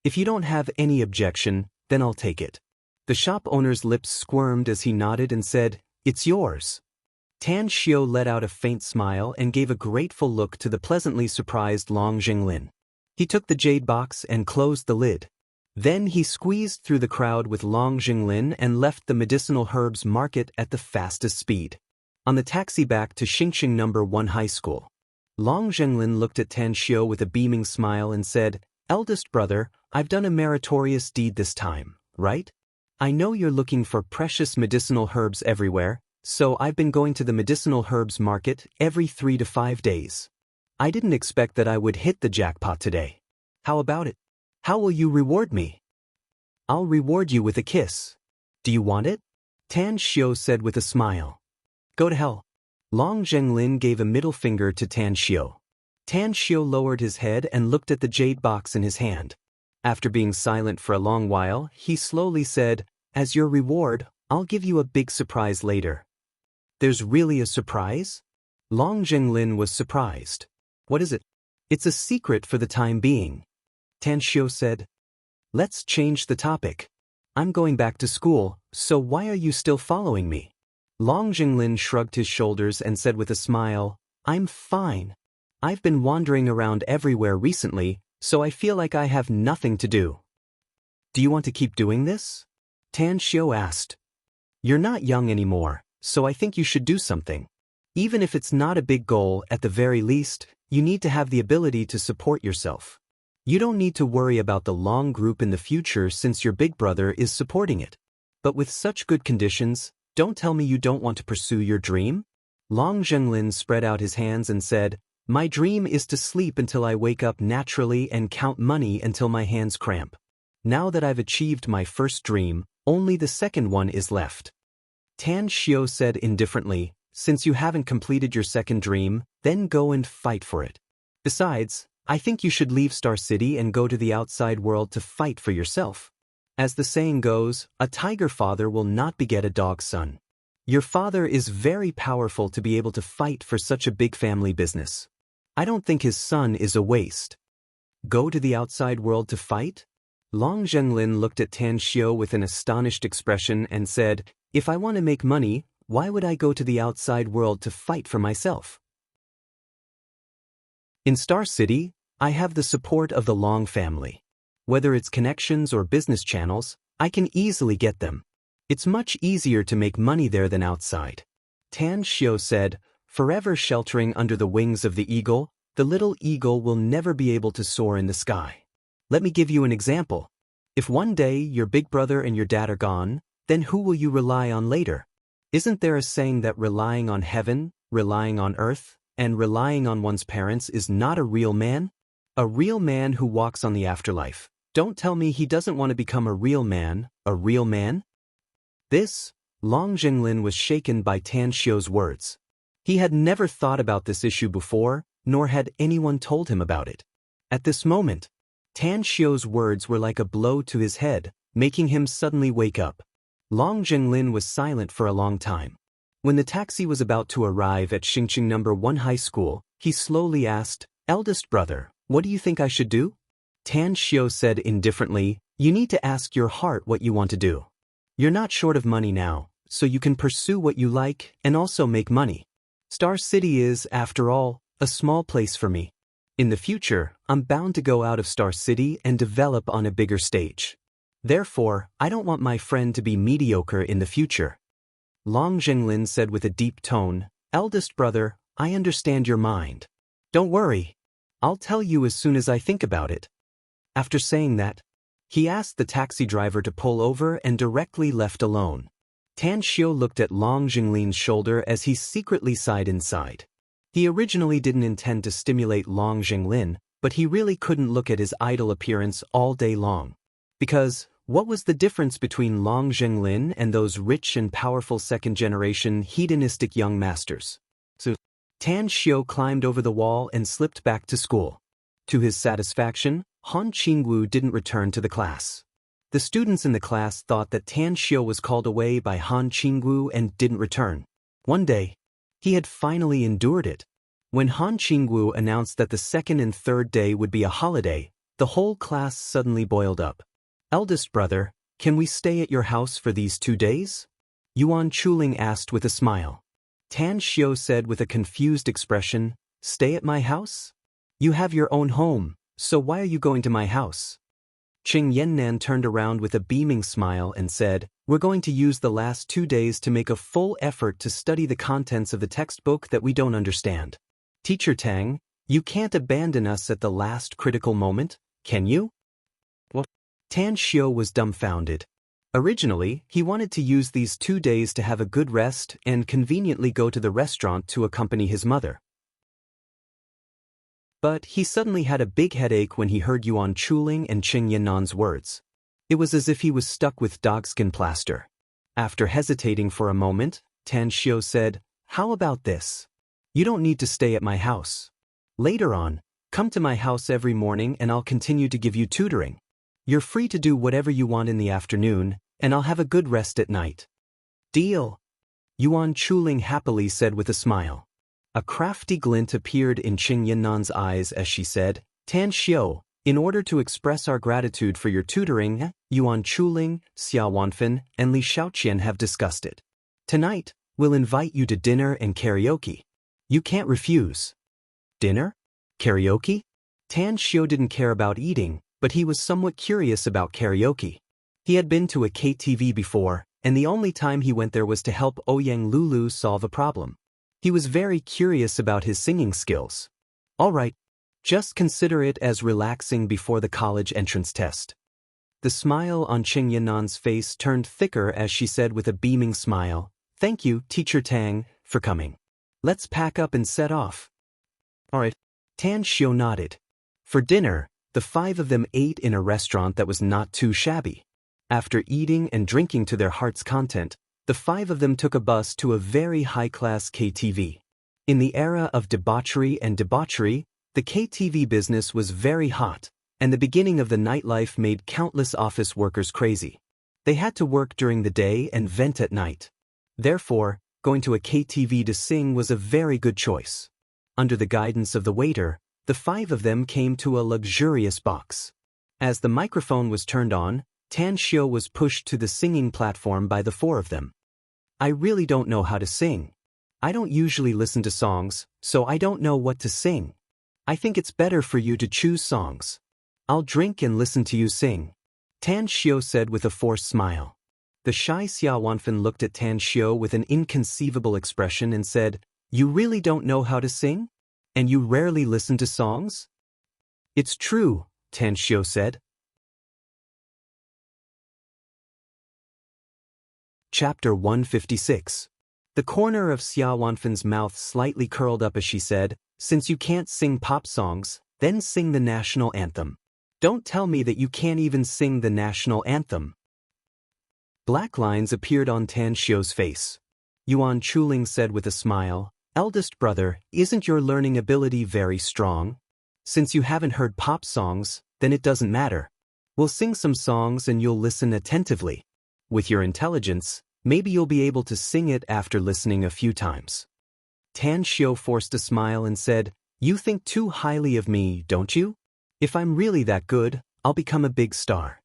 "If you don't have any objection, then I'll take it." The shop owner's lips squirmed as he nodded and said, "It's yours." Tan Xiu let out a faint smile and gave a grateful look to the pleasantly surprised Long Jinglin. He took the jade box and closed the lid. Then he squeezed through the crowd with Long Jinglin and left the medicinal herbs market at the fastest speed. On the taxi back to Xingqing No. 1 High School, Long Jinglin looked at Tan Xiu with a beaming smile and said, "Eldest brother, I've done a meritorious deed this time, right? I know you're looking for precious medicinal herbs everywhere, so I've been going to the medicinal herbs market every 3 to 5 days. I didn't expect that I would hit the jackpot today. How about it? How will you reward me?" "I'll reward you with a kiss. Do you want it?" Tan Xiu said with a smile. "Go to hell." Long Jinglin gave a middle finger to Tan Xiu. Tan Xiu lowered his head and looked at the jade box in his hand. After being silent for a long while, he slowly said, "As your reward, I'll give you a big surprise later." "There's really a surprise?" Long Jinglin was surprised. "What is it?" "It's a secret for the time being." Tan Xiu said, "Let's change the topic. I'm going back to school, so why are you still following me?" Long Jinglin shrugged his shoulders and said with a smile, I'm fine. I've been wandering around everywhere recently, so I feel like I have nothing to do. Do you want to keep doing this? Tan Xiu asked. You're not young anymore, so I think you should do something. Even if it's not a big goal, at the very least, you need to have the ability to support yourself. You don't need to worry about the long group in the future since your big brother is supporting it. But with such good conditions, don't tell me you don't want to pursue your dream? Long Zhenglin spread out his hands and said, My dream is to sleep until I wake up naturally and count money until my hands cramp. Now that I've achieved my first dream, only the second one is left. Tan Xiu said indifferently, Since you haven't completed your second dream, then go and fight for it. Besides, I think you should leave Star City and go to the outside world to fight for yourself. As the saying goes, a tiger father will not beget a dog son. Your father is very powerful to be able to fight for such a big family business. I don't think his son is a waste. Go to the outside world to fight? Long Zhenglin looked at Tan Xiu with an astonished expression and said, If I want to make money, why would I go to the outside world to fight for myself? In Star City, I have the support of the Long family. Whether it's connections or business channels, I can easily get them. It's much easier to make money there than outside. Tan Xiu said, Forever sheltering under the wings of the eagle, the little eagle will never be able to soar in the sky. Let me give you an example. If one day your big brother and your dad are gone, then who will you rely on later? Isn't there a saying that relying on heaven, relying on earth, and relying on one's parents is not a real man? A real man who walks on the afterlife. Don't tell me he doesn't want to become a real man, a real man? This, Long Jinglin was shaken by Tan Xiu's words. He had never thought about this issue before, nor had anyone told him about it. At this moment, Tan Xiu's words were like a blow to his head, making him suddenly wake up. Long Jinglin was silent for a long time. When the taxi was about to arrive at Xingqing No. 1 High School, he slowly asked, Eldest brother, what do you think I should do? Tan Xiu said indifferently, You need to ask your heart what you want to do. You're not short of money now, so you can pursue what you like and also make money. Star City is, after all, a small place for me. In the future, I'm bound to go out of Star City and develop on a bigger stage. Therefore, I don't want my friend to be mediocre in the future. Long Zhenglin said with a deep tone, Eldest brother, I understand your mind. Don't worry. I'll tell you as soon as I think about it. After saying that, he asked the taxi driver to pull over and directly left alone. Tan Xiu looked at Long Zhenglin's shoulder as he secretly sighed inside. He originally didn't intend to stimulate Long Zhenglin, but he really couldn't look at his idle appearance all day long. Because, what was the difference between Long Zhenglin and those rich and powerful second-generation hedonistic young masters? So, Tan Xiu climbed over the wall and slipped back to school. To his satisfaction, Han Qingwu didn't return to the class. The students in the class thought that Tan Xiu was called away by Han Qingwu and didn't return. One day, he had finally endured it. When Han Qingwu announced that the second and third day would be a holiday, the whole class suddenly boiled up. Eldest brother, can we stay at your house for these 2 days? Yuan Chuling asked with a smile. Tan Xiu said with a confused expression, Stay at my house? You have your own home, so why are you going to my house? Qing Yannan turned around with a beaming smile and said, We're going to use the last 2 days to make a full effort to study the contents of the textbook that we don't understand. Teacher Tang, you can't abandon us at the last critical moment, can you? Well, Tan Xiu was dumbfounded. Originally, he wanted to use these 2 days to have a good rest and conveniently go to the restaurant to accompany his mother. But he suddenly had a big headache when he heard Yuan Chuling and Qing Yannan's words. It was as if he was stuck with dogskin plaster. After hesitating for a moment, Tan Xiu said, How about this? You don't need to stay at my house. Later on, come to my house every morning and I'll continue to give you tutoring. You're free to do whatever you want in the afternoon, and I'll have a good rest at night. Deal. Yuan Chuling happily said with a smile. A crafty glint appeared in Qing Yannan's eyes as she said, Tan Xiu, in order to express our gratitude for your tutoring, Yuan Chuling, Xia Wanfen, and Li Shaoqian have discussed it. Tonight, We'll invite you to dinner and karaoke. You can't refuse. Dinner? Karaoke? Tan Xiao didn't care about eating, but he was somewhat curious about karaoke. He had been to a KTV before, and the only time he went there was to help Ouyang Lulu solve a problem. He was very curious about his singing skills. All right, just consider it as relaxing before the college entrance test. The smile on Qing Yannan's face turned thicker as she said with a beaming smile, "Thank you, Teacher Tang, for coming. Let's pack up and set off." All right. Tan Xiao nodded. For dinner, the five of them ate in a restaurant that was not too shabby. After eating and drinking to their heart's content, the five of them took a bus to a very high-class KTV. In the era of debauchery, the KTV business was very hot, and the beginning of the nightlife made countless office workers crazy. They had to work during the day and vent at night. Therefore, going to a KTV to sing was a very good choice. Under the guidance of the waiter, the five of them came to a luxurious box. As the microphone was turned on, Tan Xiao was pushed to the singing platform by the four of them. "I really don't know how to sing. I don't usually listen to songs, so I don't know what to sing. I think it's better for you to choose songs. I'll drink and listen to you sing," Tan Xiao said with a forced smile. The shy Xia Wanfen looked at Tan Xiao with an inconceivable expression and said, "You really don't know how to sing? And you rarely listen to songs?" "It's true," Tan Xiao said. Chapter 156. The corner of Xia Wanfen's mouth slightly curled up as she said, "Since you can't sing pop songs, then sing the national anthem. Don't tell me that you can't even sing the national anthem." Black lines appeared on Tan Xiao's face. Yuan Chuling said with a smile, "Eldest brother, isn't your learning ability very strong? Since you haven't heard pop songs, then it doesn't matter. We'll sing some songs and you'll listen attentively. With your intelligence, maybe you'll be able to sing it after listening a few times." Tan Xiao forced a smile and said, "You think too highly of me, don't you? If I'm really that good, I'll become a big star.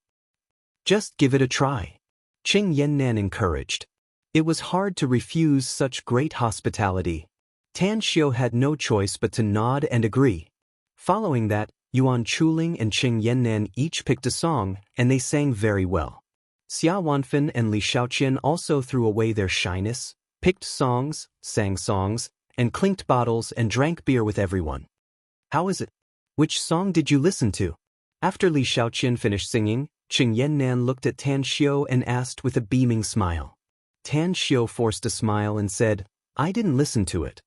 Just give it a try." Qing Yannan encouraged. It was hard to refuse such great hospitality. Tan Xiao had no choice but to nod and agree. Following that, Yuan Chuling and Qing Yannan each picked a song, and they sang very well. Xia Wanfen and Li Shaoqian also threw away their shyness, picked songs, sang songs, and clinked bottles and drank beer with everyone. "How is it? Which song did you listen to?" After Li Shaoqian finished singing, Qing Yannan looked at Tan Xiao and asked with a beaming smile. Tan Xiao forced a smile and said, "I didn't listen to it."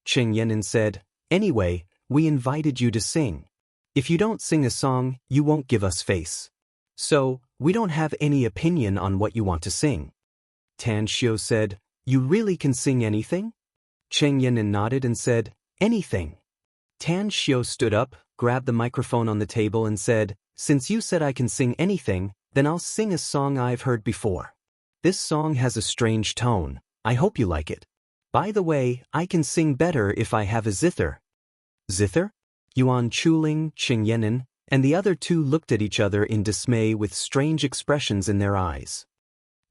Qing Yannan said, "Anyway, we invited you to sing. If you don't sing a song, you won't give us face. So, we don't have any opinion on what you want to sing." Tan Xiao said, "You really can sing anything?" Qing Yannan nodded and said, "Anything." Tan Xiao stood up, grabbed the microphone on the table and said, "Since you said I can sing anything, then I'll sing a song I've heard before. This song has a strange tone. I hope you like it. By the way, I can sing better if I have a zither." "Zither?" Yuan Chuling, Qing Yannan, and the other two looked at each other in dismay with strange expressions in their eyes.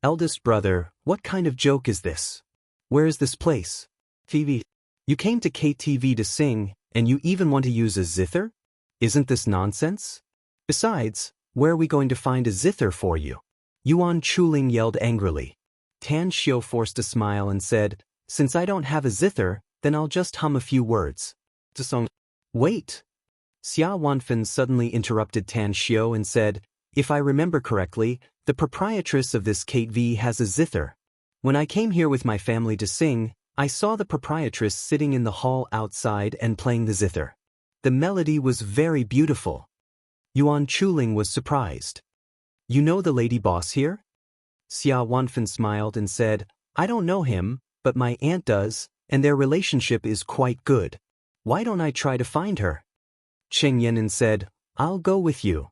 "Eldest brother, what kind of joke is this? Where is this place? TV? You came to KTV to sing, and you even want to use a zither? Isn't this nonsense? Besides, where are we going to find a zither for you?" Yuan Chuling yelled angrily. Tan Xiao forced a smile and said, "Since I don't have a zither, then I'll just hum a few words. The song." "Wait!" Xia Wanfen suddenly interrupted Tan Xiao and said, "If I remember correctly, the proprietress of this KTV has a zither. When I came here with my family to sing, I saw the proprietress sitting in the hall outside and playing the zither. The melody was very beautiful." Yuan Chuling was surprised. "You know the lady boss here?" Xia Wanfen smiled and said, "I don't know him, but my aunt does, and their relationship is quite good. Why don't I try to find her?" Qing Yannan said, "I'll go with you."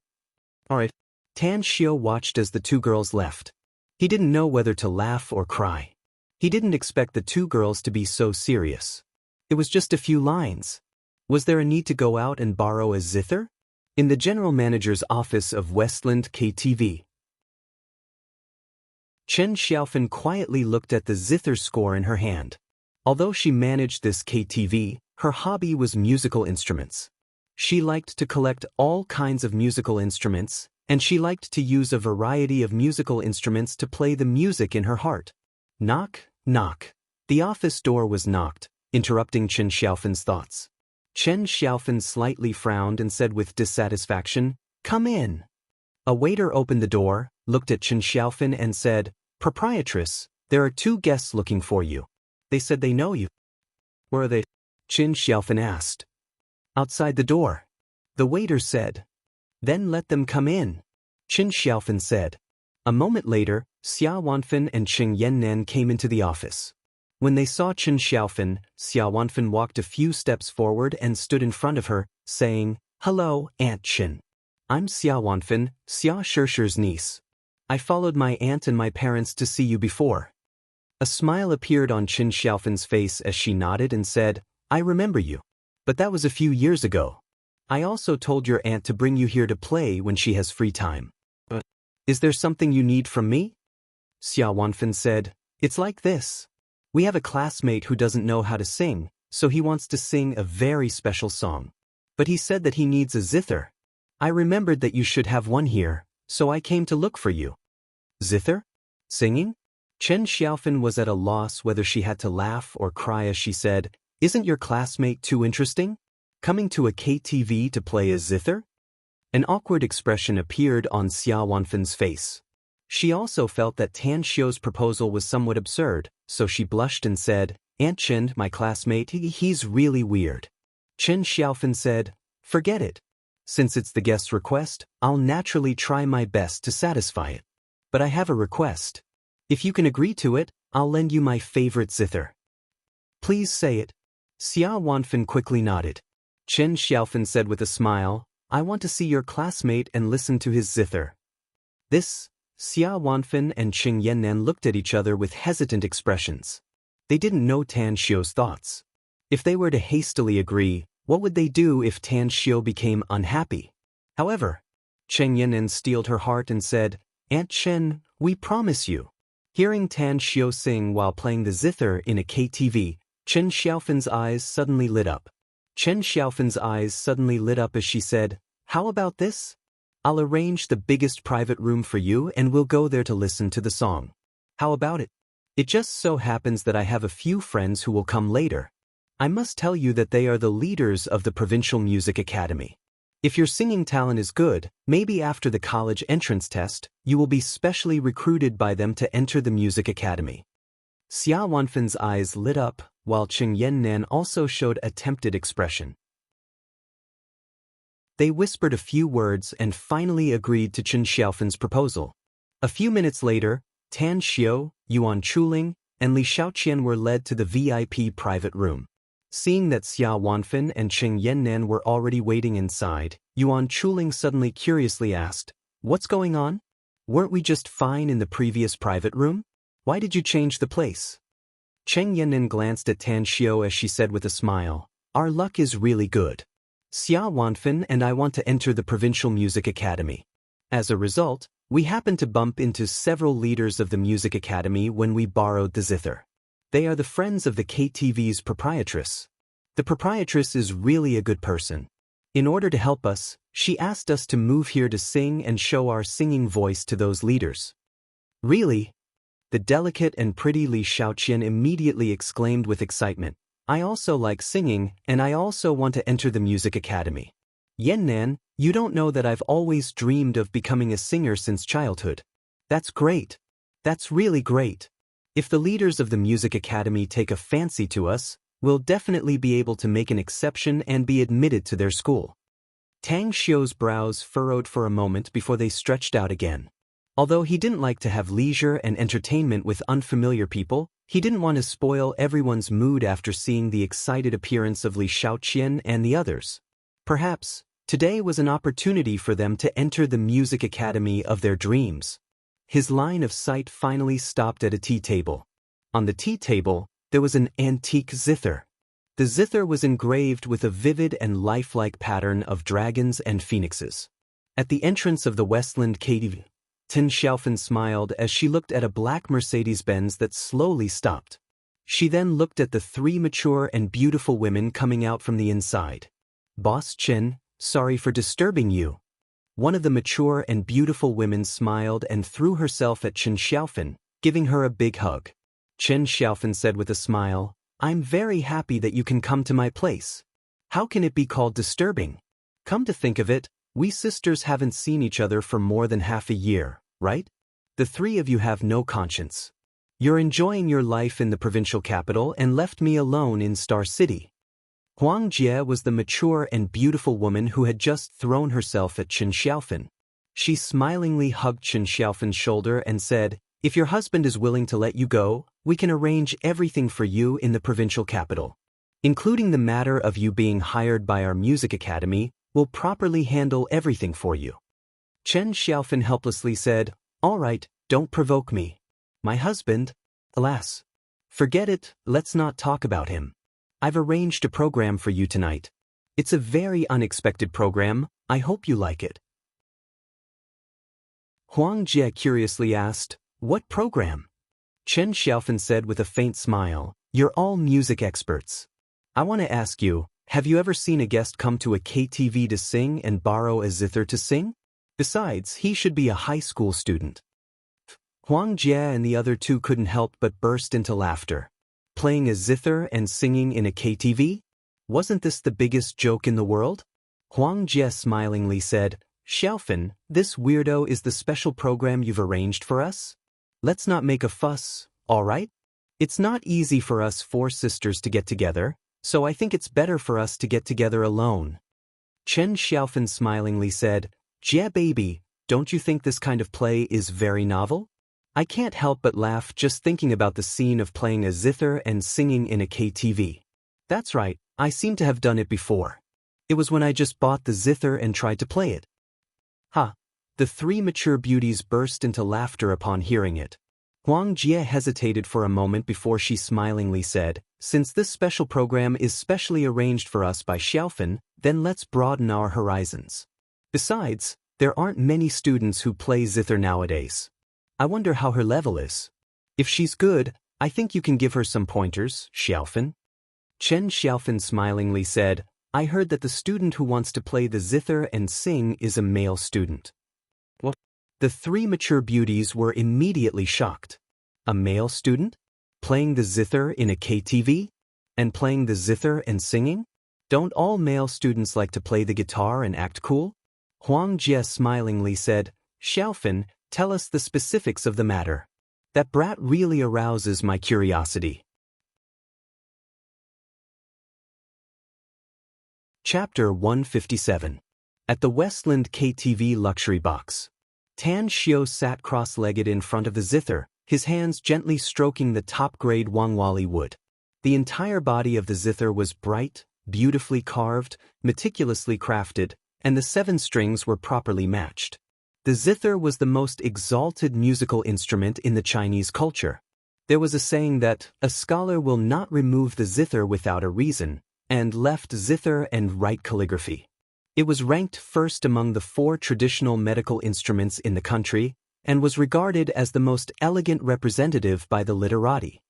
All right. Tan Xiao watched as the two girls left. He didn't know whether to laugh or cry. He didn't expect the two girls to be so serious. It was just a few lines. Was there a need to go out and borrow a zither? In the general manager's office of Westland KTV. Chen Xiaofan quietly looked at the zither score in her hand. Although she managed this KTV, her hobby was musical instruments. She liked to collect all kinds of musical instruments, and she liked to use a variety of musical instruments to play the music in her heart. Knock, knock. The office door was knocked, interrupting Chen Xiaofan's thoughts. Chen Xiaofan slightly frowned and said with dissatisfaction, "Come in." A waiter opened the door, looked at Chen Xiaofan and said, "Proprietress, there are 2 guests looking for you. They said they know you." "Where are they?" Chen Xiaofan asked. "Outside the door." The waiter said. "Then let them come in," Chen Xiaofan said. A moment later, Xia Wanfan and Cheng Yannan came into the office. When they saw Chen Xiaofan, Xia Wanfan walked a few steps forward and stood in front of her, saying, "Hello, Aunt Chen. I'm Xia Wanfan, Xia Shishir's niece. I followed my aunt and my parents to see you before." A smile appeared on Chen Xiaofan's face as she nodded and said, "I remember you. But that was a few years ago. I also told your aunt to bring you here to play when she has free time. But is there something you need from me?" Xia Wanfan said, "It's like this. We have a classmate who doesn't know how to sing, so he wants to sing a very special song. But he said that he needs a zither. I remembered that you should have one here, so I came to look for you." "Zither? Singing?" Chen Xiaofan was at a loss whether she had to laugh or cry as she said, "Isn't your classmate too interesting? Coming to a KTV to play a zither?" An awkward expression appeared on Xia Wanfan's face. She also felt that Tan Xiu's proposal was somewhat absurd, so she blushed and said, "Aunt Chen, my classmate, he's really weird." Chen Xiaofan said, "Forget it. Since it's the guest's request, I'll naturally try my best to satisfy it. But I have a request. If you can agree to it, I'll lend you my favorite zither." "Please say it." Xia Wanfan quickly nodded. Chen Xiaofan said with a smile, "I want to see your classmate and listen to his zither." This, Xia Wanfan and Cheng Yannan looked at each other with hesitant expressions. They didn't know Tan Xiu's thoughts. If they were to hastily agree, what would they do if Tan Xiu became unhappy? However, Cheng Yannan steeled her heart and said, "Aunt Chen, we promise you." Hearing Tan Xiu sing while playing the zither in a KTV, Chen Xiaofan's eyes suddenly lit up. Chen Xiaofan's eyes suddenly lit up as she said, "How about this? I'll arrange the biggest private room for you and we'll go there to listen to the song. How about it? It just so happens that I have a few friends who will come later. I must tell you that they are the leaders of the Provincial Music Academy. If your singing talent is good, maybe after the college entrance test, you will be specially recruited by them to enter the music academy." Xia Wanfan's eyes lit up, while Cheng Yannan also showed a tempted expression. They whispered a few words and finally agreed to Chen Xiaofan's proposal. A few minutes later, Tan Xiu, Yuan Chuling, and Li Shaoqian were led to the VIP private room. Seeing that Xia Wanfan and Cheng Yannan were already waiting inside, Yuan Chuling suddenly curiously asked, "What's going on? Weren't we just fine in the previous private room? Why did you change the place?" Cheng Yannan glanced at Tan Xiu as she said with a smile, "Our luck is really good. Xia Wanfan and I want to enter the Provincial Music Academy. As a result, we happened to bump into several leaders of the Music Academy when we borrowed the zither. They are the friends of the KTV's proprietress. The proprietress is really a good person. In order to help us, she asked us to move here to sing and show our singing voice to those leaders." "Really?" The delicate and pretty Li Shaoqian immediately exclaimed with excitement, "I also like singing, and I also want to enter the music academy. Yannan, you don't know that I've always dreamed of becoming a singer since childhood. That's great. That's really great. If the leaders of the music academy take a fancy to us, we'll definitely be able to make an exception and be admitted to their school." Tang Xiu's brows furrowed for a moment before they stretched out again. Although he didn't like to have leisure and entertainment with unfamiliar people, he didn't want to spoil everyone's mood after seeing the excited appearance of Li Shaoqian and the others. Perhaps, today was an opportunity for them to enter the music academy of their dreams. His line of sight finally stopped at a tea table. On the tea table, there was an antique zither. The zither was engraved with a vivid and lifelike pattern of dragons and phoenixes. At the entrance of the Westland KTV, Tin Xiaofan smiled as she looked at a black Mercedes-Benz that slowly stopped. She then looked at the three mature and beautiful women coming out from the inside. Boss Chen, sorry for disturbing you. One of the mature and beautiful women smiled and threw herself at Chen Xiaofan, giving her a big hug. Chen Xiaofan said with a smile, I'm very happy that you can come to my place. How can it be called disturbing? Come to think of it, we sisters haven't seen each other for more than half a year, right? The three of you have no conscience. You're enjoying your life in the provincial capital and left me alone in Star City. Huang Jie was the mature and beautiful woman who had just thrown herself at Chen Xiaofan. She smilingly hugged Chen Xiaofan's shoulder and said, if your husband is willing to let you go, we can arrange everything for you in the provincial capital. Including the matter of you being hired by our music academy, we'll properly handle everything for you. Chen Xiaofan helplessly said, all right, don't provoke me. My husband? Alas. Forget it, let's not talk about him. I've arranged a program for you tonight. It's a very unexpected program, I hope you like it. Huang Jie curiously asked, what program? Chen Xiaofan said with a faint smile, you're all music experts. I want to ask you, have you ever seen a guest come to a KTV to sing and borrow a zither to sing? Besides, he should be a high school student. Huang Jie and the other two couldn't help but burst into laughter. Playing a zither and singing in a KTV? Wasn't this the biggest joke in the world? Huang Jie smilingly said, Xiaofan, this weirdo is the special program you've arranged for us? Let's not make a fuss, all right? It's not easy for us four sisters to get together, so I think it's better for us to get together alone. Chen Xiaofan smilingly said, Jie baby, don't you think this kind of play is very novel? I can't help but laugh just thinking about the scene of playing a zither and singing in a KTV. That's right, I seem to have done it before. It was when I just bought the zither and tried to play it. Ha! The three mature beauties burst into laughter upon hearing it. Huang Jie hesitated for a moment before she smilingly said, since this special program is specially arranged for us by Xiaofan, then let's broaden our horizons. Besides, there aren't many students who play zither nowadays. I wonder how her level is. If she's good, I think you can give her some pointers, Xiaofan. Chen Xiaofan smilingly said, I heard that the student who wants to play the zither and sing is a male student. What? The three mature beauties were immediately shocked. A male student? Playing the zither in a KTV? And playing the zither and singing? Don't all male students like to play the guitar and act cool? Huang Jie smilingly said, Xiaofan, tell us the specifics of the matter. That brat really arouses my curiosity. Chapter 157. At the Westland KTV luxury box. Tan Xiao sat cross-legged in front of the zither, his hands gently stroking the top-grade Wangwali wood. The entire body of the zither was bright, beautifully carved, meticulously crafted, and the 7 strings were properly matched. The zither was the most exalted musical instrument in the Chinese culture. There was a saying that, a scholar will not remove the zither without a reason, and left zither and right calligraphy. It was ranked first among the 4 traditional medical instruments in the country, and was regarded as the most elegant representative by the literati.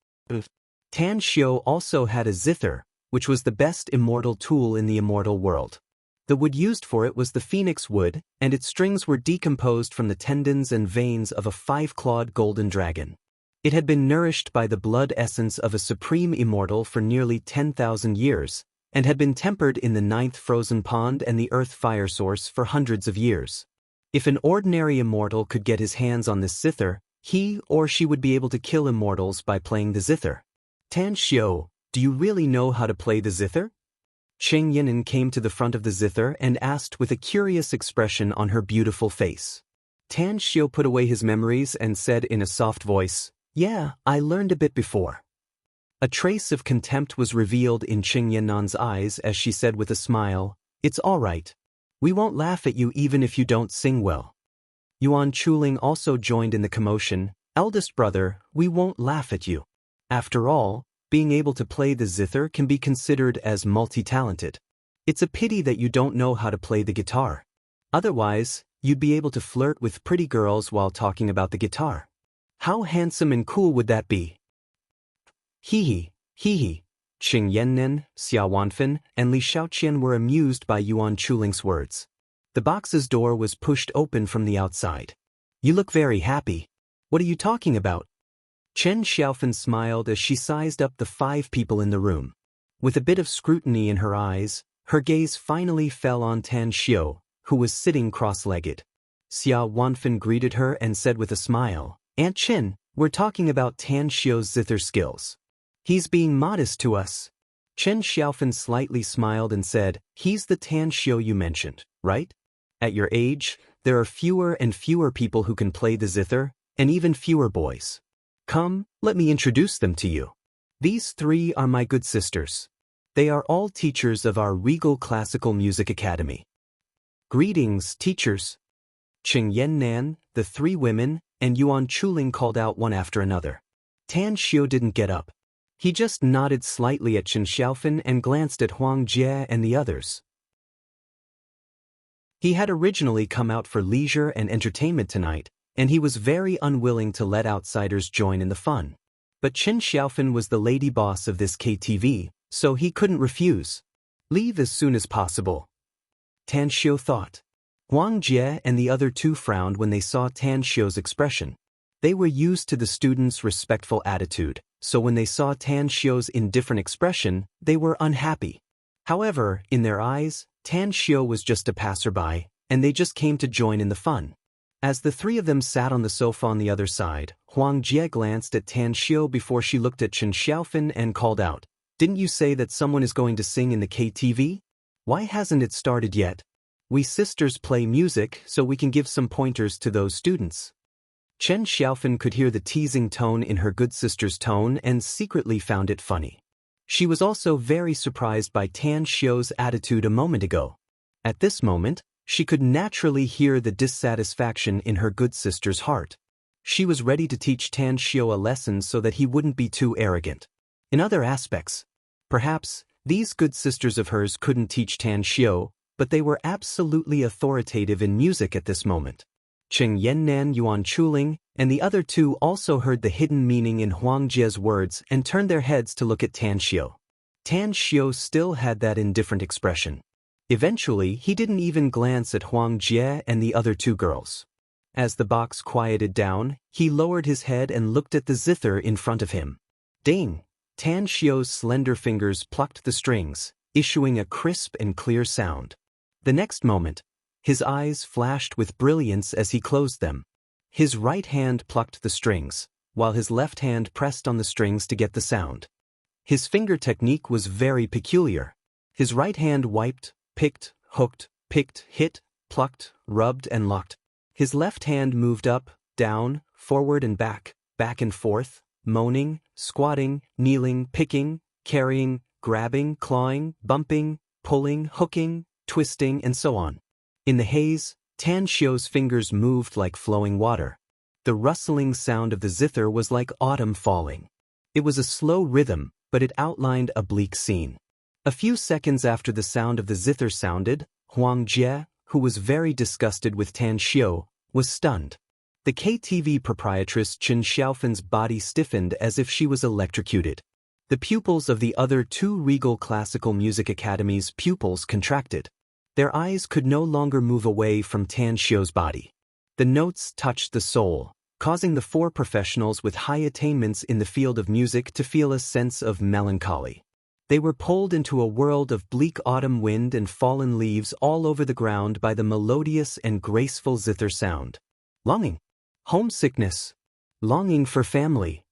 Tan Xiao also had a zither, which was the best immortal tool in the immortal world. The wood used for it was the phoenix wood, and its strings were decomposed from the tendons and veins of a 5-clawed golden dragon. It had been nourished by the blood essence of a supreme immortal for nearly 10,000 years, and had been tempered in the 9th frozen pond and the earth fire source for hundreds of years. If an ordinary immortal could get his hands on this zither, he or she would be able to kill immortals by playing the zither. Tan Xiao, do you really know how to play the zither? Cheng Yinan came to the front of the zither and asked with a curious expression on her beautiful face. Tan Xiao put away his memories and said in a soft voice, Yeah, I learned a bit before. A trace of contempt was revealed in Cheng Yinan's eyes as she said with a smile, It's all right. We won't laugh at you even if you don't sing well. Yuan Chuling also joined in the commotion, Eldest brother, we won't laugh at you. After all, being able to play the zither can be considered as multi-talented. It's a pity that you don't know how to play the guitar. Otherwise, you'd be able to flirt with pretty girls while talking about the guitar. How handsome and cool would that be? Hee hee. Qing Yannen, Xia Wanfen, and Li Shaoqian were amused by Yuan Chuling's words. The box's door was pushed open from the outside. You look very happy. What are you talking about? Chen Xiaofen smiled as she sized up the 5 people in the room. With a bit of scrutiny in her eyes, her gaze finally fell on Tan Xiu, who was sitting cross-legged. Xia Wanfen greeted her and said with a smile, Aunt Chen, we're talking about Tan Xiu's zither skills. He's being modest to us. Chen Xiaofen slightly smiled and said, he's the Tan Xiu you mentioned, right? At your age, there are fewer and fewer people who can play the zither, and even fewer boys. Come, let me introduce them to you. These 3 are my good sisters. They are all teachers of our Regal Classical Music Academy. Greetings, teachers. Qing Yannan, the 3 women, and Yuan Chuling called out one after another. Tan Xiu didn't get up. He just nodded slightly at Chen Xiaofen and glanced at Huang Jie and the others. He had originally come out for leisure and entertainment tonight, and he was very unwilling to let outsiders join in the fun. But Chen Xiaofen was the lady boss of this KTV, so he couldn't refuse. Leave as soon as possible. Tan Xiu thought. Huang Jie and the other 2 frowned when they saw Tan Xiu's expression. They were used to the students' respectful attitude, so when they saw Tan Xiu's indifferent expression, they were unhappy. However, in their eyes, Tan Xiu was just a passerby, and they just came to join in the fun. As the 3 of them sat on the sofa on the other side, Huang Jie glanced at Tan Xiu before she looked at Chen Xiaofen and called out, Didn't you say that someone is going to sing in the KTV? Why hasn't it started yet? We sisters play music so we can give some pointers to those students. Chen Xiaofen could hear the teasing tone in her good sister's tone and secretly found it funny. She was also very surprised by Tan Xiu's attitude a moment ago. At this moment, she could naturally hear the dissatisfaction in her good sister's heart. She was ready to teach Tan Xiu a lesson so that he wouldn't be too arrogant. In other aspects, perhaps, these good sisters of hers couldn't teach Tan Xiu, but they were absolutely authoritative in music at this moment. Qing Yannan, Yuan Chuling, and the other 2 also heard the hidden meaning in Huang Jie's words and turned their heads to look at Tan Xiu. Tan Xiu still had that indifferent expression. Eventually, he didn't even glance at Huang Jie and the other 2 girls. As the box quieted down, he lowered his head and looked at the zither in front of him. Ding! Tan Xiu's slender fingers plucked the strings, issuing a crisp and clear sound. The next moment, his eyes flashed with brilliance as he closed them. His right hand plucked the strings, while his left hand pressed on the strings to get the sound. His finger technique was very peculiar. His right hand wiped, picked, hooked, picked, hit, plucked, rubbed, and locked. His left hand moved up, down, forward and back and forth, moaning, squatting, kneeling, picking, carrying, grabbing, clawing, bumping, pulling, hooking, twisting, and so on. In the haze, Tan Xiu's fingers moved like flowing water. The rustling sound of the zither was like autumn falling. It was a slow rhythm, but it outlined a bleak scene. A few seconds after the sound of the zither sounded, Huang Jie, who was very disgusted with Tan Xiu, was stunned. The KTV proprietress Chen Xiaofen's body stiffened as if she was electrocuted. The pupils of the other 2 Regal Classical Music Academy's pupils contracted. Their eyes could no longer move away from Tan Xiu's body. The notes touched the soul, causing the 4 professionals with high attainments in the field of music to feel a sense of melancholy. They were pulled into a world of bleak autumn wind and fallen leaves all over the ground by the melodious and graceful zither sound. Longing. Homesickness. Longing for family.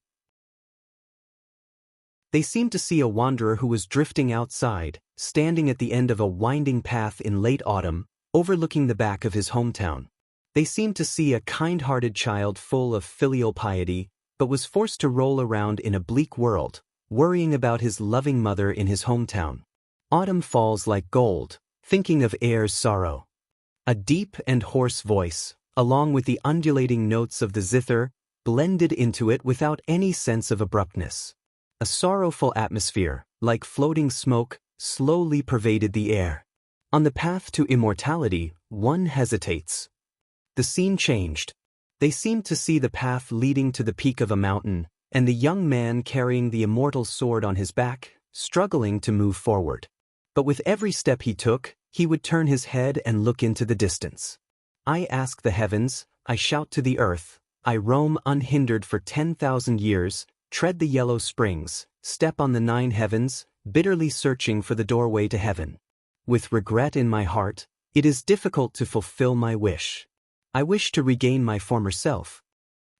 They seemed to see a wanderer who was drifting outside, standing at the end of a winding path in late autumn, overlooking the back of his hometown. They seemed to see a kind-hearted child full of filial piety, but was forced to roll around in a bleak world, worrying about his loving mother in his hometown. Autumn falls like gold, thinking of Ayre's sorrow. A deep and hoarse voice, along with the undulating notes of the zither, blended into it without any sense of abruptness. A sorrowful atmosphere, like floating smoke, slowly pervaded the air. On the path to immortality, one hesitates. The scene changed. They seemed to see the path leading to the peak of a mountain, and the young man carrying the immortal sword on his back, struggling to move forward. But with every step he took, he would turn his head and look into the distance. I ask the heavens, I shout to the earth, I roam unhindered for 10,000 years, tread the yellow springs, step on the 9 heavens, bitterly searching for the doorway to heaven. With regret in my heart, it is difficult to fulfill my wish. I wish to regain my former self.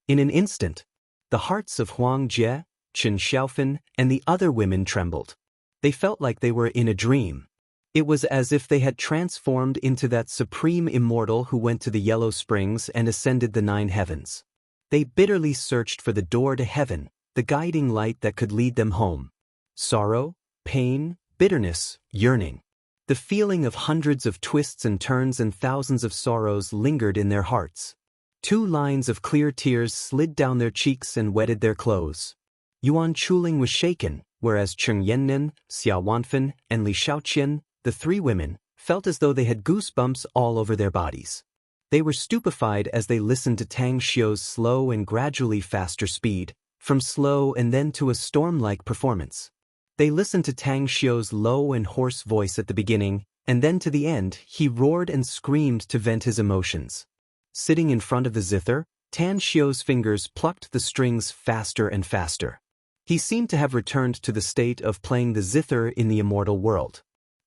In an instant, the hearts of Huang Jie, Chen Xiaofan, and the other women trembled. They felt like they were in a dream. It was as if they had transformed into that supreme immortal who went to the yellow springs and ascended the 9 heavens. They bitterly searched for the door to heaven, the guiding light that could lead them home. Sorrow, pain, bitterness, yearning. The feeling of hundreds of twists and turns and thousands of sorrows lingered in their hearts. 2 lines of clear tears slid down their cheeks and wetted their clothes. Yuan Chuling was shaken, whereas Cheng Yannan, Xia Wanfen, and Li Shaoqian, the 3 women, felt as though they had goosebumps all over their bodies. They were stupefied as they listened to Tang Xiu's slow and gradually faster speed, from slow and then to a storm-like performance. They listened to Tang Xiu's low and hoarse voice at the beginning, and then to the end, he roared and screamed to vent his emotions. Sitting in front of the zither, Tang Xiu's fingers plucked the strings faster and faster. He seemed to have returned to the state of playing the zither in the immortal world.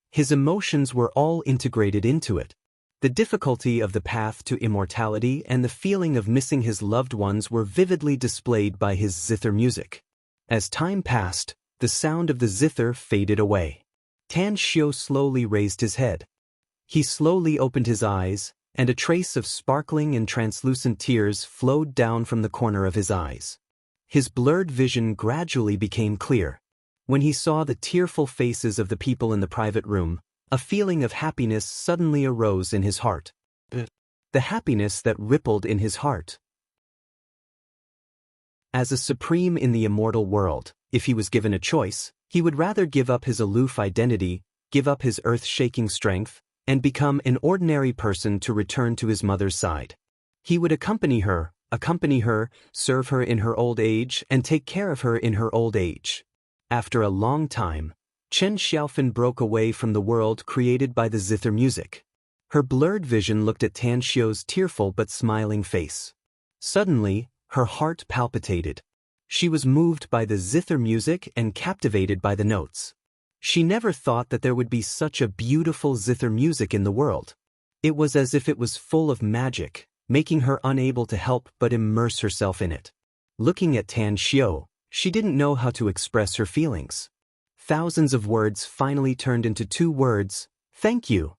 His emotions were all integrated into it. The difficulty of the path to immortality and the feeling of missing his loved ones were vividly displayed by his zither music. As time passed, the sound of the zither faded away. Tang Xiu slowly raised his head. He slowly opened his eyes, and a trace of sparkling and translucent tears flowed down from the corner of his eyes. His blurred vision gradually became clear. When he saw the tearful faces of the people in the private room, a feeling of happiness suddenly arose in his heart. The happiness that rippled in his heart. As a supreme in the immortal world, if he was given a choice, he would rather give up his aloof identity, give up his earth-shaking strength, and become an ordinary person to return to his mother's side. He would accompany her, serve her in her old age, and take care of her in her old age. After a long time, Chen Xiaofan broke away from the world created by the zither music. Her blurred vision looked at Tang Xiu's tearful but smiling face. Suddenly, her heart palpitated. She was moved by the zither music and captivated by the notes. She never thought that there would be such a beautiful zither music in the world. It was as if it was full of magic, making her unable to help but immerse herself in it. Looking at Tang Xiu, she didn't know how to express her feelings. Thousands of words finally turned into 2 words, thank you.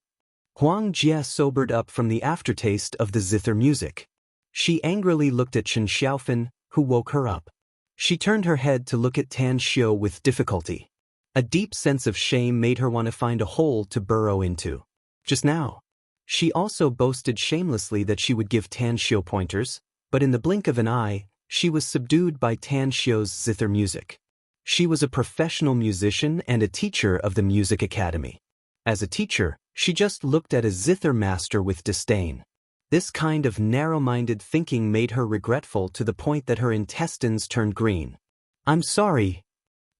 Huang Jie sobered up from the aftertaste of the zither music. She angrily looked at Chen Xiaofan, who woke her up. She turned her head to look at Tang Xiu with difficulty. A deep sense of shame made her want to find a hole to burrow into. Just now. She also boasted shamelessly that she would give Tang Xiu pointers, but in the blink of an eye, she was subdued by Tang Xiu's zither music. She was a professional musician and a teacher of the music academy. As a teacher, she just looked at a zither master with disdain. This kind of narrow-minded thinking made her regretful to the point that her intestines turned green. I'm sorry.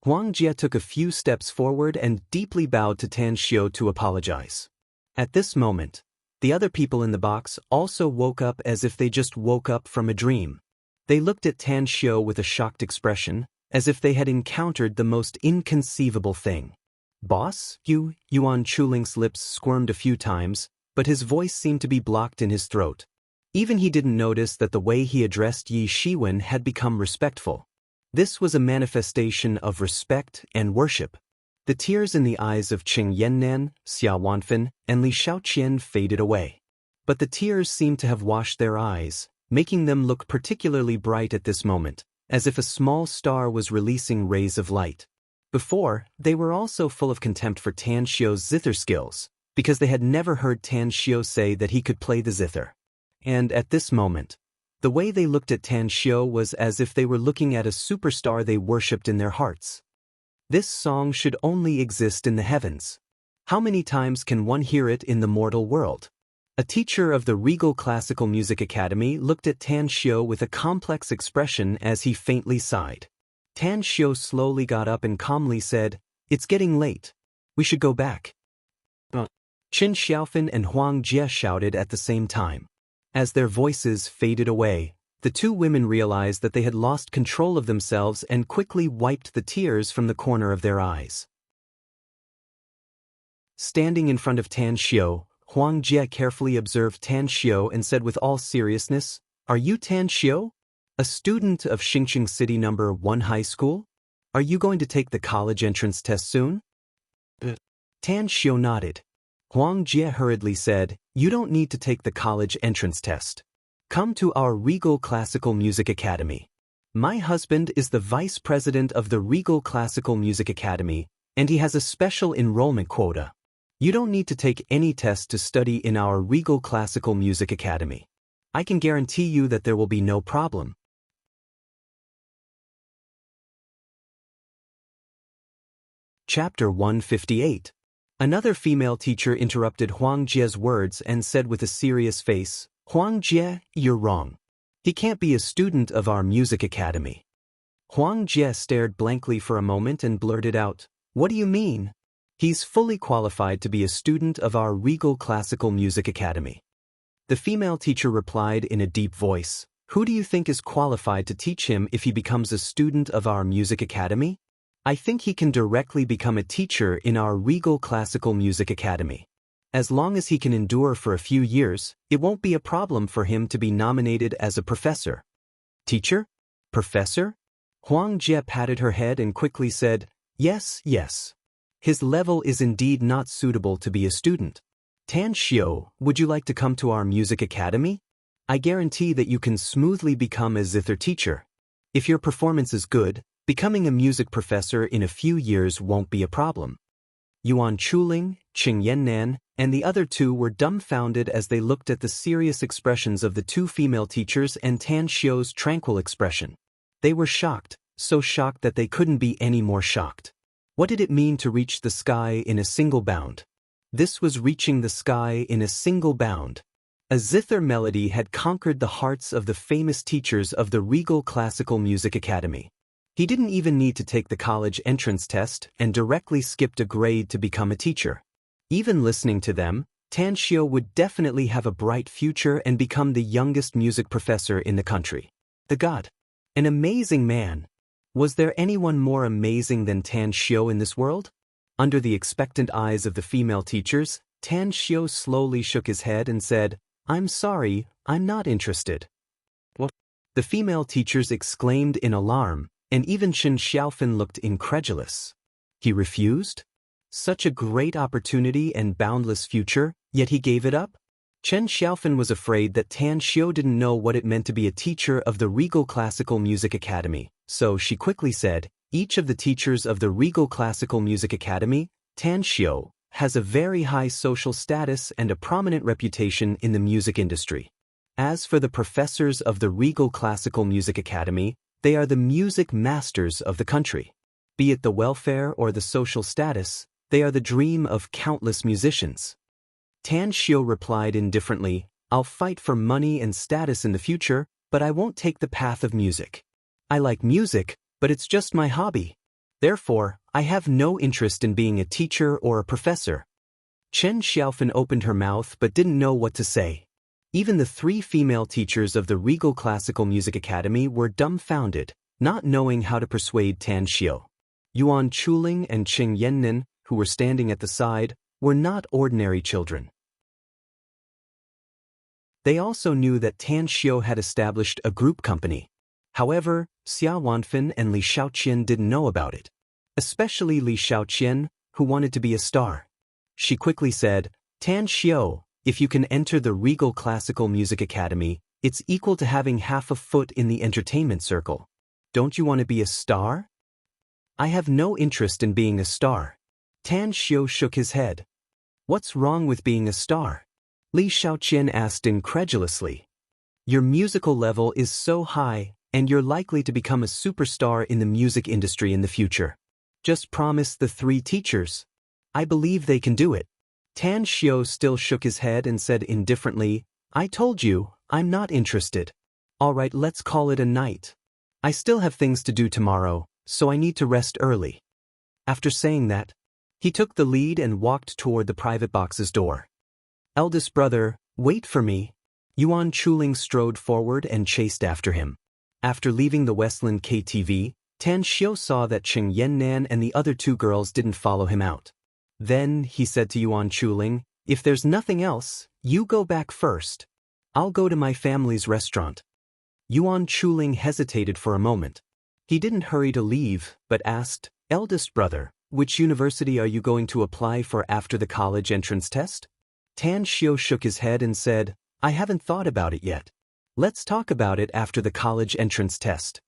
Huang Jie took a few steps forward and deeply bowed to Tang Xiu to apologize. At this moment, the other people in the box also woke up as if they just woke up from a dream. They looked at Tang Xiu with a shocked expression, as if they had encountered the most inconceivable thing. Boss? Yuan Chuling's lips squirmed a few times, but his voice seemed to be blocked in his throat. Even he didn't notice that the way he addressed Yi Shiwen had become respectful. This was a manifestation of respect and worship. The tears in the eyes of Qing Yannan, Xia Wanfen, and Li Shaoqian faded away. But the tears seemed to have washed their eyes, making them look particularly bright at this moment, as if a small star was releasing rays of light. Before, they were also full of contempt for Tang Xiu's zither skills, because they had never heard Tang Xiu say that he could play the zither. And at this moment, the way they looked at Tang Xiu was as if they were looking at a superstar they worshipped in their hearts. This song should only exist in the heavens. How many times can one hear it in the mortal world? A teacher of the Regal Classical Music Academy looked at Tan Xiu with a complex expression as he faintly sighed. Tan Xiu slowly got up and calmly said, "It's getting late. We should go back." Qin Xiaofan and Huang Jie shouted at the same time. As their voices faded away, the two women realized that they had lost control of themselves and quickly wiped the tears from the corner of their eyes. Standing in front of Tan Xiu, Huang Jie carefully observed Tan Xiu and said with all seriousness, "Are you Tan Xiu? A student of Xingqing City No. 1 High School? Are you going to take the college entrance test soon?" Tan Xiu nodded. Huang Jie hurriedly said, "You don't need to take the college entrance test. Come to our Regal Classical Music Academy. My husband is the vice president of the Regal Classical Music Academy, and he has a special enrollment quota. You don't need to take any test to study in our Regal Classical Music Academy. I can guarantee you that there will be no problem." Chapter 158. Another female teacher interrupted Huang Jie's words and said with a serious face, "Huang Jie, you're wrong. He can't be a student of our music academy." Huang Jie stared blankly for a moment and blurted out, "What do you mean? He's fully qualified to be a student of our Regal Classical Music Academy." The female teacher replied in a deep voice, "Who do you think is qualified to teach him if he becomes a student of our music academy? I think he can directly become a teacher in our Regal Classical Music Academy. As long as he can endure for a few years, it won't be a problem for him to be nominated as a professor." "Teacher? Professor?" Huang Jie patted her head and quickly said, "Yes, yes. His level is indeed not suitable to be a student. Tan Xiu, would you like to come to our music academy? I guarantee that you can smoothly become a zither teacher. If your performance is good, becoming a music professor in a few years won't be a problem." Yuan Chuling, Qing Yannan, and the other two were dumbfounded as they looked at the serious expressions of the two female teachers and Tan Xiu's tranquil expression. They were shocked, so shocked that they couldn't be any more shocked. What did it mean to reach the sky in a single bound? This was reaching the sky in a single bound. A zither melody had conquered the hearts of the famous teachers of the Regal Classical Music Academy. He didn't even need to take the college entrance test and directly skipped a grade to become a teacher. Even listening to them, Tan Xiu would definitely have a bright future and become the youngest music professor in the country. The god. An amazing man. Was there anyone more amazing than Tan Xiu in this world? Under the expectant eyes of the female teachers, Tan Xiu slowly shook his head and said, "I'm sorry, I'm not interested." "What?" The female teachers exclaimed in alarm, and even Qin Xiaofan looked incredulous. He refused? Such a great opportunity and boundless future, yet he gave it up? Qin Xiaofan was afraid that Tan Xiu didn't know what it meant to be a teacher of the Regal Classical Music Academy, so she quickly said, "Each of the teachers of the Regal Classical Music Academy, Tan Xiu, has a very high social status and a prominent reputation in the music industry. As for the professors of the Regal Classical Music Academy, they are the music masters of the country. Be it the welfare or the social status, they are the dream of countless musicians." Tan Xiu replied indifferently, "I'll fight for money and status in the future, but I won't take the path of music. I like music, but it's just my hobby. Therefore, I have no interest in being a teacher or a professor." Qin Xiaofan opened her mouth but didn't know what to say. Even the three female teachers of the Regal Classical Music Academy were dumbfounded, not knowing how to persuade Tan Xiu. Yuan Chuling and Qing Yannan, who were standing at the side, were not ordinary children. They also knew that Tan Xiu had established a group company. However, Xia Wanfan and Li Shaoqian didn't know about it. Especially Li Shaoqian, who wanted to be a star. She quickly said, "Tan Xiu, if you can enter the Regal Classical Music Academy, it's equal to having half a foot in the entertainment circle. Don't you want to be a star?" "I have no interest in being a star." Tan Xiu shook his head. "What's wrong with being a star?" Li Shaoqian asked incredulously. "Your musical level is so high, and you're likely to become a superstar in the music industry in the future. Just promise the three teachers. I believe they can do it." Tan Xiao still shook his head and said indifferently, I told you, I'm not interested. All right, let's call it a night. I still have things to do tomorrow, so I need to rest early. After saying that, he took the lead and walked toward the private box's door. Eldest brother, wait for me. Yuan Chuling strode forward and chased after him. After leaving the Westland KTV, Tan Xiao saw that Cheng Yannan and the other two girls didn't follow him out. Then, he said to Yuan Chuling, if there's nothing else, you go back first. I'll go to my family's restaurant. Yuan Chuling hesitated for a moment. He didn't hurry to leave, but asked, Eldest brother, which university are you going to apply for after the college entrance test? Tan Xiao shook his head and said, I haven't thought about it yet. Let's talk about it after the college entrance test.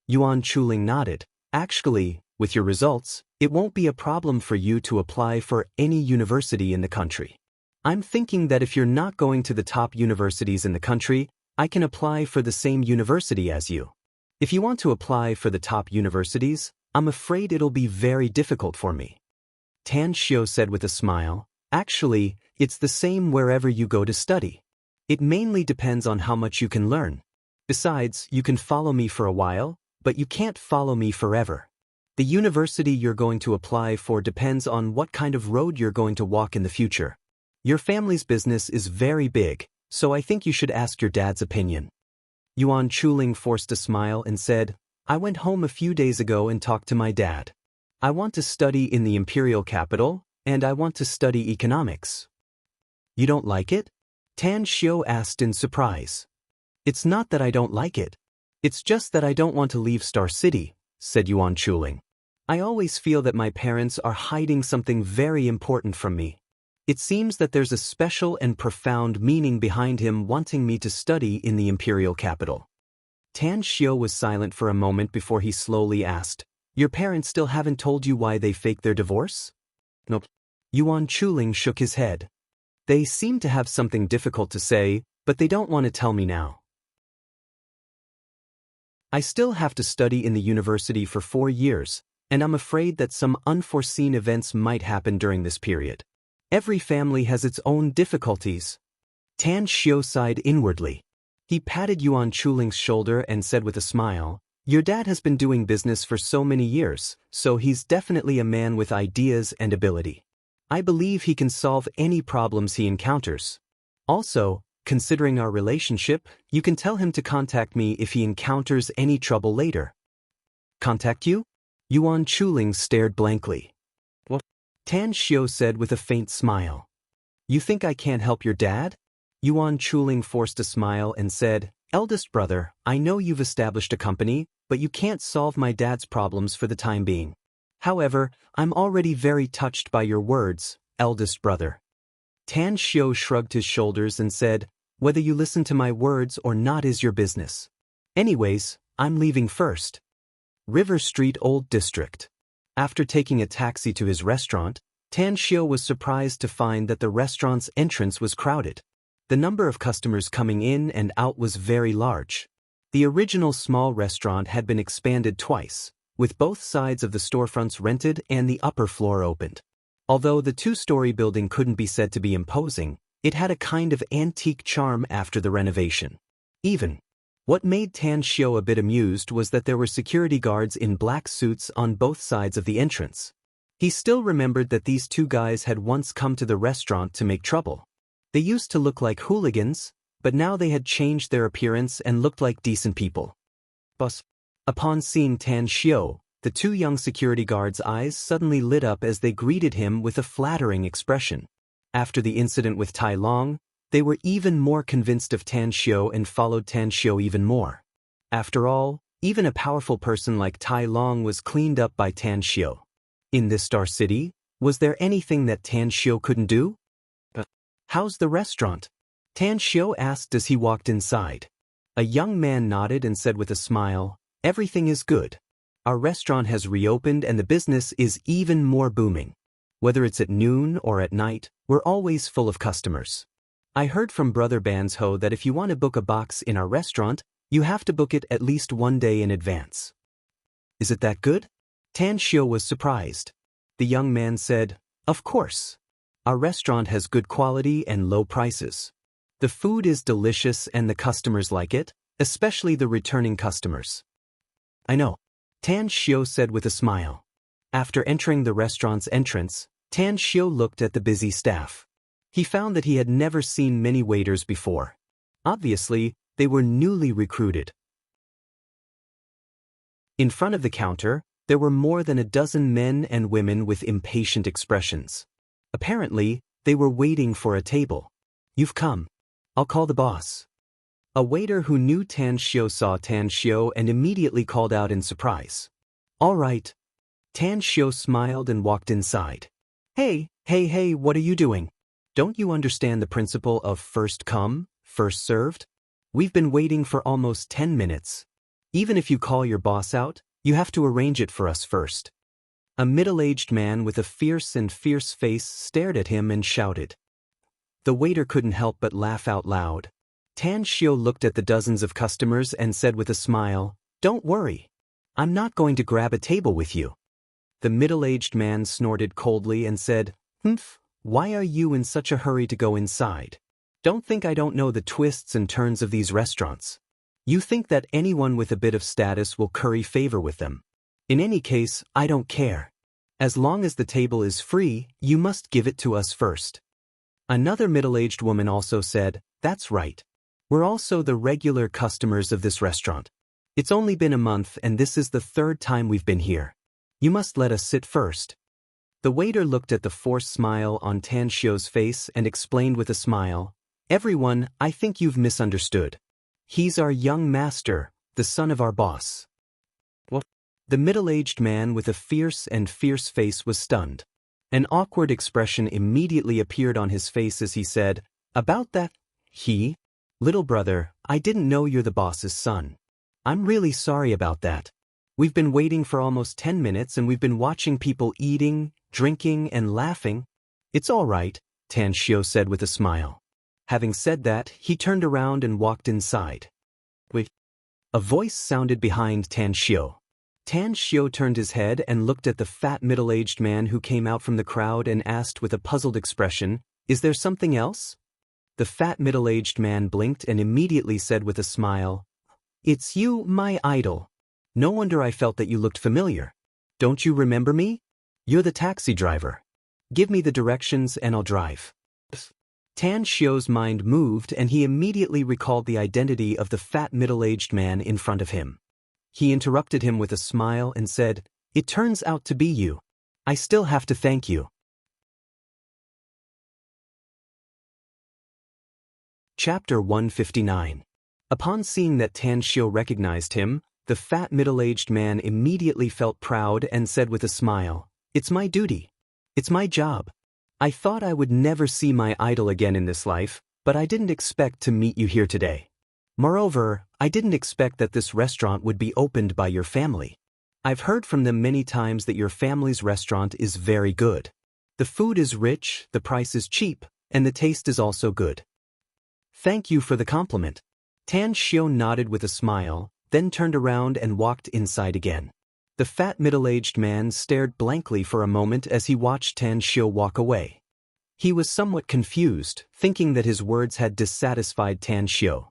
Yuan Chuling nodded. Actually, with your results, it won't be a problem for you to apply for any university in the country. I'm thinking that if you're not going to the top universities in the country, I can apply for the same university as you. If you want to apply for the top universities, I'm afraid it'll be very difficult for me. Tan Xiao said with a smile, actually, it's the same wherever you go to study. It mainly depends on how much you can learn. Besides, you can follow me for a while, but you can't follow me forever. The university you're going to apply for depends on what kind of road you're going to walk in the future. Your family's business is very big, so I think you should ask your dad's opinion. Yuan Chuling forced a smile and said, I went home a few days ago and talked to my dad. I want to study in the imperial capital, and I want to study economics. You don't like it? Tan Xiao asked in surprise. It's not that I don't like it. It's just that I don't want to leave Star City, said Yuan Chuling. I always feel that my parents are hiding something very important from me. It seems that there's a special and profound meaning behind him wanting me to study in the imperial capital. Tan Xiao was silent for a moment before he slowly asked, Your parents still haven't told you why they faked their divorce? Nope. Yuan Chuling shook his head. They seem to have something difficult to say, but they don't want to tell me now. I still have to study in the university for 4 years, and I'm afraid that some unforeseen events might happen during this period. Every family has its own difficulties. Tan Xiao sighed inwardly. He patted Yuan Chuling's shoulder and said with a smile, Your dad has been doing business for so many years, so he's definitely a man with ideas and ability. I believe he can solve any problems he encounters. Also, considering our relationship, you can tell him to contact me if he encounters any trouble later. Contact you? Yuan Chuling stared blankly. What? Tan Xiao said with a faint smile. You think I can't help your dad? Yuan Chuling forced a smile and said, Eldest brother, I know you've established a company, but you can't solve my dad's problems for the time being. However, I'm already very touched by your words, eldest brother. Tan Xiao shrugged his shoulders and said, Whether you listen to my words or not is your business. Anyways, I'm leaving first. River Street Old District. After taking a taxi to his restaurant, Tan Xiao was surprised to find that the restaurant's entrance was crowded. The number of customers coming in and out was very large. The original small restaurant had been expanded twice, with both sides of the storefronts rented and the upper floor opened. Although the 2-story building couldn't be said to be imposing, it had a kind of antique charm after the renovation. What made Tan Xiao a bit amused was that there were security guards in black suits on both sides of the entrance. He still remembered that these two guys had once come to the restaurant to make trouble. They used to look like hooligans, but now they had changed their appearance and looked like decent people. Upon seeing Tan Xiao, the 2 young security guards' eyes suddenly lit up as they greeted him with a flattering expression. After the incident with Tai Long, they were even more convinced of Tan Xiao and followed Tan Xiao even more. After all, even a powerful person like Tai Long was cleaned up by Tan Xiao. In this Star City, was there anything that Tan Xiao couldn't do? How's the restaurant? Tan Xiao asked as he walked inside. A young man nodded and said with a smile, Everything is good. Our restaurant has reopened and the business is even more booming. Whether it's at noon or at night, we're always full of customers. I heard from Brother Bansho that if you want to book a box in our restaurant, you have to book it at least 1 day in advance. Is it that good? Tan Xiao was surprised. The young man said, Of course. Our restaurant has good quality and low prices. The food is delicious and the customers like it, especially the returning customers. I know, Tan Xiu said with a smile. After entering the restaurant's entrance, Tan Xiu looked at the busy staff. He found that he had never seen many waiters before. Obviously, they were newly recruited. In front of the counter, there were more than a dozen men and women with impatient expressions. Apparently, they were waiting for a table. You've come. I'll call the boss. A waiter who knew Tan Xiu saw Tan Xiu and immediately called out in surprise. All right. Tan Xiu smiled and walked inside. Hey, what are you doing? Don't you understand the principle of first come, first served? We've been waiting for almost 10 minutes. Even if you call your boss out, you have to arrange it for us first. A middle-aged man with a fierce face stared at him and shouted. The waiter couldn't help but laugh out loud. Tan Xiu looked at the dozens of customers and said with a smile, Don't worry. I'm not going to grab a table with you. The middle-aged man snorted coldly and said, Humph, why are you in such a hurry to go inside? Don't think I don't know the twists and turns of these restaurants. You think that anyone with a bit of status will curry favor with them. In any case, I don't care. As long as the table is free, you must give it to us first. Another middle-aged woman also said, That's right. We're also the regular customers of this restaurant. It's only been a month and this is the third time we've been here. You must let us sit first. The waiter looked at the forced smile on Tan Xiu's face and explained with a smile, Everyone, I think you've misunderstood. He's our young master, the son of our boss. What? The middle-aged man with a fierce face was stunned. An awkward expression immediately appeared on his face as he said, About that, Little brother, I didn't know you're the boss's son. I'm really sorry about that. We've been waiting for almost 10 minutes and we've been watching people eating, drinking, and laughing. It's all right, Tan Xiu said with a smile. Having said that, he turned around and walked inside. Wait. A voice sounded behind Tan Xiu. Tan Xiu turned his head and looked at the fat middle-aged man who came out from the crowd and asked with a puzzled expression, Is there something else? The fat middle-aged man blinked and immediately said with a smile, It's you, my idol. No wonder I felt that you looked familiar. Don't you remember me? You're the taxi driver. Give me the directions and I'll drive. Tan Xiu's mind moved and he immediately recalled the identity of the fat middle-aged man in front of him. He interrupted him with a smile and said, It turns out to be you. I still have to thank you. Chapter 159. Upon seeing that Tan Xiu recognized him, the fat middle-aged man immediately felt proud and said with a smile, It's my duty. It's my job. I thought I would never see my idol again in this life, but I didn't expect to meet you here today. Moreover, I didn't expect that this restaurant would be opened by your family. I've heard from them many times that your family's restaurant is very good. The food is rich, the price is cheap, and the taste is also good. Thank you for the compliment. Tan Xiu nodded with a smile, then turned around and walked inside again. The fat middle-aged man stared blankly for a moment as he watched Tan Xiu walk away. He was somewhat confused, thinking that his words had dissatisfied Tan Xiu.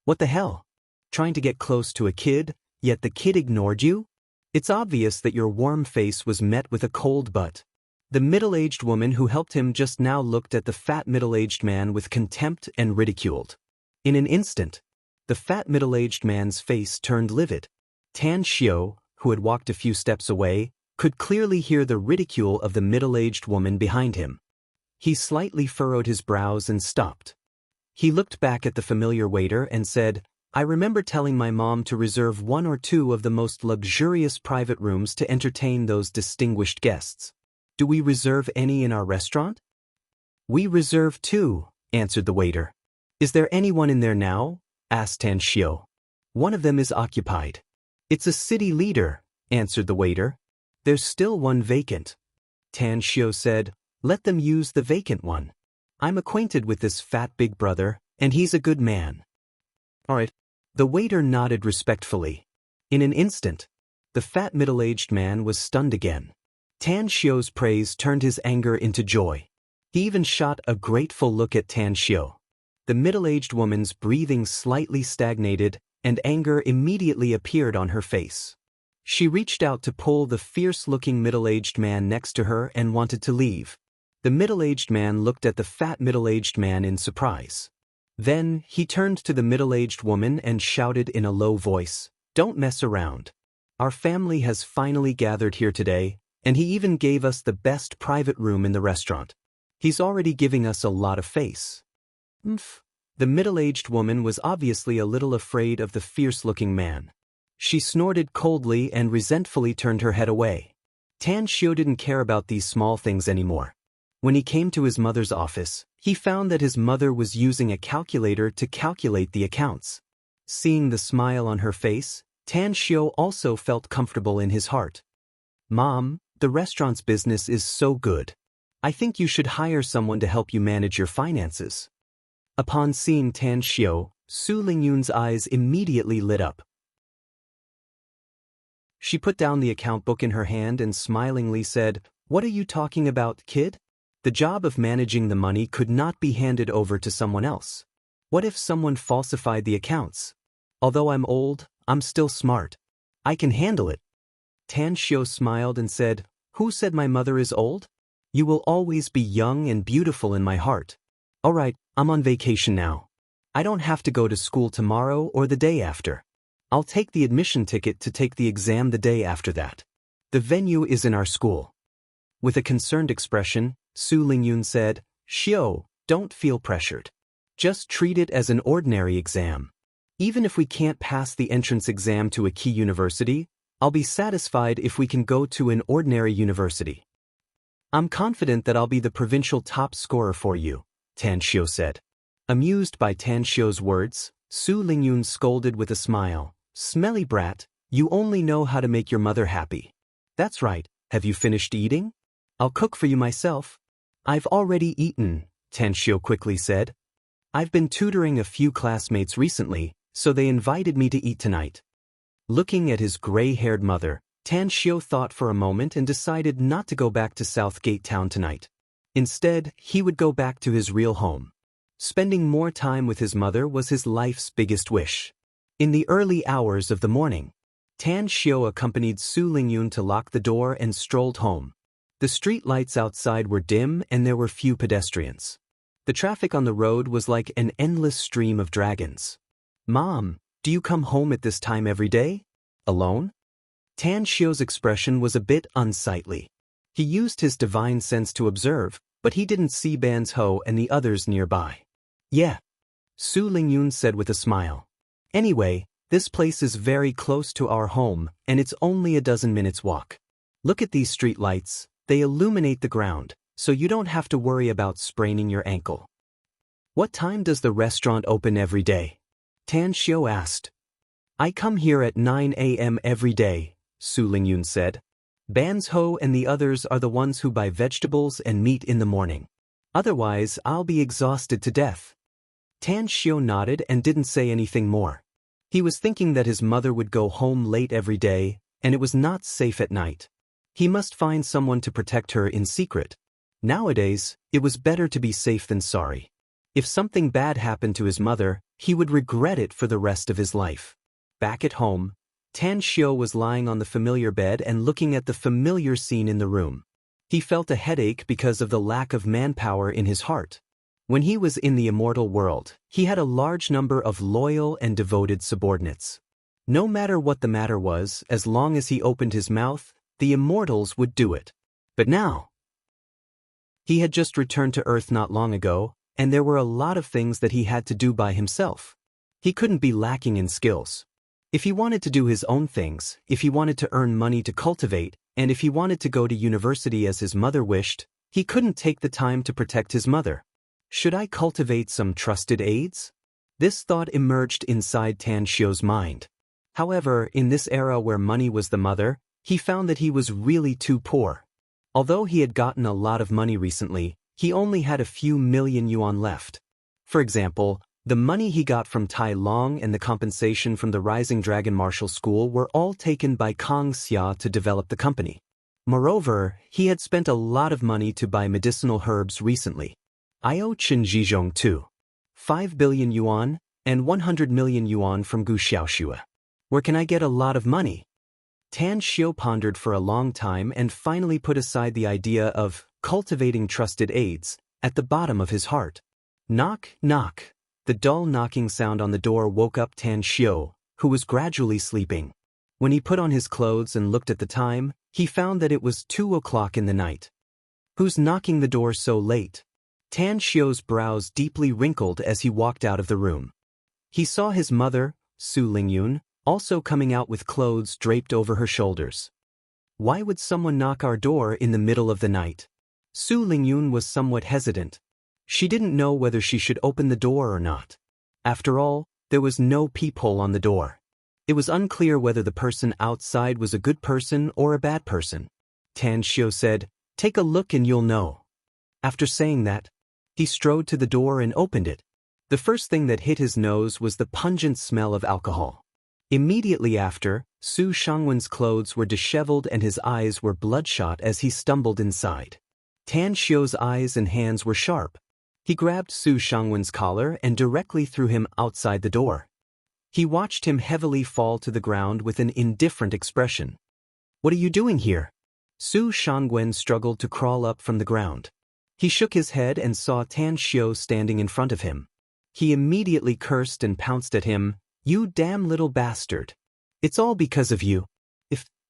What the hell? Trying to get close to a kid, yet the kid ignored you? It's obvious that your warm face was met with a cold butt. The middle-aged woman who helped him just now looked at the fat middle-aged man with contempt and ridiculed. In an instant, the fat middle-aged man's face turned livid. Tan Xiu, who had walked a few steps away, could clearly hear the ridicule of the middle-aged woman behind him. He slightly furrowed his brows and stopped. He looked back at the familiar waiter and said, I remember telling my mom to reserve 1 or 2 of the most luxurious private rooms to entertain those distinguished guests. Do we reserve any in our restaurant? We reserve 2, answered the waiter. Is there anyone in there now? Asked Tan Xiu. One of them is occupied. It's a city leader, answered the waiter. There's still one vacant. Tan Xiu said, Let them use the vacant one. I'm acquainted with this fat big brother, and he's a good man. All right. The waiter nodded respectfully. In an instant, the fat middle-aged man was stunned again. Tan Xiu's praise turned his anger into joy. He even shot a grateful look at Tan Xiu. The middle-aged woman's breathing slightly stagnated, and anger immediately appeared on her face. She reached out to pull the fierce-looking middle-aged man next to her and wanted to leave. The middle-aged man looked at the fat middle-aged man in surprise. Then, he turned to the middle-aged woman and shouted in a low voice, "Don't mess around. Our family has finally gathered here today, and he even gave us the best private room in the restaurant. He's already giving us a lot of face." Umph. The middle-aged woman was obviously a little afraid of the fierce-looking man. She snorted coldly and resentfully turned her head away. Tan Xiu didn't care about these small things anymore. When he came to his mother's office, he found that his mother was using a calculator to calculate the accounts. Seeing the smile on her face, Tan Xiu also felt comfortable in his heart. "Mom, the restaurant's business is so good. I think you should hire someone to help you manage your finances." Upon seeing Tan Xiu, Su Lingyun's eyes immediately lit up. She put down the account book in her hand and smilingly said, "What are you talking about, kid? The job of managing the money could not be handed over to someone else. What if someone falsified the accounts? Although I'm old, I'm still smart. I can handle it." Tan Xiu smiled and said, "Who said my mother is old? You will always be young and beautiful in my heart. Alright, I'm on vacation now. I don't have to go to school tomorrow or the day after. I'll take the admission ticket to take the exam the day after that. The venue is in our school." With a concerned expression, Su Lingyun said, "Xiu, don't feel pressured. Just treat it as an ordinary exam. Even if we can't pass the entrance exam to a key university, I'll be satisfied if we can go to an ordinary university. I'm confident that I'll be the provincial top scorer for you," Tan Xiu said. Amused by Tan Xiu's words, Su Lingyun scolded with a smile, "Smelly brat, you only know how to make your mother happy. That's right, have you finished eating? I'll cook for you myself." "I've already eaten," Tan Xiu quickly said. "I've been tutoring a few classmates recently, so they invited me to eat tonight." Looking at his gray-haired mother, Tan Xiu thought for a moment and decided not to go back to Southgate Town tonight. Instead, he would go back to his real home. Spending more time with his mother was his life's biggest wish. In the early hours of the morning, Tan Xiu accompanied Su Lingyun to lock the door and strolled home. The street lights outside were dim and there were few pedestrians. The traffic on the road was like an endless stream of dragons. "Mom, do you come home at this time every day? Alone?" Tan Xiu's expression was a bit unsightly. He used his divine sense to observe, but he didn't see Ban's Ho and the others nearby. "Yeah," Su Lingyun said with a smile. "Anyway, this place is very close to our home, and it's only a dozen minutes' walk. Look at these street lights, they illuminate the ground, so you don't have to worry about spraining your ankle." "What time does the restaurant open every day?" Tan Xiu asked. "I come here at 9 a.m. every day," Su Lingyun said. "Ban's Ho and the others are the ones who buy vegetables and meat in the morning. Otherwise, I'll be exhausted to death." Tan Xiu nodded and didn't say anything more. He was thinking that his mother would go home late every day, and it was not safe at night. He must find someone to protect her in secret. Nowadays, it was better to be safe than sorry. If something bad happened to his mother, he would regret it for the rest of his life. Back at home, Tan Xiu was lying on the familiar bed and looking at the familiar scene in the room. He felt a headache because of the lack of manpower in his heart. When he was in the immortal world, he had a large number of loyal and devoted subordinates. No matter what the matter was, as long as he opened his mouth, the immortals would do it. But now, he had just returned to Earth not long ago, and there were a lot of things that he had to do by himself. He couldn't be lacking in skills. If he wanted to do his own things, if he wanted to earn money to cultivate, and if he wanted to go to university as his mother wished, he couldn't take the time to protect his mother. Should I cultivate some trusted aides? This thought emerged inside Tan Xiu's mind. However, in this era where money was the mother, he found that he was really too poor. Although he had gotten a lot of money recently, he only had a few million yuan left. For example, the money he got from Tai Long and the compensation from the Rising Dragon Martial School were all taken by Kang Xia to develop the company. Moreover, he had spent a lot of money to buy medicinal herbs recently. I owe Chen Zhizhong too. 5 billion yuan and 100 million yuan from Gu Xiaoxue. Where can I get a lot of money? Tan Xiu pondered for a long time and finally put aside the idea of cultivating trusted aides at the bottom of his heart. Knock, knock. The dull knocking sound on the door woke up Tan Xiu, who was gradually sleeping. When he put on his clothes and looked at the time, he found that it was 2 o'clock in the night. Who's knocking the door so late? Tan Xiu's brows deeply wrinkled as he walked out of the room. He saw his mother, Su Lingyun, also coming out with clothes draped over her shoulders. Why would someone knock our door in the middle of the night? Su Lingyun was somewhat hesitant. She didn't know whether she should open the door or not. After all, there was no peephole on the door. It was unclear whether the person outside was a good person or a bad person. Tan Xiu said, "Take a look and you'll know." After saying that, he strode to the door and opened it. The first thing that hit his nose was the pungent smell of alcohol. Immediately after, Su Shangwen's clothes were disheveled and his eyes were bloodshot as he stumbled inside. Tan Xiu's eyes and hands were sharp. He grabbed Su Shangwen's collar and directly threw him outside the door. He watched him heavily fall to the ground with an indifferent expression. "What are you doing here?" Su Shangwen struggled to crawl up from the ground. He shook his head and saw Tan Xiu standing in front of him. He immediately cursed and pounced at him. "You damn little bastard. It's all because of you.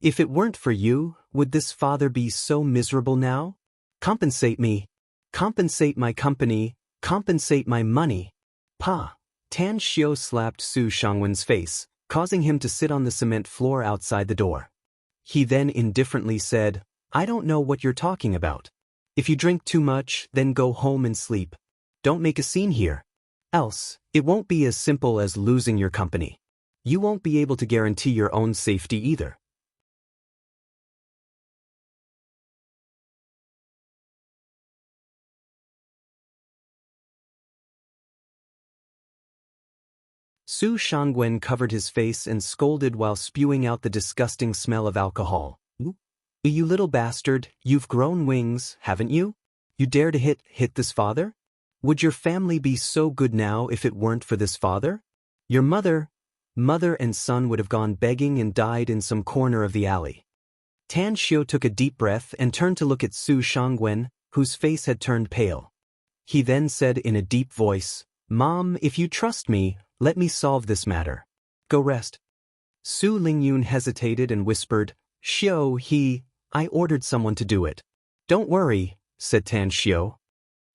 If it weren't for you, would this father be so miserable now? Compensate me. Compensate my company. Compensate my money." Pa! Tan Xiu slapped Su Shangwen's face, causing him to sit on the cement floor outside the door. He then indifferently said, "I don't know what you're talking about. If you drink too much, then go home and sleep. Don't make a scene here. Else, it won't be as simple as losing your company. You won't be able to guarantee your own safety either." Su Shangwen covered his face and scolded while spewing out the disgusting smell of alcohol. "You little bastard, you've grown wings, haven't you? You dare to hit this father? Would your family be so good now if it weren't for this father? Your mother and son would have gone begging and died in some corner of the alley." Tan Xiu took a deep breath and turned to look at Su Shangwen, whose face had turned pale. He then said in a deep voice, "Mom, if you trust me, let me solve this matter. Go rest." Su Lingyun hesitated and whispered, "Xiu, I ordered someone to do it." "Don't worry," said Tan Xiu.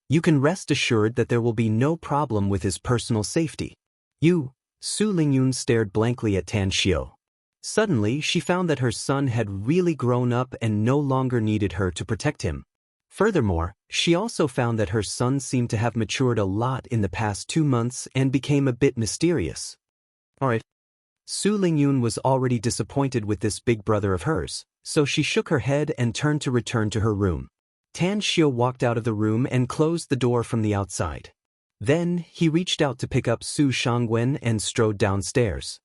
"You can rest assured that there will be no problem with his personal safety." Su Lingyun stared blankly at Tan Xiu. Suddenly, she found that her son had really grown up and no longer needed her to protect him. Furthermore, she also found that her son seemed to have matured a lot in the past 2 months and became a bit mysterious. Alright. Su Lingyun was already disappointed with this big brother of hers, so she shook her head and turned to return to her room. Tan Xiu walked out of the room and closed the door from the outside. Then, he reached out to pick up Su Shangwen and strode downstairs.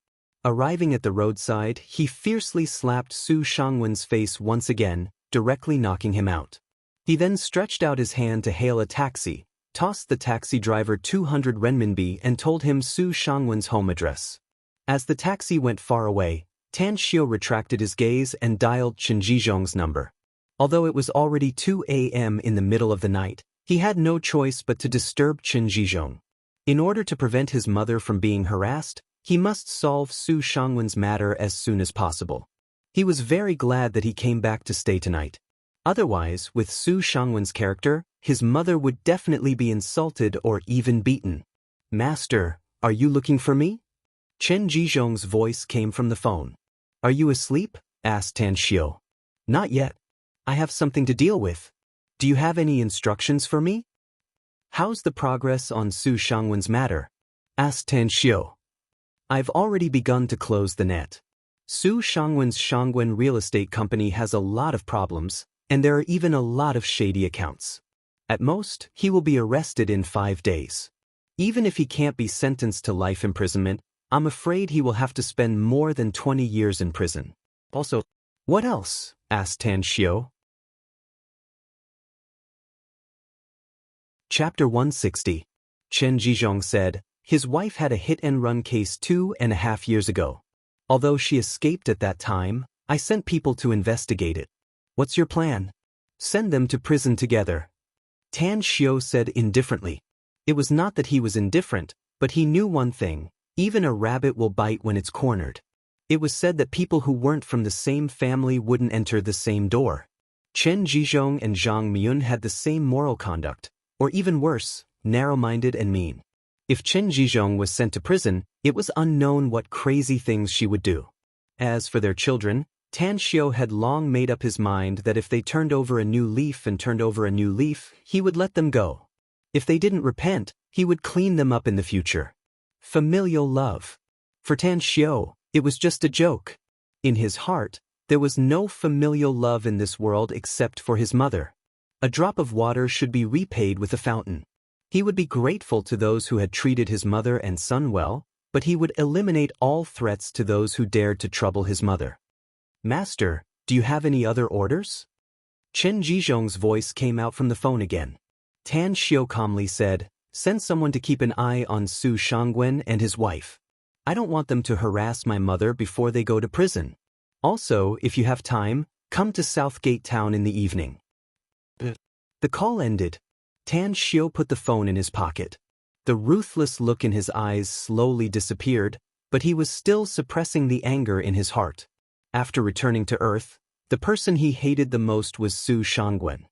Arriving at the roadside, he fiercely slapped Su Shangwen's face once again, directly knocking him out. He then stretched out his hand to hail a taxi, tossed the taxi driver 200 renminbi and told him Su Shangwen's home address. As the taxi went far away, Tan Xiu retracted his gaze and dialed Chen Zhizhong's number. Although it was already 2 a.m. in the middle of the night, he had no choice but to disturb Chen Zhizhong. In order to prevent his mother from being harassed, he must solve Su Shangwen's matter as soon as possible. He was very glad that he came back to stay tonight. Otherwise, with Su Shangwen's character, his mother would definitely be insulted or even beaten. "Master, are you looking for me?" Chen Zhizhong's voice came from the phone. "Are you asleep?" asked Tan Xiu. "Not yet. I have something to deal with. Do you have any instructions for me?" "How's the progress on Su Shangwen's matter?" asked Tan Xiu. "I've already begun to close the net. Su Shangwen's Shangwen Real Estate Company has a lot of problems, and there are even a lot of shady accounts. At most, he will be arrested in 5 days. Even if he can't be sentenced to life imprisonment, I'm afraid he will have to spend more than 20 years in prison. Also, what else? asked Tan Xiu. Chapter 160. Chen Zhizhong said, his wife had a hit-and-run case 2.5 years ago. Although she escaped at that time, I sent people to investigate it. What's your plan? Send them to prison together. Tan Xiu said indifferently. It was not that he was indifferent, but he knew one thing: even a rabbit will bite when it's cornered. It was said that people who weren't from the same family wouldn't enter the same door. Chen Zhizhong and Zhang Miyun had the same moral conduct, or even worse, narrow-minded and mean. If Chen Zhizhong was sent to prison, it was unknown what crazy things she would do. As for their children, Tan Xiu had long made up his mind that if they turned over a new leaf, he would let them go. If they didn't repent, he would clean them up in the future. Familial love. For Tan Xiu, it was just a joke. In his heart, there was no familial love in this world except for his mother. A drop of water should be repaid with a fountain. He would be grateful to those who had treated his mother and son well, but he would eliminate all threats to those who dared to trouble his mother. Master, do you have any other orders? Chen Zhizhong's voice came out from the phone again. Tan Xiu calmly said, send someone to keep an eye on Su Shangwen and his wife. I don't want them to harass my mother before they go to prison. Also, if you have time, come to Southgate Town in the evening. The call ended. Tan Xiu put the phone in his pocket. The ruthless look in his eyes slowly disappeared, but he was still suppressing the anger in his heart. After returning to Earth, the person he hated the most was Su Shangwen.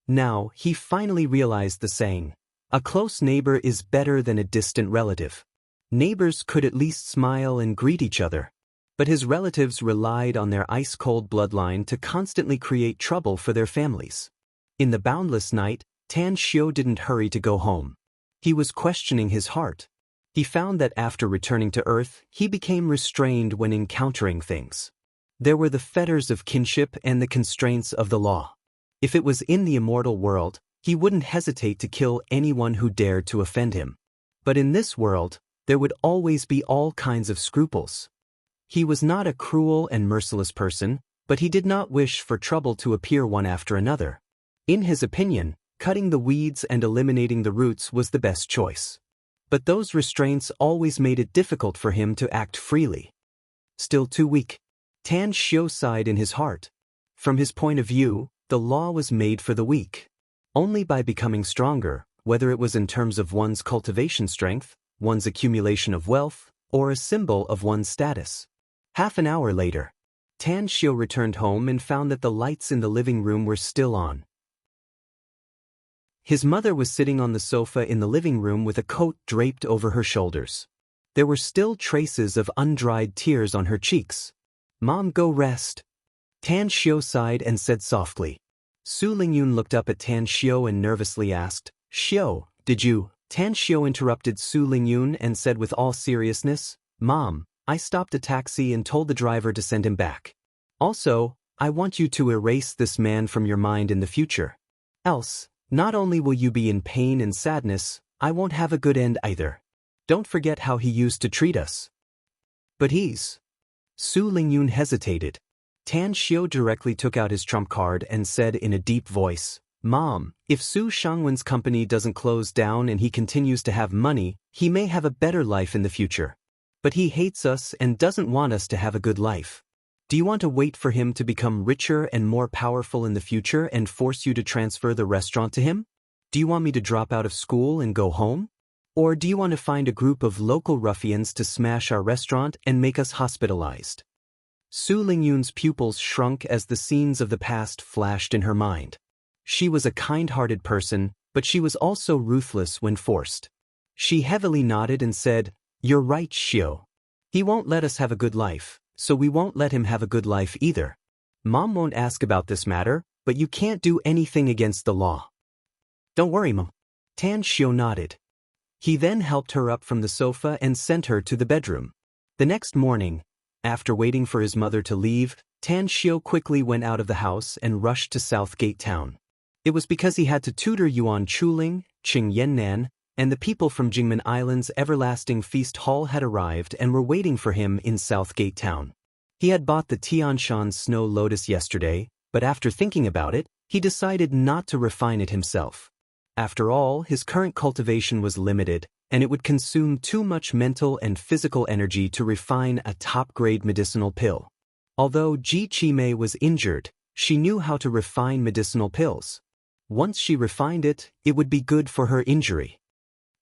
Now, he finally realized the saying, a close neighbor is better than a distant relative. Neighbors could at least smile and greet each other. But his relatives relied on their ice-cold bloodline to constantly create trouble for their families. In the boundless night, Tan Xiu didn't hurry to go home. He was questioning his heart. He found that after returning to Earth, he became restrained when encountering things. There were the fetters of kinship and the constraints of the law. If it was in the immortal world, he wouldn't hesitate to kill anyone who dared to offend him. But in this world, there would always be all kinds of scruples. He was not a cruel and merciless person, but he did not wish for trouble to appear one after another. In his opinion, cutting the weeds and eliminating the roots was the best choice. But those restraints always made it difficult for him to act freely. Still too weak. Tan Xiu sighed in his heart. From his point of view, the law was made for the weak. Only by becoming stronger, whether it was in terms of one's cultivation strength, one's accumulation of wealth, or a symbol of one's status. Half an hour later, Tan Xiu returned home and found that the lights in the living room were still on. His mother was sitting on the sofa in the living room with a coat draped over her shoulders. There were still traces of undried tears on her cheeks. Mom, go rest. Tan Xiu sighed and said softly. Su Lingyun looked up at Tan Xiu and nervously asked, Xiu, did you? Tan Xiu interrupted Su Lingyun and said with all seriousness, Mom, I stopped a taxi and told the driver to send him back. Also, I want you to erase this man from your mind in the future. Else, not only will you be in pain and sadness, I won't have a good end either. Don't forget how he used to treat us. But he's... Su Lingyun hesitated. Tan Xiu directly took out his trump card and said in a deep voice, Mom, if Su Shangwen's company doesn't close down and he continues to have money, he may have a better life in the future. But he hates us and doesn't want us to have a good life. Do you want to wait for him to become richer and more powerful in the future and force you to transfer the restaurant to him? Do you want me to drop out of school and go home? Or do you want to find a group of local ruffians to smash our restaurant and make us hospitalized? Su Lingyun's pupils shrunk as the scenes of the past flashed in her mind. She was a kind-hearted person, but she was also ruthless when forced. She heavily nodded and said, You're right, Xiu. He won't let us have a good life, so we won't let him have a good life either. Mom won't ask about this matter, but you can't do anything against the law. Don't worry, Mom. Tan Xiu nodded. He then helped her up from the sofa and sent her to the bedroom. The next morning, after waiting for his mother to leave, Tan Xiu quickly went out of the house and rushed to Southgate Town. It was because he had to tutor Yuan Chuling, Qing Yannan, and the people from Jingmen Island's everlasting feast hall had arrived and were waiting for him in Southgate Town. He had bought the Tianshan Snow Lotus yesterday, But after thinking about it, he decided not to refine it himself. After all, his current cultivation was limited, and it would consume too much mental and physical energy to refine a top-grade medicinal pill. Although Ji Qimei was injured, she knew how to refine medicinal pills. Once she refined it, it would be good for her injury.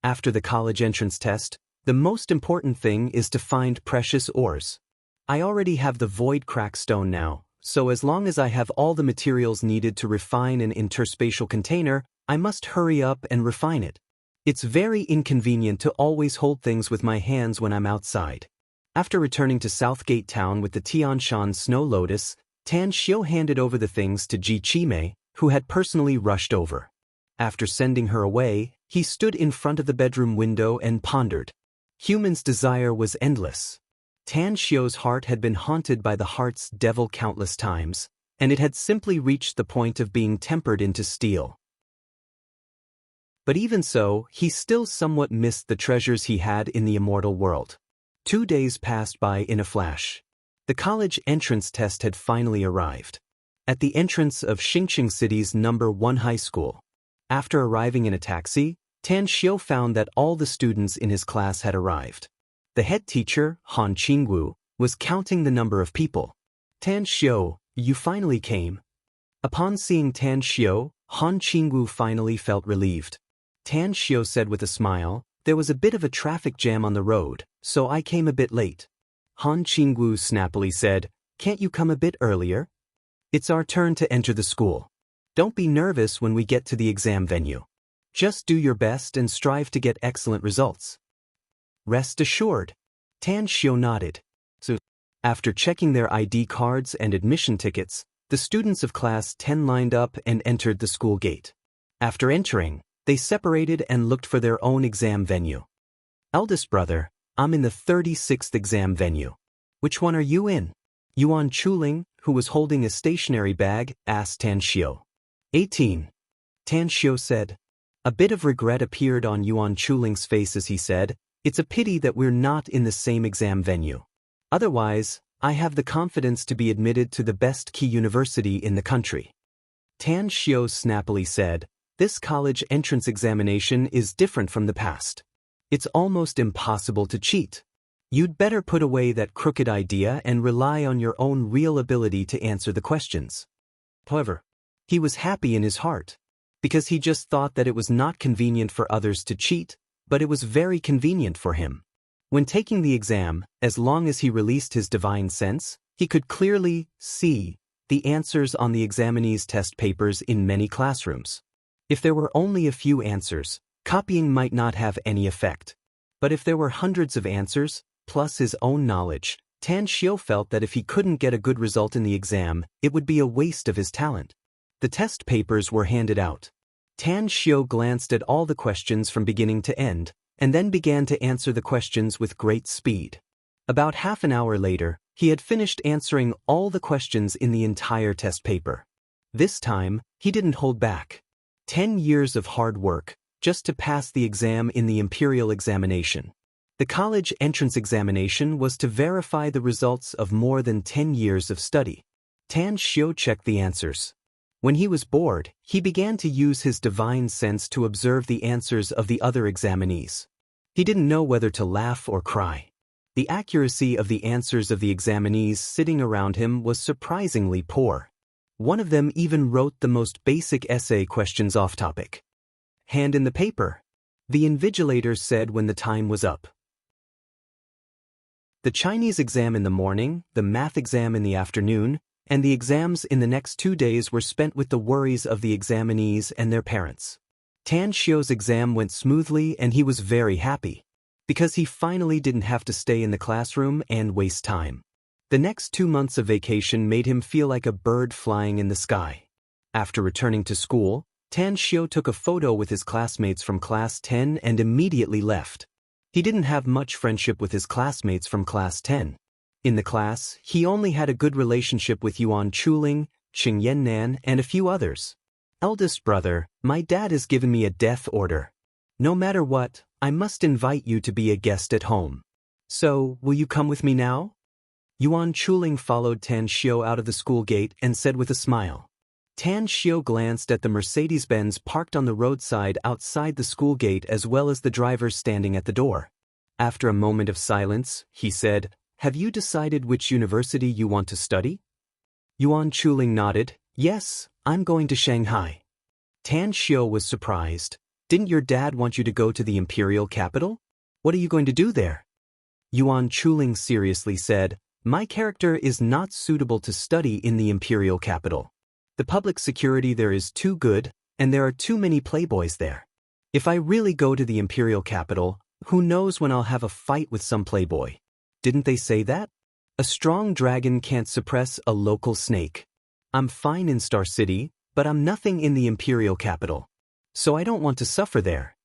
After the college entrance test, the most important thing is to find precious ores. I already have the void crack stone now, so as long as I have all the materials needed to refine an interspatial container, I must hurry up and refine it. It's very inconvenient to always hold things with my hands when I'm outside. After returning to Southgate Town with the Tianshan Snow Lotus, Tan Xiu handed over the things to Ji Qimei, who had personally rushed over. After sending her away, he stood in front of the bedroom window and pondered. Human's desire was endless. Tan Xiu's heart had been haunted by the heart's devil countless times, and it had simply reached the point of being tempered into steel. But even so, he still somewhat missed the treasures he had in the immortal world. 2 days passed by in a flash. The college entrance test had finally arrived. At the entrance of Xingqing City's number 1 high school. After arriving in a taxi, Tan Xiu found that all the students in his class had arrived. The head teacher, Han Qingwu, was counting the number of people. Tan Xiu, you finally came. Upon seeing Tan Xiu, Han Qingwu finally felt relieved. Tan Xiu said with a smile, there was a bit of a traffic jam on the road, so I came a bit late. Han Qingwu snappily said, can't you come a bit earlier? It's our turn to enter the school. Don't be nervous when we get to the exam venue. Just do your best and strive to get excellent results. Rest assured. Tan Xiu nodded. So, after checking their ID cards and admission tickets, the students of class 10 lined up and entered the school gate. After entering, they separated and looked for their own exam venue. Eldest brother, I'm in the 36th exam venue. Which one are you in? Yuan Chuling, who was holding a stationery bag, asked Tan Xiu. 18. Tan Xiu said. A bit of regret appeared on Yuan Chuling's face as he said, it's a pity that we're not in the same exam venue. Otherwise, I have the confidence to be admitted to the best key university in the country. Tan Xiu snappily said, this college entrance examination is different from the past. It's almost impossible to cheat. You'd better put away that crooked idea and rely on your own real ability to answer the questions. However, he was happy in his heart, because he just thought that it was not convenient for others to cheat, but it was very convenient for him. When taking the exam, as long as he released his divine sense, he could clearly see the answers on the examinees' test papers in many classrooms. If there were only a few answers, copying might not have any effect. But if there were hundreds of answers, plus his own knowledge, Tan Xiu felt that if he couldn't get a good result in the exam, it would be a waste of his talent. The test papers were handed out. Tan Xiu glanced at all the questions from beginning to end, and then began to answer the questions with great speed. About half an hour later, he had finished answering all the questions in the entire test paper. This time, he didn't hold back. 10 years of hard work, just to pass the exam in the imperial examination. The college entrance examination was to verify the results of more than 10 years of study. Tan Xiu checked the answers. When he was bored, he began to use his divine sense to observe the answers of the other examinees. He didn't know whether to laugh or cry. The accuracy of the answers of the examinees sitting around him was surprisingly poor. One of them even wrote the most basic essay questions off topic. Hand in the paper, the invigilator said when the time was up. The Chinese exam in the morning, the math exam in the afternoon, and the exams in the next 2 days were spent with the worries of the examinees and their parents. Tan Xiu's exam went smoothly and he was very happy, because he finally didn't have to stay in the classroom and waste time. The next 2 months of vacation made him feel like a bird flying in the sky. After returning to school, Tan Xiu took a photo with his classmates from class 10 and immediately left. He didn't have much friendship with his classmates from class 10. In the class, he only had a good relationship with Yuan Chuling, Qing Yannan, and a few others. Eldest brother, my dad has given me a death order. No matter what, I must invite you to be a guest at home. So, will you come with me now? Yuan Chuling followed Tan Xiao out of the school gate and said with a smile. Tan Xiao glanced at the Mercedes-Benz parked on the roadside outside the school gate as well as the driver standing at the door. After a moment of silence, he said, "Have you decided which university you want to study?" Yuan Chuling nodded. "Yes, I'm going to Shanghai." Tan Xiao was surprised. "Didn't your dad want you to go to the imperial capital? What are you going to do there?" Yuan Chuling seriously said, "My character is not suitable to study in the imperial capital. The public security there is too good, and there are too many playboys there. If I really go to the imperial capital, who knows when I'll have a fight with some playboy. Didn't they say that? A strong dragon can't suppress a local snake. I'm fine in Star City, but I'm nothing in the imperial capital. So I don't want to suffer there."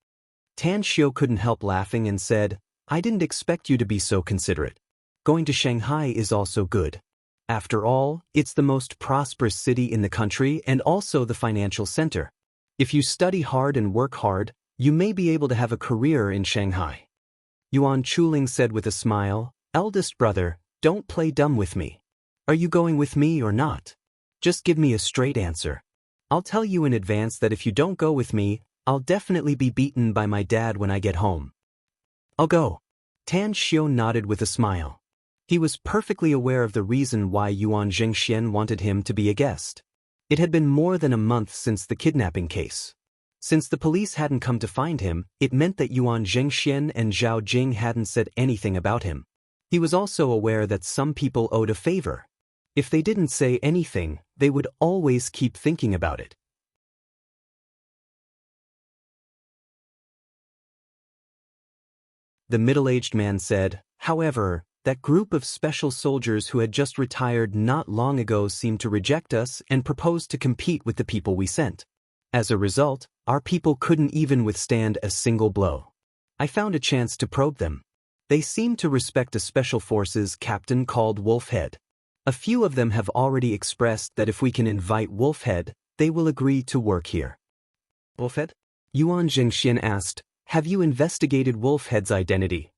Tan Xiao couldn't help laughing and said, "I didn't expect you to be so considerate. Going to Shanghai is also good. After all, it's the most prosperous city in the country and also the financial center. If you study hard and work hard, you may be able to have a career in Shanghai." Yuan Chuling said with a smile, "Eldest brother, don't play dumb with me. Are you going with me or not? Just give me a straight answer. I'll tell you in advance that if you don't go with me, I'll definitely be beaten by my dad when I get home." "I'll go." Tan Xiao nodded with a smile. He was perfectly aware of the reason why Yuan Zhengxian wanted him to be a guest. It had been more than a month since the kidnapping case. Since the police hadn't come to find him, it meant that Yuan Zhengxian and Zhao Jing hadn't said anything about him. He was also aware that some people owed a favor. If they didn't say anything, they would always keep thinking about it. The middle-aged man said, "However, that group of special soldiers who had just retired not long ago seemed to reject us and proposed to compete with the people we sent. As a result, our people couldn't even withstand a single blow. I found a chance to probe them. They seemed to respect a special forces captain called Wolfhead. A few of them have already expressed that if we can invite Wolfhead, they will agree to work here." "Wolfhead?" Yuan Zhengxian asked, "Have you investigated Wolfhead's identity?"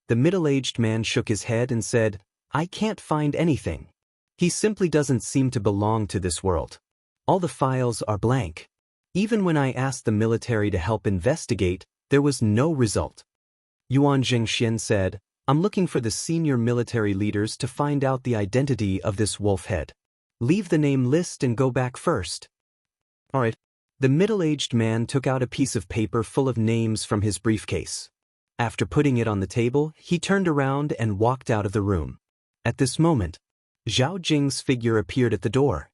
The middle-aged man shook his head and said, "I can't find anything. He simply doesn't seem to belong to this world. All the files are blank. Even when I asked the military to help investigate, there was no result." Yuan Zhengxian said, "I'm looking for the senior military leaders to find out the identity of this Wolfhead. Leave the name list and go back first." "All right." The middle-aged man took out a piece of paper full of names from his briefcase. After putting it on the table, he turned around and walked out of the room. At this moment, Zhao Jing's figure appeared at the door.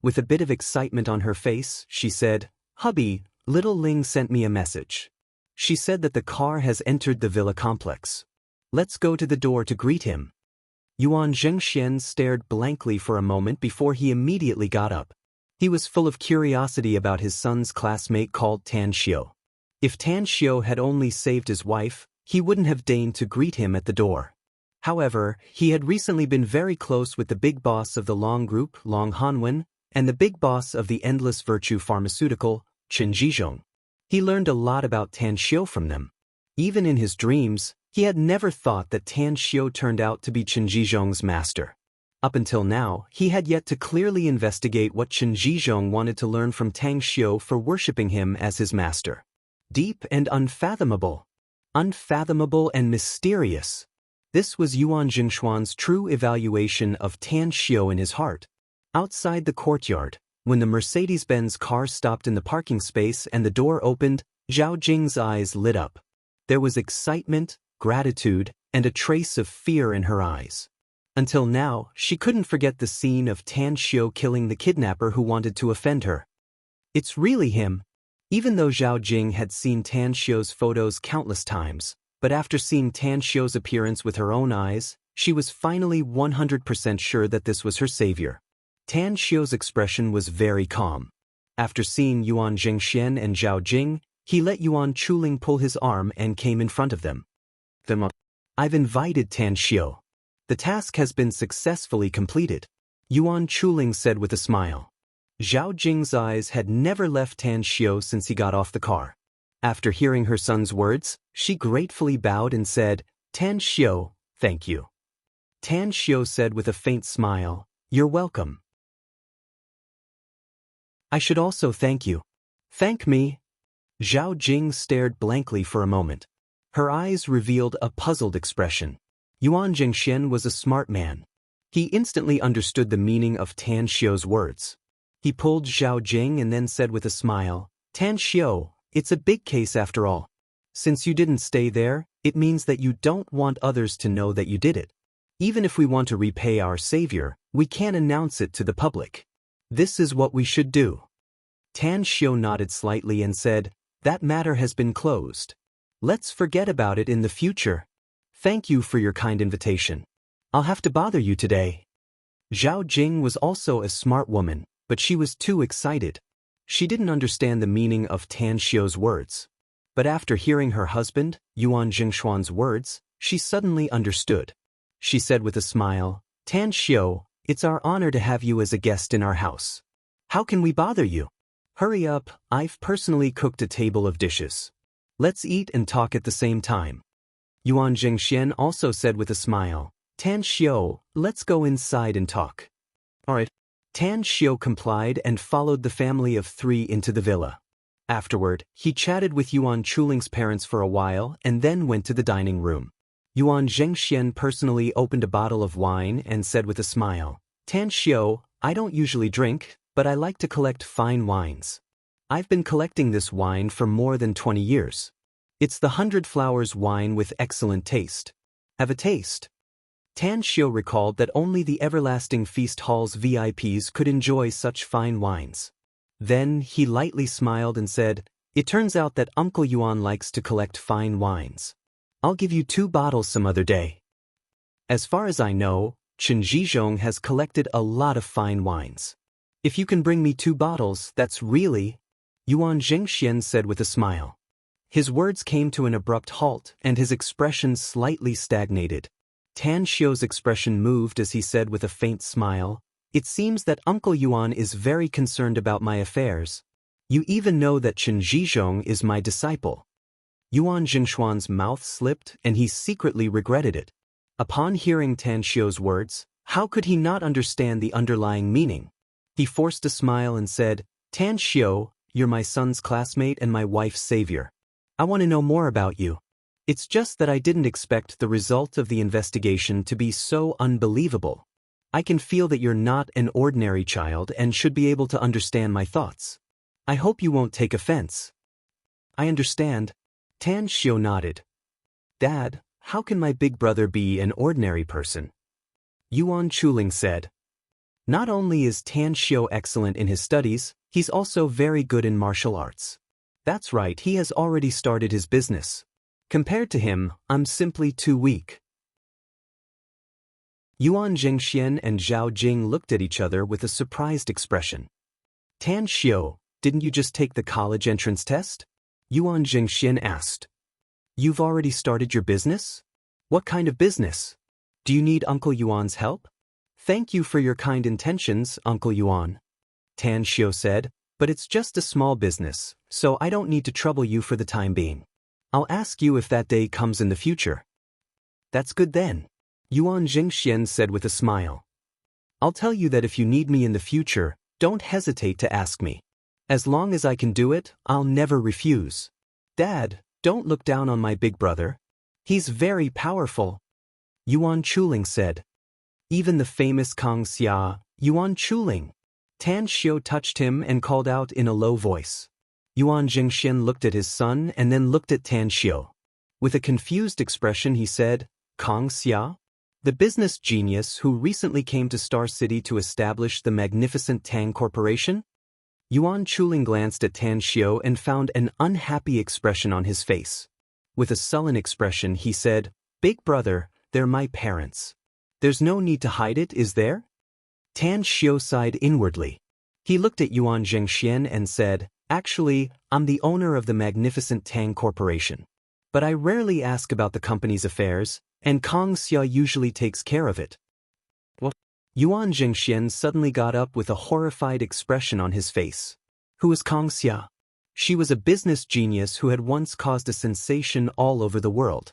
With a bit of excitement on her face, she said, "Hubby, little Ling sent me a message. She said that the car has entered the villa complex. Let's go to the door to greet him." Yuan Zhengxian stared blankly for a moment before he immediately got up. He was full of curiosity about his son's classmate called Tan Xiao. If Tan Xiao had only saved his wife, he wouldn't have deigned to greet him at the door. However, he had recently been very close with the big boss of the Long Group, Long Hanwen, and the big boss of the Endless Virtue Pharmaceutical, Chen Zhizhong. He learned a lot about Tan Xiao from them. Even in his dreams, he had never thought that Tan Xiao turned out to be Chen Zhizhong's master. Up until now, he had yet to clearly investigate what Chen Zhizhong wanted to learn from Tang Xiao for worshipping him as his master. Deep and unfathomable. Unfathomable and mysterious. This was Yuan Jingxuan's true evaluation of Tan Xiao in his heart. Outside the courtyard, when the Mercedes-Benz car stopped in the parking space and the door opened, Zhao Jing's eyes lit up. There was excitement, gratitude, and a trace of fear in her eyes. Until now, she couldn't forget the scene of Tan Xiao killing the kidnapper who wanted to offend her. It's really him. Even though Zhao Jing had seen Tan Xiao's photos countless times, but after seeing Tan Xiao's appearance with her own eyes, she was finally 100% sure that this was her savior. Tan Xiao's expression was very calm. After seeing Yuan Zhengxian and Zhao Jing, he let Yuan Chuling pull his arm and came in front of them. "I've invited Tan Xiao. The task has been successfully completed," Yuan Chuling said with a smile. Zhao Jing's eyes had never left Tan Xiao since he got off the car. After hearing her son's words, she gratefully bowed and said, "Tan Xiao, thank you." Tan Xiao said with a faint smile, "You're welcome. I should also thank you." "Thank me?" Zhao Jing stared blankly for a moment. Her eyes revealed a puzzled expression. Yuan Jingxian was a smart man. He instantly understood the meaning of Tan Xiao's words. He pulled Zhao Jing and then said with a smile, "Tan Xiao, it's a big case after all. Since you didn't stay there, it means that you don't want others to know that you did it. Even if we want to repay our savior, we can't announce it to the public. This is what we should do." Tan Xiao nodded slightly and said, "That matter has been closed. Let's forget about it in the future. Thank you for your kind invitation. I'll have to bother you today." Zhao Jing was also a smart woman, but she was too excited. She didn't understand the meaning of Tan Xiao's words. But after hearing her husband, Yuan Jingshuan's words, she suddenly understood. She said with a smile, "Tan Xiao, it's our honor to have you as a guest in our house. How can we bother you? Hurry up, I've personally cooked a table of dishes. Let's eat and talk at the same time." Yuan Jingxian also said with a smile, "Tan Xiao, let's go inside and talk." "All right." Tan Xiao complied and followed the family of 3 into the villa. Afterward, he chatted with Yuan Chuling's parents for a while and then went to the dining room. Yuan Zhengxian personally opened a bottle of wine and said with a smile, "Tan Xiao, I don't usually drink, but I like to collect fine wines. I've been collecting this wine for more than 20 years. It's the 100 Flowers wine with excellent taste. Have a taste." Tan Xiao recalled that only the Everlasting Feast Hall's VIPs could enjoy such fine wines. Then he lightly smiled and said, "It turns out that Uncle Yuan likes to collect fine wines. I'll give you 2 bottles some other day. As far as I know, Chen Zhizhong has collected a lot of fine wines. If you can bring me 2 bottles, that's really—" Yuan Zhengxian said with a smile. His words came to an abrupt halt and his expression slightly stagnated. Tan Xiao's expression moved as he said with a faint smile, "It seems that Uncle Yuan is very concerned about my affairs. You even know that Chen Zhizhong is my disciple." Yuan Jingshuan's mouth slipped and he secretly regretted it. Upon hearing Tan Xiao's words, how could he not understand the underlying meaning? He forced a smile and said, "Tan Xiao, you're my son's classmate and my wife's savior. I want to know more about you. It's just that I didn't expect the result of the investigation to be so unbelievable. I can feel that you're not an ordinary child and should be able to understand my thoughts. I hope you won't take offense." "I understand." Tan Xiao nodded. "Dad, how can my big brother be an ordinary person?" Yuan Chuling said. "Not only is Tan Xiao excellent in his studies, he's also very good in martial arts. That's right, he has already started his business. Compared to him, I'm simply too weak." Yuan Jingxian and Zhao Jing looked at each other with a surprised expression. "Tan Xiao, didn't you just take the college entrance test?" Yuan Jingxian asked. "You've already started your business? What kind of business? Do you need Uncle Yuan's help?" "Thank you for your kind intentions, Uncle Yuan," Tan Xiao said, "but it's just a small business, so I don't need to trouble you for the time being. I'll ask you if that day comes in the future." "That's good then," Yuan Jingxian said with a smile. "I'll tell you that if you need me in the future, don't hesitate to ask me. As long as I can do it, I'll never refuse. Dad, don't look down on my big brother. He's very powerful," Yuan Chuling said. "Even the famous Kang Xia, Yuan Chuling." Tan Xiao touched him and called out in a low voice. Yuan Jingxian looked at his son and then looked at Tan Xiao. With a confused expression he said, "Kang Xia? The business genius who recently came to Star City to establish the magnificent Tang Corporation?" Yuan Chuling glanced at Tan Xiao and found an unhappy expression on his face. With a sullen expression he said, "Big brother, they're my parents. There's no need to hide it, is there?" Tan Xiao sighed inwardly. He looked at Yuan Jingxian and said, "Actually, I'm the owner of the magnificent Tang Corporation. But I rarely ask about the company's affairs, and Kang Xia usually takes care of it." "What?" Yuan Jingxian suddenly got up with a horrified expression on his face. Who is Kang Xia? She was a business genius who had once caused a sensation all over the world.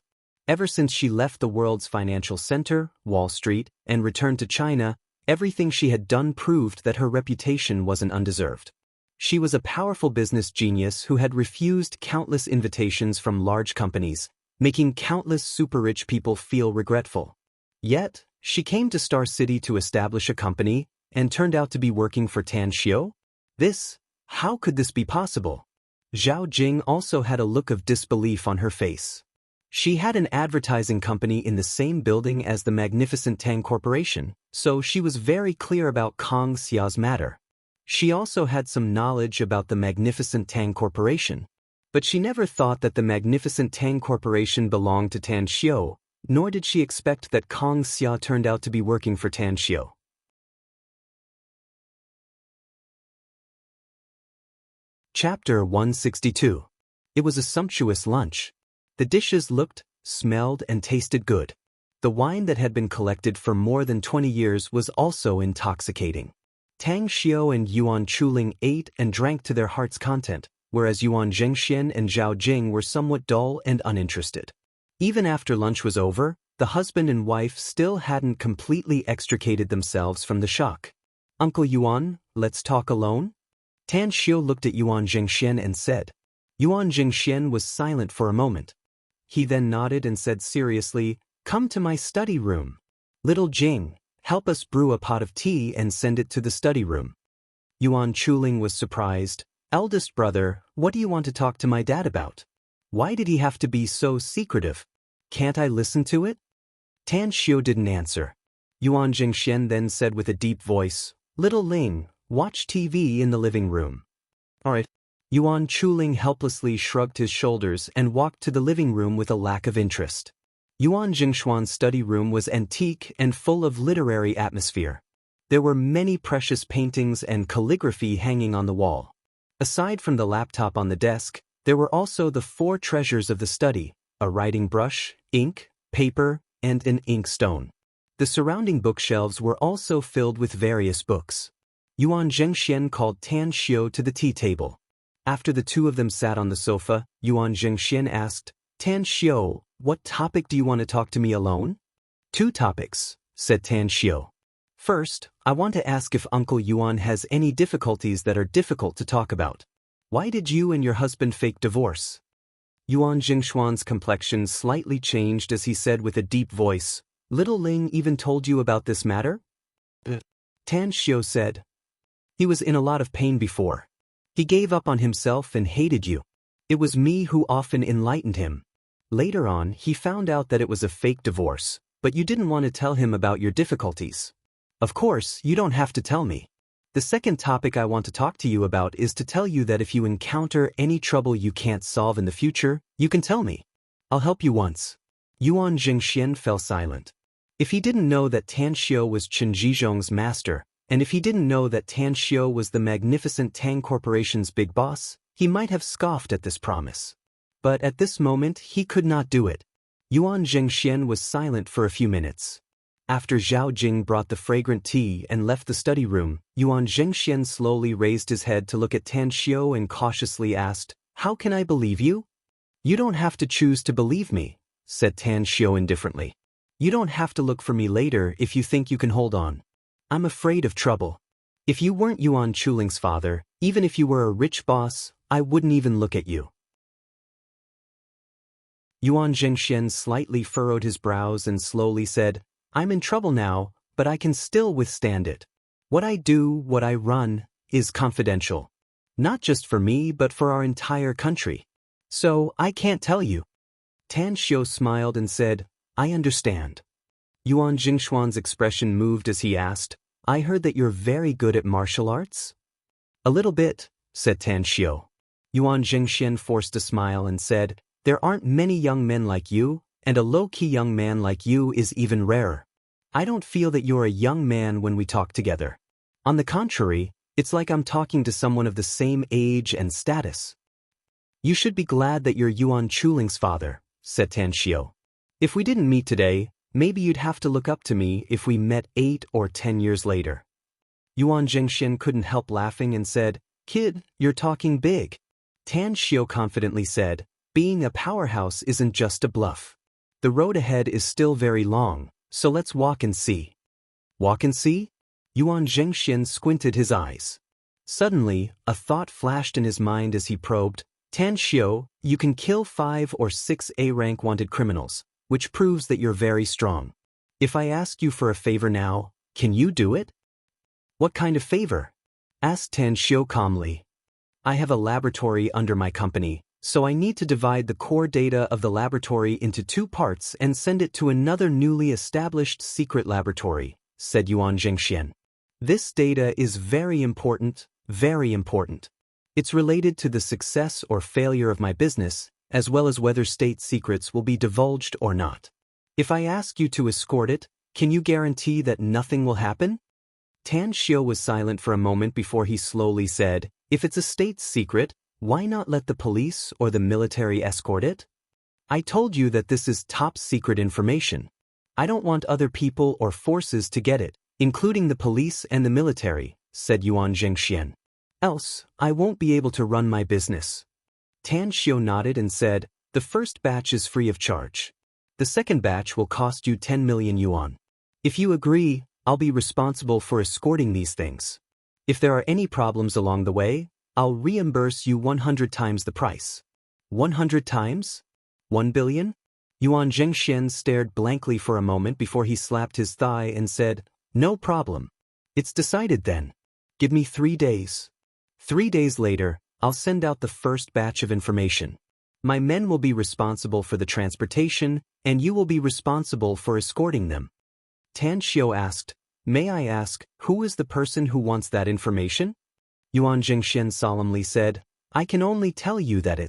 Ever since she left the world's financial center, Wall Street, and returned to China, everything she had done proved that her reputation wasn't undeserved. She was a powerful business genius who had refused countless invitations from large companies, making countless super-rich people feel regretful. Yet, she came to Star City to establish a company and turned out to be working for Tan Xiu? How could this be possible? Zhao Jing also had a look of disbelief on her face. She had an advertising company in the same building as the magnificent Tang Corporation, so she was very clear about Kang Xia's matter. She also had some knowledge about the magnificent Tang Corporation, but she never thought that the magnificent Tang Corporation belonged to Tan Xiu, nor did she expect that Kang Xia turned out to be working for Tan Xiu. Chapter 162. It was a sumptuous lunch. The dishes looked, smelled, and tasted good. The wine that had been collected for more than 20 years was also intoxicating. Tang Xiu and Yuan Chuling ate and drank to their heart's content, whereas Yuan Zhengxian and Zhao Jing were somewhat dull and uninterested. Even after lunch was over, the husband and wife still hadn't completely extricated themselves from the shock. "Uncle Yuan, let's talk alone?" Tan Xiu looked at Yuan Zhengxian and said. Yuan Zhengxian was silent for a moment. He then nodded and said seriously, "Come to my study room. Little Jing, help us brew a pot of tea and send it to the study room." Yuan Chuling was surprised. "Eldest brother, what do you want to talk to my dad about? Why did he have to be so secretive? Can't I listen to it?" Tan Xiu didn't answer. Yuan Zhengxian then said with a deep voice, "Little Ling, watch TV in the living room." "All right." Yuan Chuling helplessly shrugged his shoulders and walked to the living room with a lack of interest. Yuan Jingshuan's study room was antique and full of literary atmosphere. There were many precious paintings and calligraphy hanging on the wall. Aside from the laptop on the desk, there were also the four treasures of the study: a writing brush, ink, paper, and an inkstone. The surrounding bookshelves were also filled with various books. Yuan Zhengxian called Tan Xiu to the tea table. After the two of them sat on the sofa, Yuan Zhengxian asked, "Tan Xiu, what topic do you want to talk to me alone?" "Two topics," said Tan Xiu. "First, I want to ask if Uncle Yuan has any difficulties that are difficult to talk about. Why did you and your husband fake divorce?" Yuan Jingshuan's complexion slightly changed as he said with a deep voice, "Little Ling even told you about this matter?" Tan Xiu said, "He was in a lot of pain before. He gave up on himself and hated you. It was me who often enlightened him. Later on, he found out that it was a fake divorce, but you didn't want to tell him about your difficulties. Of course, you don't have to tell me. The second topic I want to talk to you about is to tell you that if you encounter any trouble you can't solve in the future, you can tell me. I'll help you once." Yuan Zhengxian fell silent. If he didn't know that Tan Xiu was Chen Zhizhong's master, and if he didn't know that Tan Xiu was the magnificent Tang Corporation's big boss, he might have scoffed at this promise. But at this moment, he could not do it. Yuan Zhengxian was silent for a few minutes. After Zhao Jing brought the fragrant tea and left the study room, Yuan Zhengxian slowly raised his head to look at Tan Xiu and cautiously asked, "How can I believe you?" "You don't have to choose to believe me," said Tan Xiu indifferently. "You don't have to look for me later if you think you can hold on. I'm afraid of trouble. If you weren't Yuan Chuling's father, even if you were a rich boss, I wouldn't even look at you." Yuan Zhengxian slightly furrowed his brows and slowly said, "I'm in trouble now, but I can still withstand it. What I do, what I run, is confidential. Not just for me but for our entire country. So I can't tell you." Tan Xiu smiled and said, "I understand." Yuan Jingshuan's expression moved as he asked, "I heard that you're very good at martial arts?" "A little bit," said Tan Xiu. Yuan Zhengxian forced a smile and said, "There aren't many young men like you, and a low-key young man like you is even rarer. I don't feel that you're a young man when we talk together. On the contrary, it's like I'm talking to someone of the same age and status." "You should be glad that you're Yuan Chuling's father," said Tan Xiu. "If we didn't meet today, maybe you'd have to look up to me if we met 8 or 10 years later." Yuan Zhengxian couldn't help laughing and said, "Kid, you're talking big." Tan Xiu confidently said, "Being a powerhouse isn't just a bluff. The road ahead is still very long, so let's walk and see. Walk and see? Yuan Zhengxian squinted his eyes. Suddenly, a thought flashed in his mind as he probed, Tan Xiu, you can kill 5 or 6 A-rank wanted criminals, which proves that you're very strong. If I ask you for a favor now, can you do it? What kind of favor? Asked Tan Xiu calmly. I have a laboratory under my company, so I need to divide the core data of the laboratory into 2 parts and send it to another newly established secret laboratory, said Yuan Zhengxian. This data is very important, very important. It's related to the success or failure of my business, as well as whether state secrets will be divulged or not. If I ask you to escort it, can you guarantee that nothing will happen? Tan Xiu was silent for a moment before he slowly said, if it's a state secret, why not let the police or the military escort it? I told you that this is top secret information. I don't want other people or forces to get it, including the police and the military, said Yuan Zhengxian. Else, I won't be able to run my business. Tan Xiu nodded and said, the first batch is free of charge. The second batch will cost you 10 million yuan. If you agree, I'll be responsible for escorting these things. If there are any problems along the way, I'll reimburse you 100 times the price. 100 times? 1 billion? Yuan Zhengxian stared blankly for a moment before he slapped his thigh and said, no problem. It's decided then. Give me 3 days. 3 days later, I'll send out the first batch of information. My men will be responsible for the transportation, and you will be responsible for escorting them. Tan Xiu asked, may I ask, who is the person who wants that information? Yuan Zhengxian solemnly said, I can only tell you that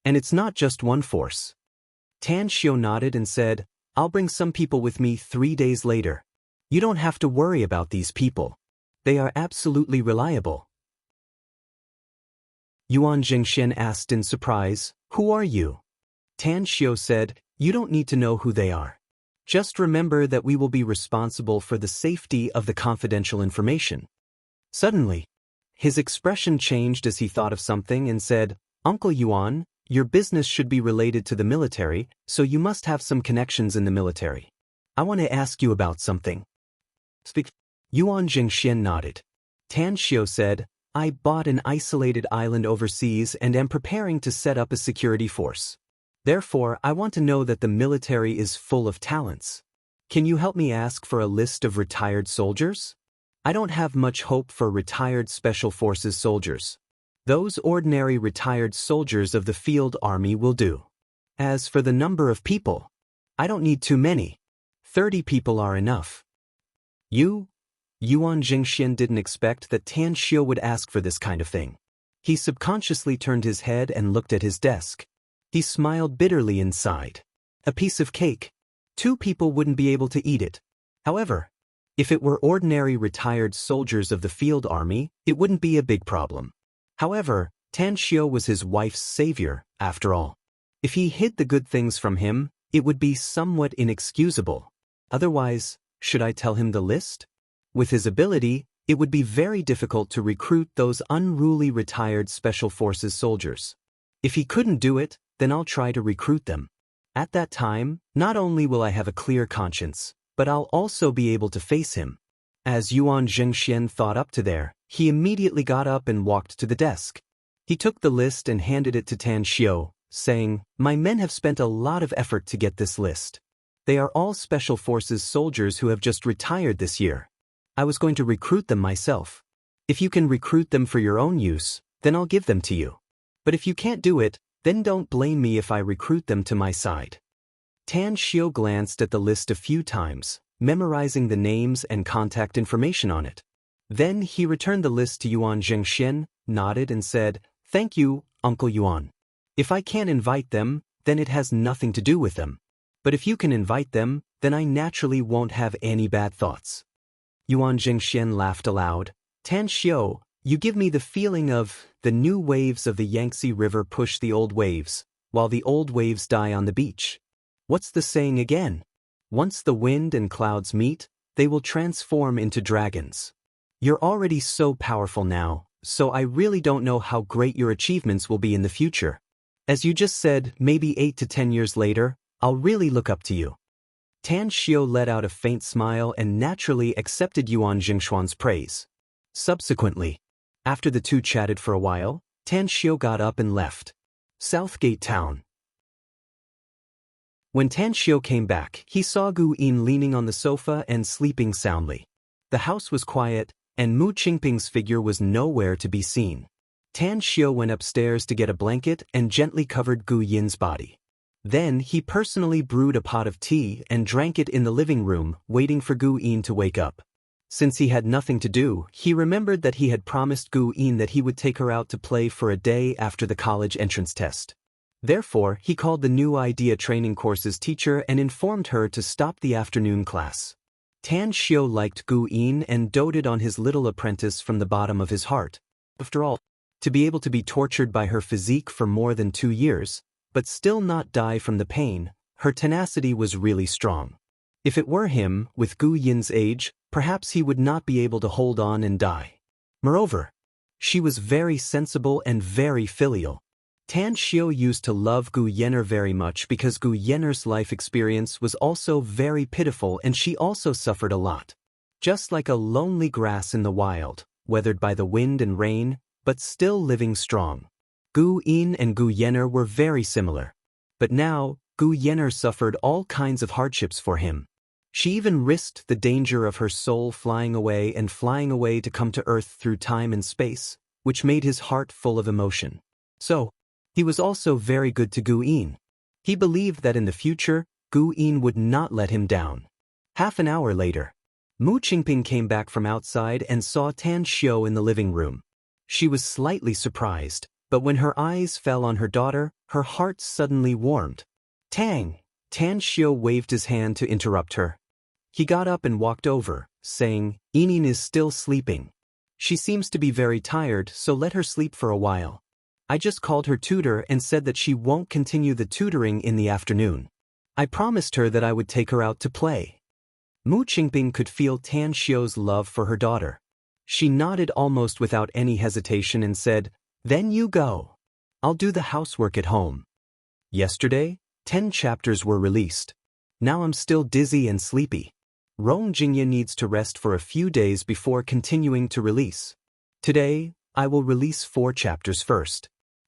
and it's not just one force. Tan Xiu nodded and said, I'll bring some people with me 3 days later. You don't have to worry about these people. They are absolutely reliable. Yuan Zhengxian asked in surprise, who are you? Tan Xiu said, you don't need to know who they are. Just remember that we will be responsible for the safety of the confidential information. Suddenly, his expression changed as he thought of something and said, Uncle Yuan, your business should be related to the military, so you must have some connections in the military. I want to ask you about something. Speak. Yuan Zhengxian nodded. Tan Xiu said, I bought an isolated island overseas and am preparing to set up a security force. Therefore, I want to know that the military is full of talents. Can you help me ask for a list of retired soldiers? I don't have much hope for retired Special Forces soldiers. Those ordinary retired soldiers of the field army will do. As for the number of people, I don't need too many. 30 people are enough. Yuan Zhengxian didn't expect that Tan Xiu would ask for this kind of thing. He subconsciously turned his head and looked at his desk. He smiled bitterly inside. A piece of cake. 2 people wouldn't be able to eat it. However, if it were ordinary retired soldiers of the field army, it wouldn't be a big problem. However, Tan Xiu was his wife's savior, after all. If he hid the good things from him, it would be somewhat inexcusable. Otherwise, should I tell him the list? With his ability, it would be very difficult to recruit those unruly retired Special Forces soldiers. If he couldn't do it, then I'll try to recruit them. At that time, not only will I have a clear conscience, but I'll also be able to face him. As Yuan Zhengxian thought up to there, he immediately got up and walked to the desk. He took the list and handed it to Tan Xiu, saying, my men have spent a lot of effort to get this list. They are all Special Forces soldiers who have just retired this year. I was going to recruit them myself. If you can recruit them for your own use, then I'll give them to you. But if you can't do it, then don't blame me if I recruit them to my side. Tan Xiu glanced at the list a few times, memorizing the names and contact information on it. Then he returned the list to Yuan Zhengxian, nodded and said, thank you, Uncle Yuan. If I can't invite them, then it has nothing to do with them. But if you can invite them, then I naturally won't have any bad thoughts. Yuan Zhengxian laughed aloud. Tan Xiu, you give me the feeling of the new waves of the Yangtze River push the old waves, while the old waves die on the beach. What's the saying again? Once the wind and clouds meet, they will transform into dragons. You're already so powerful now, so I really don't know how great your achievements will be in the future. As you just said, maybe 8 to 10 years later, I'll really look up to you. Tan Xiu let out a faint smile and naturally accepted Yuan Jingxuan's praise. Subsequently, after the two chatted for a while, Tan Xiu got up and left Southgate Town. When Tan Xiu came back, he saw Gu Yin leaning on the sofa and sleeping soundly. The house was quiet, and Mu Qingping's figure was nowhere to be seen. Tan Xiu went upstairs to get a blanket and gently covered Gu Yin's body. Then he personally brewed a pot of tea and drank it in the living room, waiting for Gu Yin to wake up. Since he had nothing to do, he remembered that he had promised Gu Yin that he would take her out to play for a day after the college entrance test. Therefore, he called the new idea training course's teacher and informed her to stop the afternoon class. Tan Xiu liked Gu Yin and doted on his little apprentice from the bottom of his heart. After all, to be able to be tortured by her physique for more than 2 years, but still not die from the pain, her tenacity was really strong. If it were him, with Gu Yin's age, perhaps he would not be able to hold on and die. Moreover, she was very sensible and very filial. Tan Xiu used to love Gu Yener very much because Gu Yener's life experience was also very pitiful and she also suffered a lot. Just like a lonely grass in the wild, weathered by the wind and rain, but still living strong. Gu Yin and Gu Yener were very similar. But now, Gu Yener suffered all kinds of hardships for him. She even risked the danger of her soul flying away to come to Earth through time and space, which made his heart full of emotion. So, he was also very good to Gu Yin. He believed that in the future, Gu Yin would not let him down. Half an hour later, Mu Qingping came back from outside and saw Tan Xiu in the living room. She was slightly surprised, but when her eyes fell on her daughter, her heart suddenly warmed. Tan Xiu waved his hand to interrupt her. He got up and walked over, saying, Yin is still sleeping. She seems to be very tired, so let her sleep for a while. I just called her tutor and said that she won't continue the tutoring in the afternoon. I promised her that I would take her out to play. Mu Qingping could feel Tan Xiu's love for her daughter. She nodded almost without any hesitation and said, Then you go. I'll do the housework at home. Yesterday, 10 chapters were released. Now I'm still dizzy and sleepy. Rong Jingye needs to rest for a few days before continuing to release. Today, I will release 4 chapters first.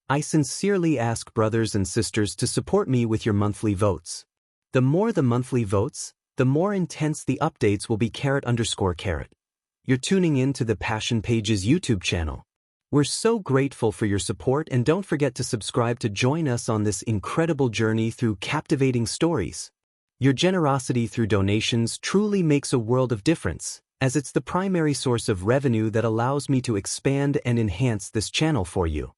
I sincerely ask brothers and sisters to support me with your monthly votes. The more the monthly votes, the more intense the updates will be _. You're tuning in to the Passion Pages YouTube channel. We're so grateful for your support and don't forget to subscribe to join us on this incredible journey through captivating stories. Your generosity through donations truly makes a world of difference, as it's the primary source of revenue that allows me to expand and enhance this channel for you.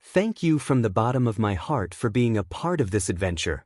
Thank you from the bottom of my heart for being a part of this adventure.